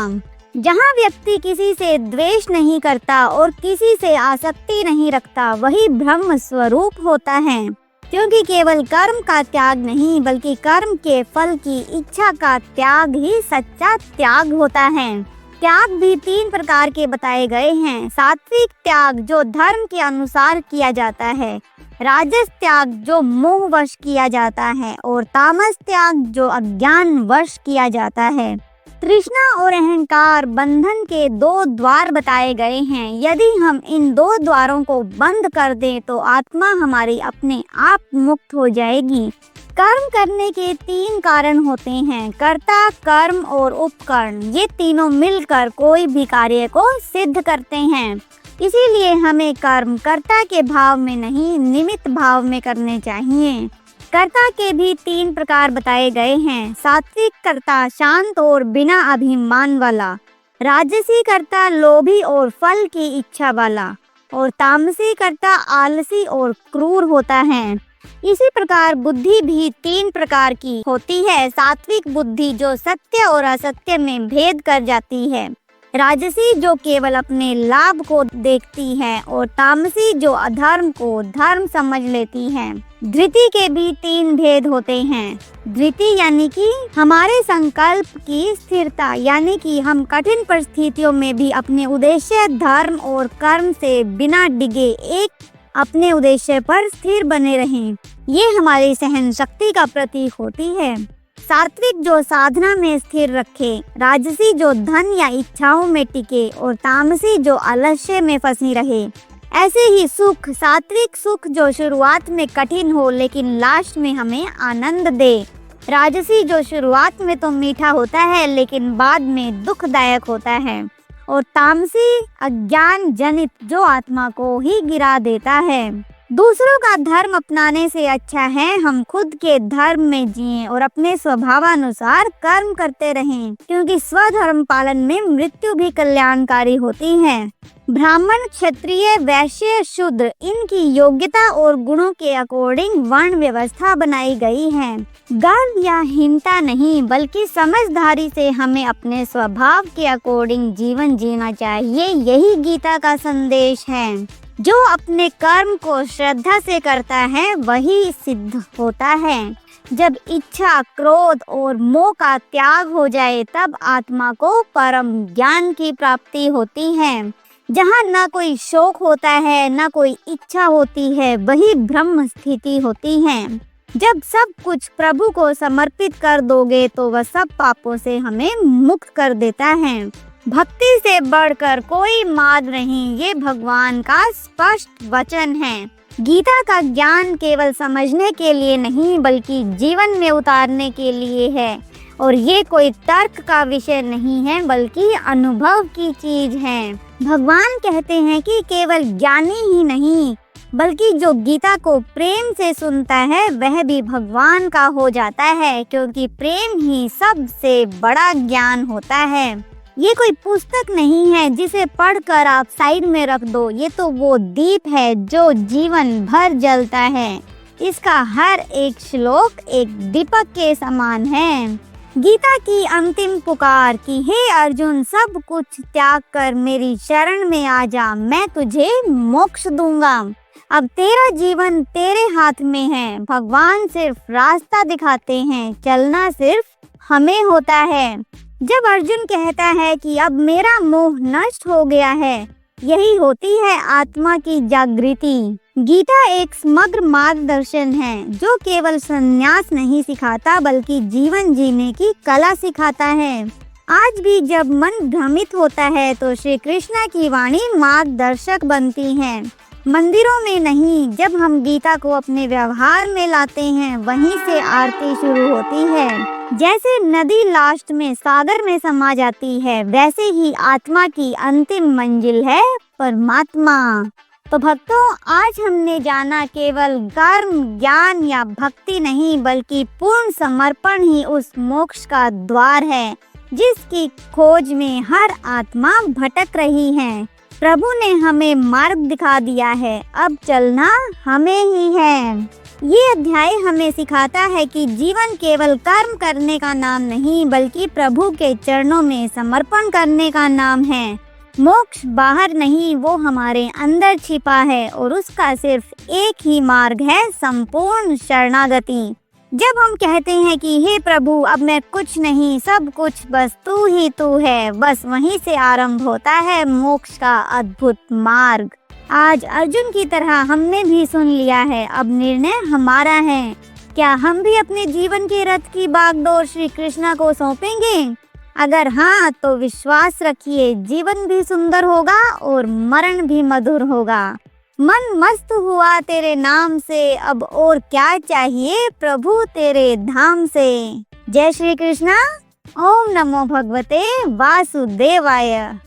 जहाँ व्यक्ति किसी से द्वेष नहीं करता और किसी से आसक्ति नहीं रखता, वही ब्रह्म स्वरूप होता है। क्योंकि केवल कर्म का त्याग नहीं बल्कि कर्म के फल की इच्छा का त्याग ही सच्चा त्याग होता है। त्याग भी 3 प्रकार के बताए गए हैं। सात्विक त्याग जो धर्म के अनुसार किया जाता है, राजस त्याग जो मोह वश किया जाता है और तामस त्याग जो अज्ञान वश किया जाता है। तृष्णा और अहंकार बंधन के 2 द्वार बताए गए हैं। यदि हम इन 2 द्वारों को बंद कर दें तो आत्मा हमारी अपने आप मुक्त हो जाएगी। कर्म करने के 3 कारण होते हैं, कर्ता, कर्म और उपकरण। ये तीनों मिलकर कोई भी कार्य को सिद्ध करते हैं। इसीलिए हमें कर्म कर्ता के भाव में नहीं, निमित्त भाव में करने चाहिए। कर्ता के भी 3 प्रकार बताए गए हैं। सात्विक कर्ता शांत और बिना अभिमान वाला, राजसी कर्ता लोभी और फल की इच्छा वाला, और तामसी कर्ता आलसी और क्रूर होता है। इसी प्रकार बुद्धि भी 3 प्रकार की होती है। सात्विक बुद्धि जो सत्य और असत्य में भेद कर जाती है, राजसी जो केवल अपने लाभ को देखती है, और तामसी जो अधर्म को धर्म समझ लेती है। धृति के भी 3 भेद होते हैं। धृति यानी कि हमारे संकल्प की स्थिरता, यानी कि हम कठिन परिस्थितियों में भी अपने उद्देश्य, धर्म और कर्म से बिना डिगे एक अपने उद्देश्य पर स्थिर बने रहें। ये हमारी सहन शक्ति का प्रतीक होती है। सात्विक जो साधना में स्थिर रखे, राजसी जो धन या इच्छाओं में टिके और तामसी जो आलस्य में फंसी रहे। ऐसे ही सुख, सात्विक सुख जो शुरुआत में कठिन हो लेकिन लास्ट में हमें आनंद दे। राजसी जो शुरुआत में तो मीठा होता है लेकिन बाद में दुखदायक होता है। और तामसी अज्ञान जनित जो आत्मा को ही गिरा देता है। दूसरों का धर्म अपनाने से अच्छा है हम खुद के धर्म में जिएं और अपने स्वभावानुसार कर्म करते रहें, क्योंकि स्वधर्म पालन में मृत्यु भी कल्याणकारी होती है। ब्राह्मण, क्षत्रिय, वैश्य, शूद्र, इनकी योग्यता और गुणों के अकॉर्डिंग वर्ण व्यवस्था बनाई गई है। गर्व या हीनता नहीं बल्कि समझदारी से हमें अपने स्वभाव के अकॉर्डिंग जीवन जीना चाहिए। यही गीता का संदेश है। जो अपने कर्म को श्रद्धा से करता है वही सिद्ध होता है। जब इच्छा, क्रोध और मोह का त्याग हो जाए तब आत्मा को परम ज्ञान की प्राप्ति होती है। जहाँ न कोई शोक होता है न कोई इच्छा होती है, वही ब्रह्म स्थिति होती है। जब सब कुछ प्रभु को समर्पित कर दोगे तो वह सब पापों से हमें मुक्त कर देता है। भक्ति से बढ़कर कोई मार्ग नहीं, ये भगवान का स्पष्ट वचन है। गीता का ज्ञान केवल समझने के लिए नहीं बल्कि जीवन में उतारने के लिए है। और ये कोई तर्क का विषय नहीं है बल्कि अनुभव की चीज है। भगवान कहते हैं कि केवल ज्ञानी ही नहीं बल्कि जो गीता को प्रेम से सुनता है वह भी भगवान का हो जाता है, क्योंकि प्रेम ही सबसे बड़ा ज्ञान होता है। ये कोई पुस्तक नहीं है जिसे पढ़कर आप साइड में रख दो। ये तो वो दीप है जो जीवन भर जलता है। इसका हर एक श्लोक एक दीपक के समान है। गीता की अंतिम पुकार कि हे अर्जुन, सब कुछ त्याग कर मेरी शरण में आ जा, मैं तुझे मोक्ष दूंगा। अब तेरा जीवन तेरे हाथ में है। भगवान सिर्फ रास्ता दिखाते हैं, चलना सिर्फ हमें होता है। जब अर्जुन कहता है कि अब मेरा मोह नष्ट हो गया है, यही होती है आत्मा की जागृति। गीता एक समग्र मार्गदर्शन है जो केवल संन्यास नहीं सिखाता बल्कि जीवन जीने की कला सिखाता है। आज भी जब मन भ्रमित होता है तो श्री कृष्ण की वाणी मार्गदर्शक बनती है। मंदिरों में नहीं, जब हम गीता को अपने व्यवहार में लाते हैं वहीं से आरती शुरू होती है। जैसे नदी लास्ट में सागर में समा जाती है, वैसे ही आत्मा की अंतिम मंजिल है परमात्मा। तो भक्तों, आज हमने जाना केवल कर्म, ज्ञान या भक्ति नहीं बल्कि पूर्ण समर्पण ही उस मोक्ष का द्वार है जिसकी खोज में हर आत्मा भटक रही है। प्रभु ने हमें मार्ग दिखा दिया है, अब चलना हमें ही है। ये अध्याय हमें सिखाता है कि जीवन केवल कर्म करने का नाम नहीं बल्कि प्रभु के चरणों में समर्पण करने का नाम है। मोक्ष बाहर नहीं, वो हमारे अंदर छिपा है और उसका सिर्फ एक ही मार्ग है, संपूर्ण शरणागति। जब हम कहते हैं कि हे प्रभु, अब मैं कुछ नहीं, सब कुछ बस तू ही तू है, बस वहीं से आरंभ होता है मोक्ष का अद्भुत मार्ग। आज अर्जुन की तरह हमने भी सुन लिया है, अब निर्णय हमारा है। क्या हम भी अपने जीवन के रथ की बागडोर श्री कृष्ण को सौंपेंगे? अगर हाँ, तो विश्वास रखिए जीवन भी सुंदर होगा और मरण भी मधुर होगा। मन मस्त हुआ तेरे नाम से, अब और क्या चाहिए प्रभु तेरे धाम से। जय श्री कृष्णा। ओम नमो भगवते वासुदेवाय।